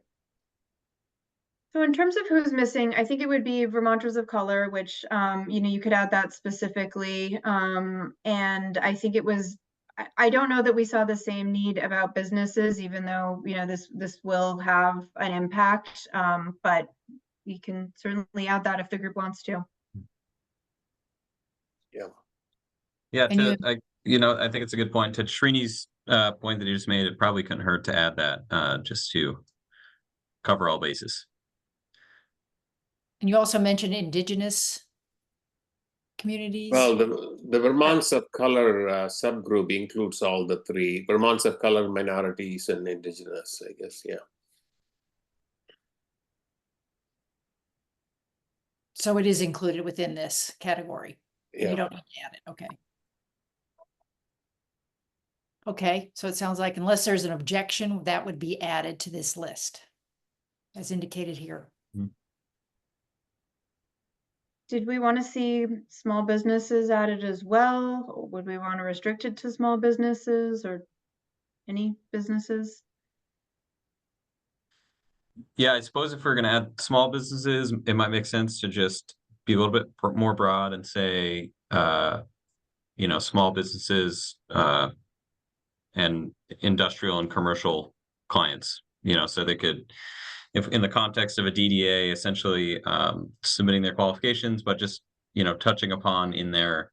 so in terms of who's missing, I think it would be Vermonters of Color, which you could add that specifically. And I think it was. I don't know that we saw the same need about businesses, even though this will have an impact. But we can certainly add that if the group wants to. Yeah. Yeah, And you- I think it's a good point. To Srini's point that he just made, it probably couldn't hurt to add that just to cover all bases. And you also mentioned Indigenous communities. Well, the Vermonts of Color subgroup includes all the three: Vermonts of Color, minorities, and Indigenous, I guess. Yeah. So it is included within this category. Yeah. You don't need to add it. Okay. Okay, so it sounds like unless there's an objection, that would be added to this list, as indicated here. Did we want to see small businesses added as well? Or would we want to restrict it to small businesses or any businesses? Yeah, I suppose if we're going to add small businesses, it might make sense to just be a little bit more broad and say, small businesses and industrial and commercial clients, so they could, if in the context of a DDA, essentially submitting their qualifications, but just, touching upon in their,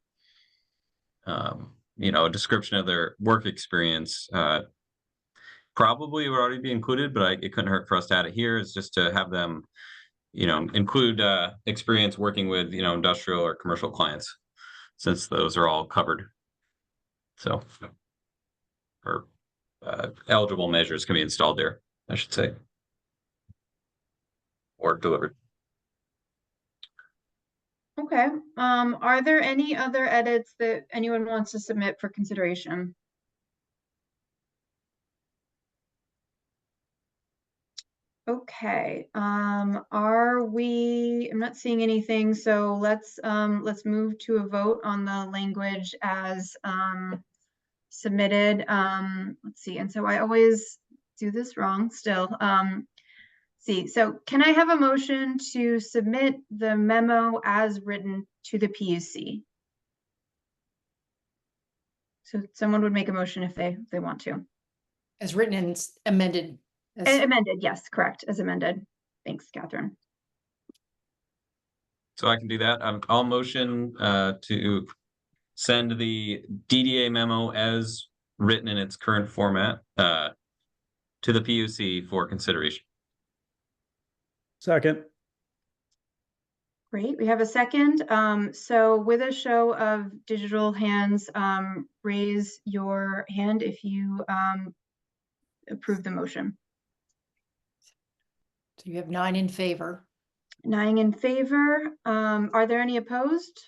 a description of their work experience, probably would already be included, but it couldn't hurt for us to add it here. Is just to have them, include experience working with, industrial or commercial clients, since those are all covered. So, or eligible measures can be installed there, I should say, or delivered. Okay. Are there any other edits that anyone wants to submit for consideration? Okay. I'm not seeing anything, so let's move to a vote on the language as submitted. Let's see. And so I always do this wrong still. See, so can I have a motion to submit the memo as written to the PUC? So someone would make a motion if they want to. As written and amended. Amended, yes, correct, as amended. Thanks, Catherine. So I can do that. I'll motion to send the DDA memo as written in its current format to the PUC for consideration. Second. Great, we have a second. So with a show of digital hands, raise your hand if you approve the motion. So you have 9 in favor. 9 in favor. Are there any opposed?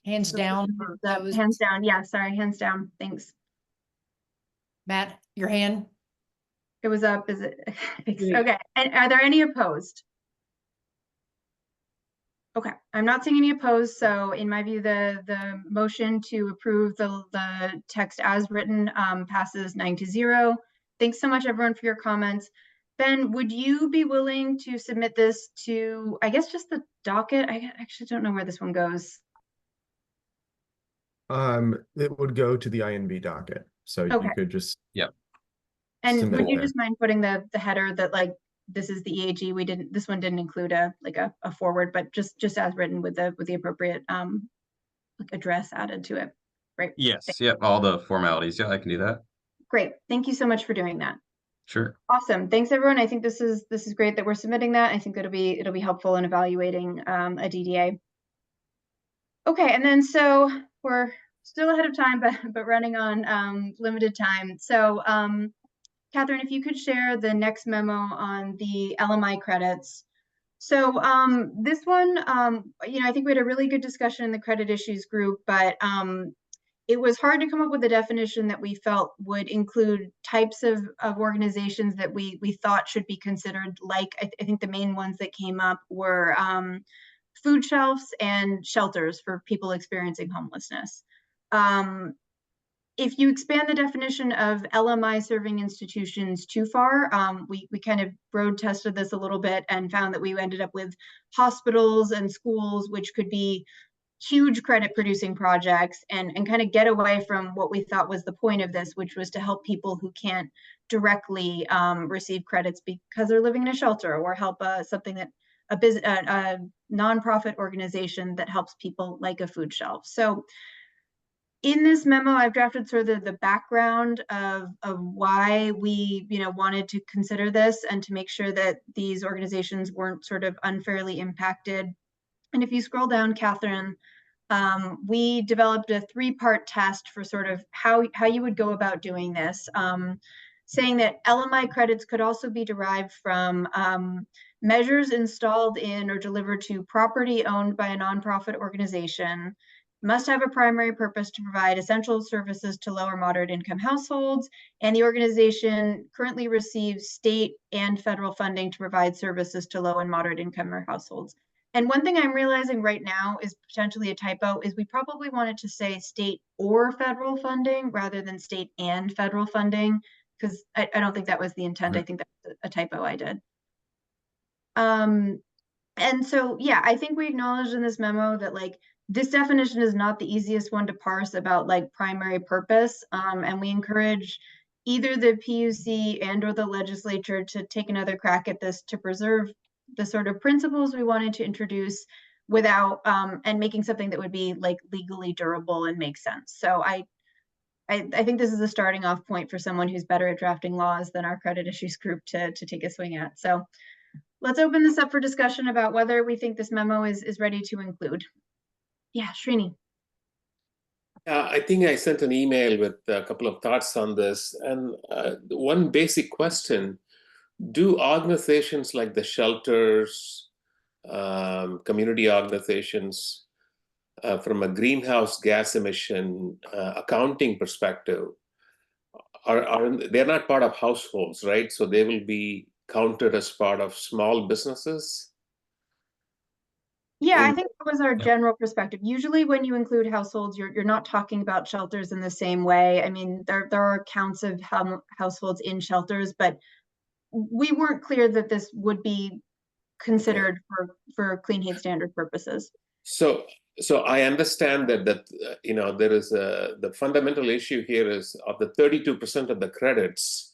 Hands down. That was Hands down, yeah, sorry, hands down, thanks. Matt, your hand. It was up, is it? Thanks. Yeah. Okay, and are there any opposed? Okay, I'm not seeing any opposed, so in my view, the motion to approve the text as written passes 9-0. Thanks so much, everyone, for your comments. Ben, would you be willing to submit this to, I guess, just the docket? I actually don't know where this one goes. It would go to the INB docket, so Okay. you could just. And submit would you there. just mind putting the header that like, this is the EAG, this one didn't include a forward, but just as written with the appropriate like address added to it, right? Yes, yep, all the formalities. Yeah, I can do that. Great, thank you so much for doing that. Sure. Awesome, thanks everyone. I think this is great that we're submitting that. I think it'll be helpful in evaluating a DDA. Okay, and then so we're still ahead of time, but running on limited time. So Catherine, if you could share the next memo on the LMI credits. So this one, I think we had a really good discussion in the credit issues group, but it was hard to come up with a definition that we felt would include types of organizations that we thought should be considered. Like, I think the main ones that came up were food shelves and shelters for people experiencing homelessness. If you expand the definition of LMI serving institutions too far, we kind of road tested this a little bit and found that we ended up with hospitals and schools, which could be huge credit producing projects, and kind of get away from what we thought was the point of this, which was to help people who can't directly receive credits because they're living in a shelter, or help something that a nonprofit organization that helps people like a food shelf. So in this memo, I've drafted sort of the background of why we, wanted to consider this and to make sure that these organizations weren't sort of unfairly impacted. And if you scroll down, Catherine, we developed a 3-part test for sort of how you would go about doing this, saying that LMI credits could also be derived from measures installed in or delivered to property owned by a nonprofit organization, must have a primary purpose to provide essential services to low or moderate income households, and the organization currently receives state and federal funding to provide services to low and moderate income households. And one thing I'm realizing right now is potentially a typo, is we probably wanted to say state or federal funding rather than state and federal funding, because I don't think that was the intent. I think that's a typo I did. And so, yeah, I think we acknowledged in this memo that like, this definition is not the easiest one to parse about like primary purpose. And we encourage either the PUC and or the legislature to take another crack at this to preserve the sort of principles we wanted to introduce without and making something that would be like legally durable and make sense. So I think this is a starting off point for someone who's better at drafting laws than our credit issues group to take a swing at. So let's open this up for discussion about whether we think this memo is ready to include. Yeah, Srini. I think I sent an email with a couple of thoughts on this. And one basic question, do organizations like the shelters, community organizations, from a greenhouse gas emission accounting perspective, they're not part of households, right? So they will be counted as part of small businesses? Yeah, I think that was our general perspective. Usually when you include households, you're not talking about shelters in the same way. I mean, there are counts of households in shelters, but we weren't clear that this would be considered for Clean Heat Standard purposes. So I understand that there is the fundamental issue here is of the 32% of the credits,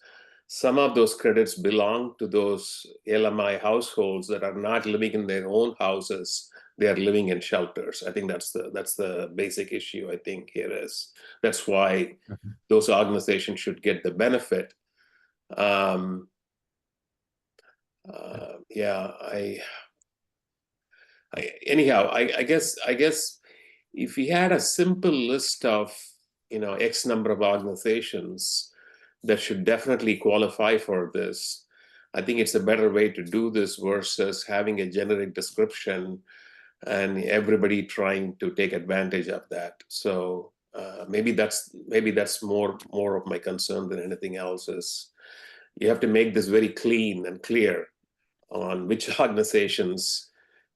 some of those credits belong to those LMI households that are not living in their own houses. They are living in shelters. I think that's the basic issue. I think here is that's why those organizations should get the benefit. I guess if we had a simple list of X number of organizations that should definitely qualify for this, I think it's a better way to do this versus having a generic description and everybody trying to take advantage of that. So maybe that's more of my concern than anything else. Is you have to make this very clean and clear on which organizations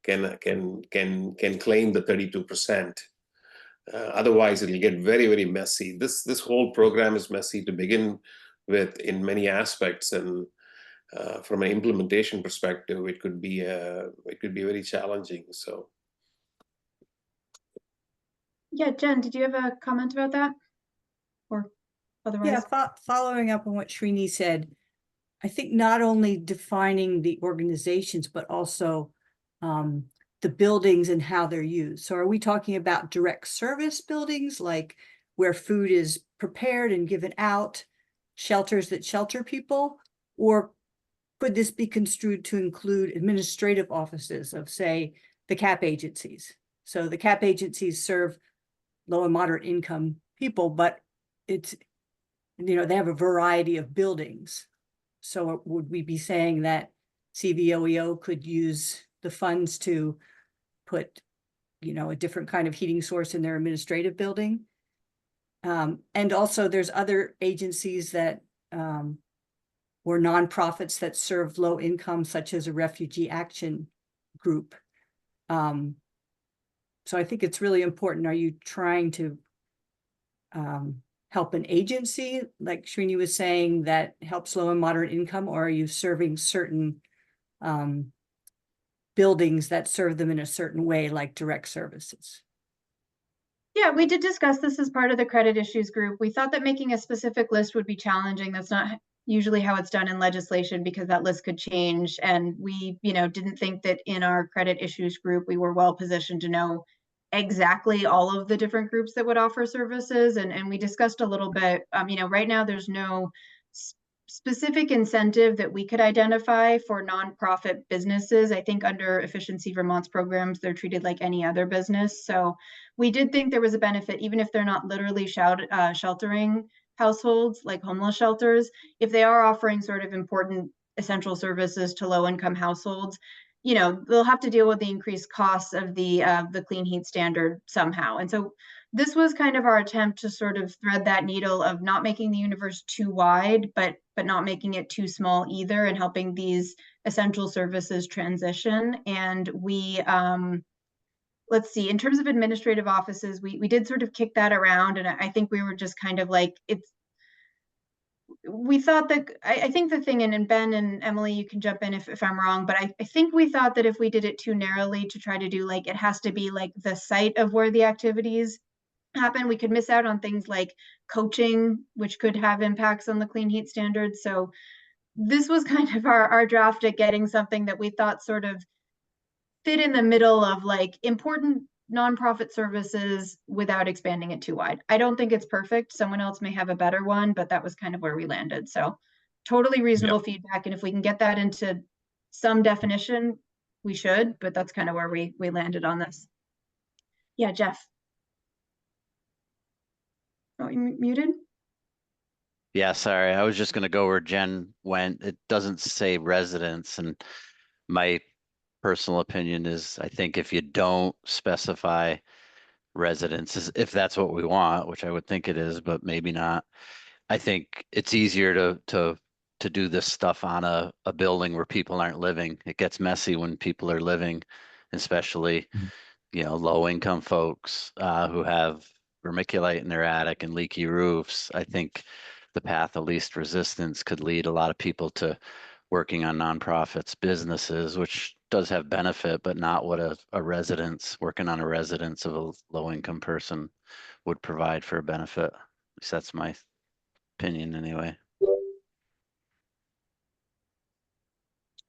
can claim the 32%. Otherwise, it'll get very, very messy. This whole program is messy to begin with in many aspects, and from an implementation perspective, it could be very challenging. So. Yeah, Jen, did you have a comment about that? Or otherwise? Yeah, following up on what Srini said, I think not only defining the organizations, but also the buildings and how they're used. So are we talking about direct service buildings, like where food is prepared and given out, shelters that shelter people? Or could this be construed to include administrative offices of, say, the CAP agencies? So the CAP agencies serve low and moderate income people, but it's, they have a variety of buildings. So would we be saying that CVOEO could use the funds to put, a different kind of heating source in their administrative building? And also there's other agencies that, or nonprofits that serve low income, such as a refugee action group. So I think it's really important. Are you trying to help an agency, like Srini was saying, that helps low and moderate income, or are you serving certain buildings that serve them in a certain way, like direct services? Yeah, we did discuss this as part of the credit issues group. We thought that making a specific list would be challenging. That's not usually how it's done in legislation, because that list could change. And we, didn't think that in our credit issues group, we were well positioned to know exactly all of the different groups that would offer services. And we discussed a little bit, right now there's no specific incentive that we could identify for nonprofit businesses. I think under Efficiency Vermont's programs, they're treated like any other business. So we did think there was a benefit, even if they're not literally sheltering households like homeless shelters, if they are offering sort of important essential services to low-income households, they'll have to deal with the increased costs of the clean heat standard somehow. And so this was kind of our attempt to sort of thread that needle of not making the universe too wide, but not making it too small either, and helping these essential services transition. And we, let's see, in terms of administrative offices, we did sort of kick that around. And I think we were just kind of like, we thought that, I think the thing, and Ben and Emily, you can jump in if I'm wrong, but I think we thought that if we did it too narrowly to try to do like, it has to be like the site of where the activities happen, we could miss out on things like coaching, which could have impacts on the clean heat standards. So this was kind of our draft at getting something that we thought sort of fit in the middle of like important nonprofit services without expanding it too wide. I don't think it's perfect. Someone else may have a better one, but that was kind of where we landed. So totally reasonable feedback. And if we can get that into some definition, we should, but that's kind of where we landed on this. Yeah, Jeff. Oh, you muted? Yeah, sorry. I was just gonna go where Jen went. It doesn't say residents, and my personal opinion is I think if you don't specify residents, if that's what we want, which I would think it is, but maybe not, I think it's easier to do this stuff on a building where people aren't living. It gets messy when people are living, especially, low income folks who have vermiculite in their attic and leaky roofs. I think the path of least resistance could lead a lot of people to working on nonprofits, businesses, which does have benefit, but not what a residence, working on a residence of a low income person would provide for a benefit. At least that's my opinion anyway.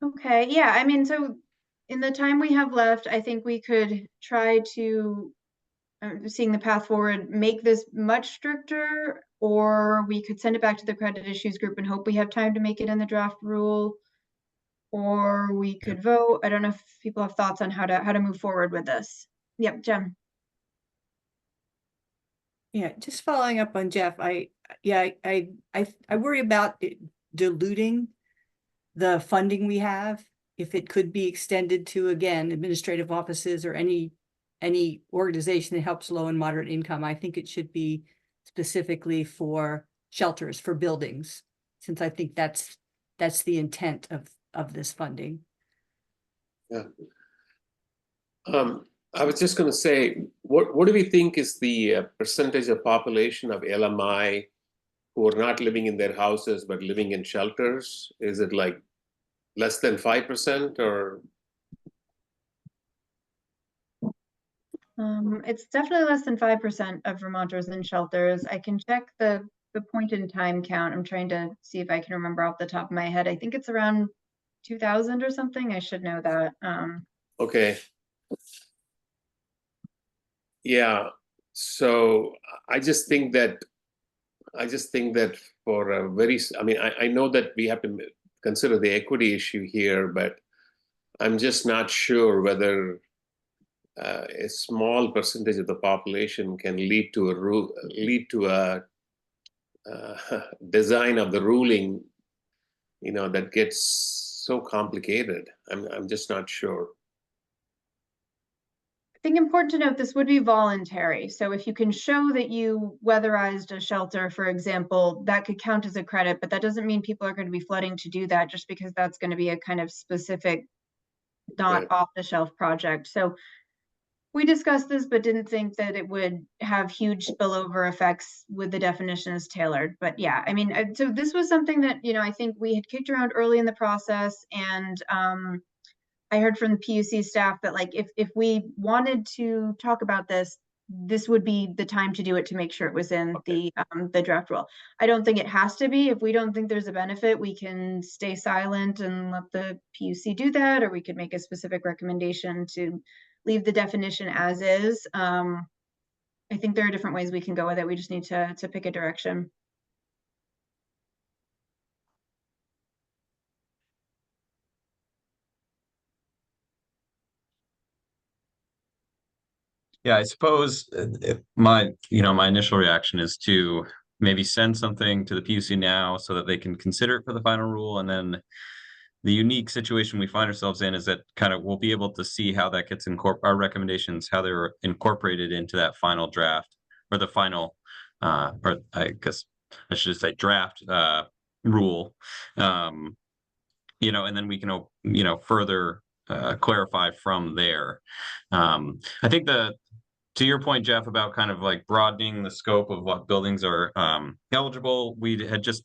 Okay, yeah, I mean, so in the time we have left, I think we could try to, seeing the path forward, make this much stricter, or we could send it back to the credit issues group and hope we have time to make it in the draft rule, or we could vote. I don't know if people have thoughts on how to move forward with this. Yep, Jem. Yeah, just following up on Jeff, I worry about diluting the funding we have, if it could be extended to, again, administrative offices or any organization that helps low and moderate income. I think it should be specifically for shelters, for buildings, since I think that's the intent of this funding. Yeah. I was just going to say, what do we think is the percentage of population of LMI who are not living in their houses but living in shelters? Is it like less than 5% or? It's definitely less than 5% of Vermonters in shelters. I can check the point in time count. I'm trying to see if I can remember off the top of my head. I think it's around 2,000 or something. I should know that. Okay. Yeah, so I just think that for a very, I mean, I know that we have to consider the equity issue here, but I'm just not sure whether a small percentage of the population can lead to a design of the ruling, that gets so complicated. I'm just not sure. I think important to note, this would be voluntary. So if you can show that you weatherized a shelter, for example, that could count as a credit, but that doesn't mean people are going to be flooding to do that just because that's going to be a kind of specific, not Right. off the shelf project. So we discussed this, but didn't think that it would have huge spillover effects with the definitions tailored. But yeah, I mean, so this was something that, I think we had kicked around early in the process, and I heard from the PUC staff that like if we wanted to talk about this, this would be the time to do it to make sure it was in the draft rule. I don't think it has to be. If we don't think there's a benefit, we can stay silent and let the PUC do that, or we could make a specific recommendation to leave the definition as is. I think there are different ways we can go with it. We just need to pick a direction. Yeah, I suppose my initial reaction is to maybe send something to the PUC now so that they can consider it for the final rule. And then the unique situation we find ourselves in is that kind of we'll be able to see how that gets our recommendations, how they're incorporated into that final draft or the final, or I guess I should say draft rule. And then we can, further clarify from there. I think to your point, Jeff, about kind of like broadening the scope of what buildings are eligible, we had just,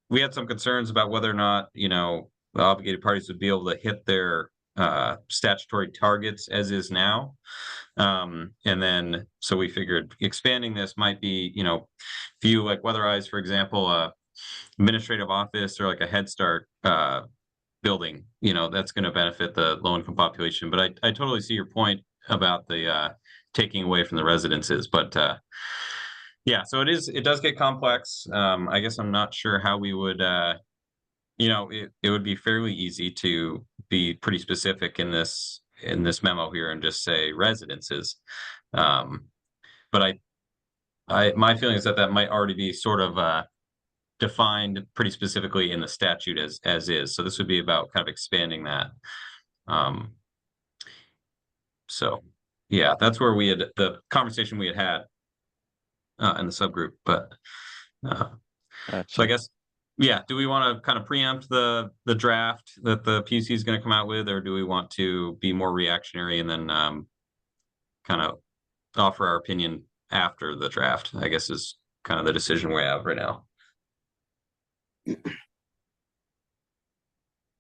we had some concerns about whether or not, the obligated parties would be able to hit their statutory targets as is now. And then, so we figured expanding this might be, if you like weatherize, for example, administrative office or like a Head Start building, that's going to benefit the low income population. But I totally see your point about the taking away from the residences, but yeah, so it does get complex. I guess I'm not sure how we would it would be fairly easy to be pretty specific in this memo here and just say residences. But my feeling is that might already be sort of defined pretty specifically in the statute as is. So this would be about kind of expanding that. So yeah, that's where we had the conversation we had in the subgroup. But so I guess, yeah, do we want to kind of preempt the draft that the PUC is going to come out with, or do we want to be more reactionary and then kind of offer our opinion after the draft? I guess is kind of the decision we have right now.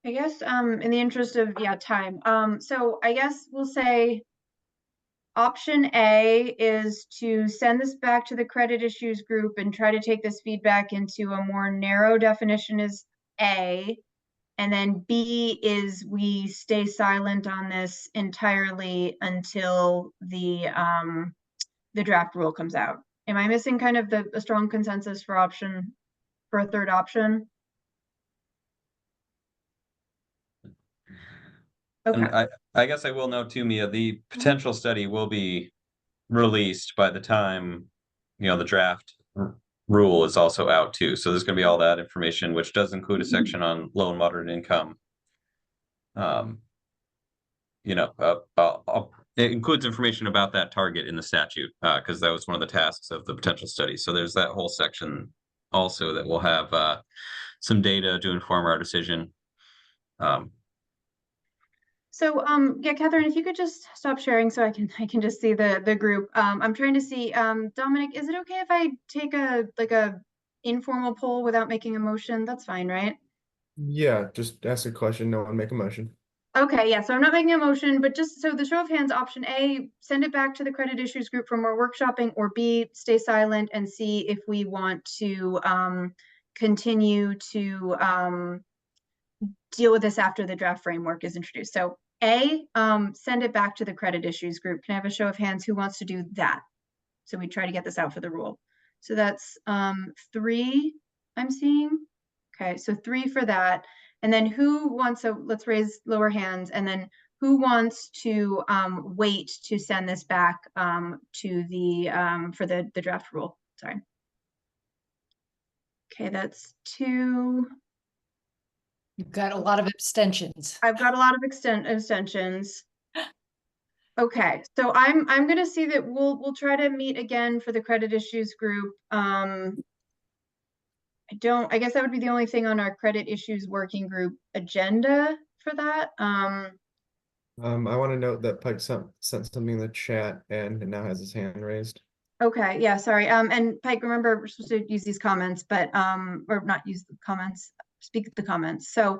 I guess in the interest of time, so I guess we'll say option A is to send this back to the credit issues group and try to take this feedback into a more narrow definition as A. And then B is we stay silent on this entirely until the draft rule comes out. Am I missing kind of a strong consensus for a third option? Okay. And I guess I will note too, Mia, the potential study will be released by the time, the draft rule is also out too. So there's going to be all that information, which does include a section on low and moderate income. It includes information about that target in the statute, because that was one of the tasks of the potential study. So there's that whole section also that will have some data to inform our decision. So yeah, Catherine, if you could just stop sharing so I can just see the group. I'm trying to see, Dominic, is it okay if I take a informal poll without making a motion? That's fine, right? Yeah, just ask a question, no one make a motion. Okay, yeah, so I'm not making a motion, but just so the show of hands, option A, send it back to the credit issues group for more workshopping, or B, stay silent and see if we want to continue to deal with this after the draft framework is introduced. So A, send it back to the credit issues group. Can I have a show of hands who wants to do that? So we try to get this out for the rule. So that's 3 I'm seeing. Okay, so 3 for that. And then who wants, so let's raise lower hands, and then who wants to wait to send this back to the for the draft rule? Sorry. Okay, that's 2. You've got a lot of abstentions. I've got a lot of abstentions. Okay, so I'm gonna see that we'll try to meet again for the credit issues group. I guess that would be the only thing on our credit issues working group agenda for that. I want to note that Pike sent something in the chat and now has his hand raised. Okay, yeah, sorry. And Pike, remember, we're supposed to use these comments, but or not use the comments, speak the comments. So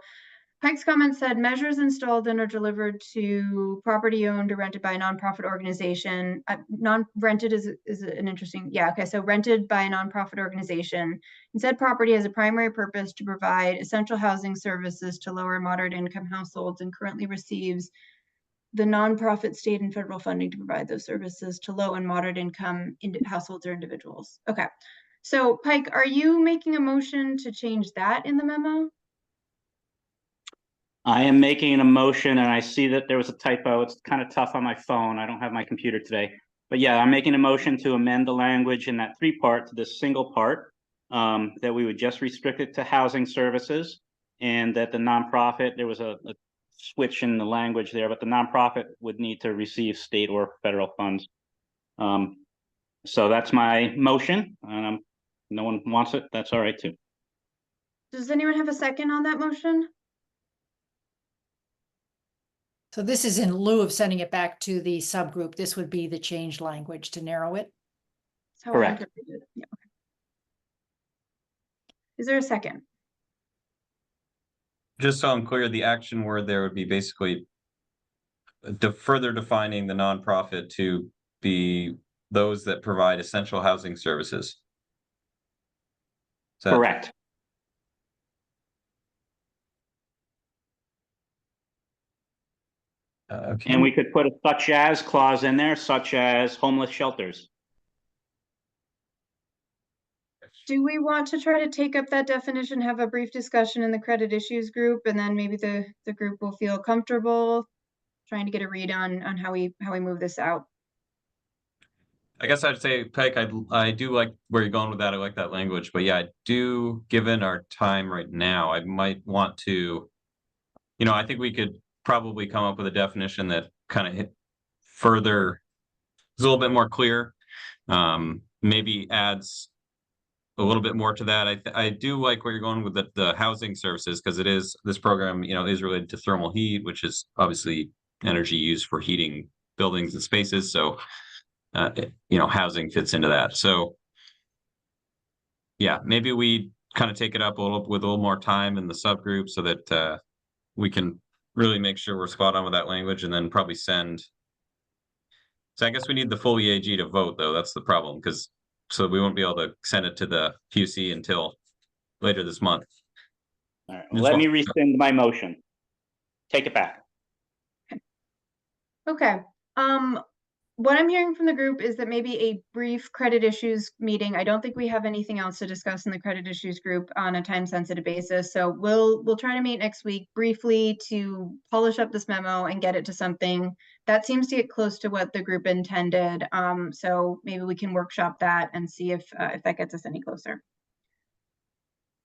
Pike's comment said measures installed and are delivered to property owned or rented by a nonprofit organization. Non-rented is an interesting, yeah, okay, so rented by a nonprofit organization. And said property has a primary purpose to provide essential housing services to lower and moderate income households, and currently receives the nonprofit state and federal funding to provide those services to low and moderate income households or individuals. Okay, so Pike, are you making a motion to change that in the memo? I am making a motion, and I see that there was a typo. It's kind of tough on my phone. I don't have my computer today. But yeah, I'm making a motion to amend the language in that 3-part to this single part, that we would just restrict it to housing services, and that the nonprofit, there was a switch in the language there, but the nonprofit would need to receive state or federal funds. So that's my motion. No one wants it. That's all right too. Does anyone have a second on that motion? So this is in lieu of sending it back to the subgroup. This would be the changed language to narrow it. That's how I Correct. interpreted it. Yeah, okay. Is there a second? Just so I'm clear, the action word there would be basically further defining the nonprofit to be those that provide essential housing services. Is that- Correct. Okay. And we could put a such as clause in there, such as homeless shelters. Do we want to try to take up that definition, have a brief discussion in the credit issues group, and then maybe the group will feel comfortable trying to get a read on how we move this out? I guess I'd say, Pike, I do like where you're going with that. I like that language, but yeah, I do, given our time right now, I might want to, I think we could probably come up with a definition that kind of further, is a little bit more clear, maybe adds a little bit more to that. I do like where you're going with the housing services, because it is, this program, is related to thermal heat, which is obviously energy used for heating buildings and spaces. So, housing fits into that. So yeah, maybe we kind of take it up with a little more time in the subgroup so that we can really make sure we're spot on with that language, and then probably send. So I guess we need the full EAG to vote, though. That's the problem, so we won't be able to send it to the PUC until later this month. All right, let me rescind my motion. Take it back. Okay. What I'm hearing from the group is that maybe a brief credit issues meeting. I don't think we have anything else to discuss in the credit issues group on a time-sensitive basis. So we'll try to meet next week briefly to polish up this memo and get it to something that seems to get close to what the group intended. So maybe we can workshop that and see if that gets us any closer.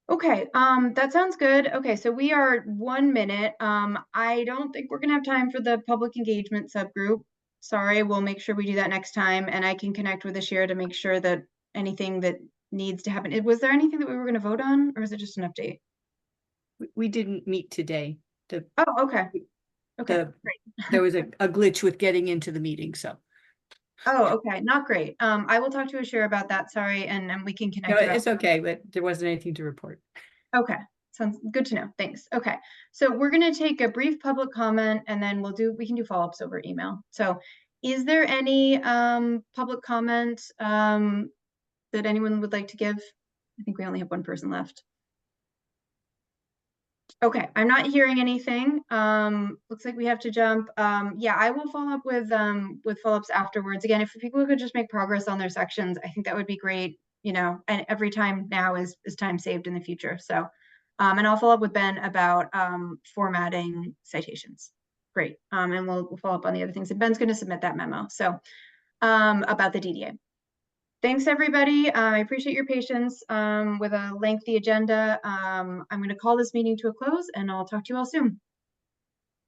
Okay, that sounds good. Okay, so we are 1 minute. I don't think we're gonna have time for the public engagement subgroup. Sorry, we'll make sure we do that next time, and I can connect with Ashira to make sure that anything that needs to happen. Was there anything that we were going to vote on, or is it just an update? We didn't meet today. Oh, okay. Okay, great. There was a glitch with getting into the meeting, so. Oh, okay, not great. I will talk to Ashira about that. Sorry, and we can connect. No, it's okay, but there wasn't anything to report. Okay, Sounds good to know. Thanks. Okay. So we're going to take a brief public comment and then we can do follow-ups over email. So is there any public comment that anyone would like to give? I think we only have one person left. Okay, I'm not hearing anything. Looks like we have to jump. Yeah, I will follow up with follow-ups afterwards. Again, if people could just make progress on their sections, I think that would be great. You know, and every time now is time saved in the future. So, and I'll follow up with Ben about formatting citations. Great. And we'll follow up on the other things. And Ben's going to submit that memo. So, about the DDA. Thanks, everybody. I appreciate your patience with a lengthy agenda. I'm going to call this meeting to a close, and I'll talk to you all soon.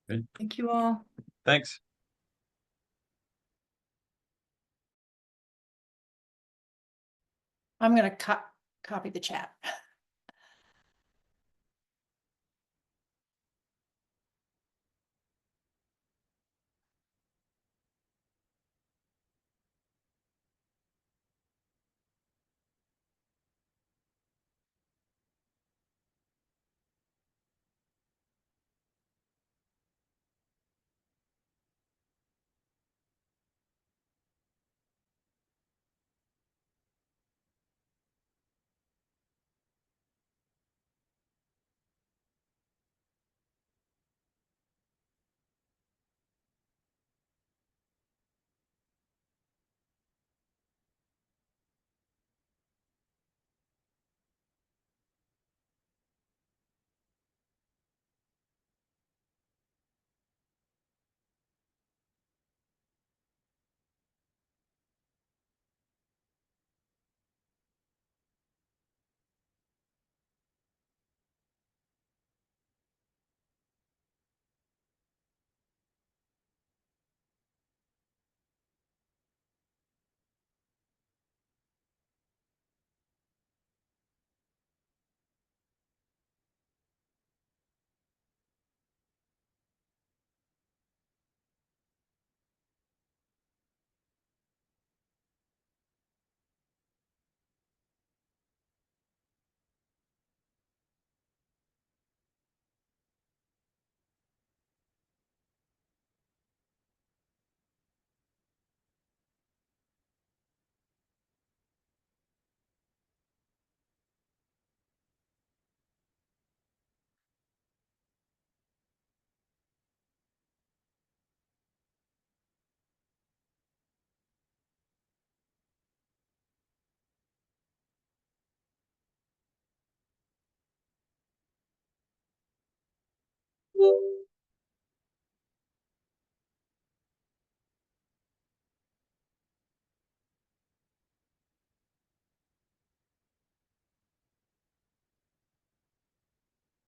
Thank you all. Thanks. I'm going to copy the chat.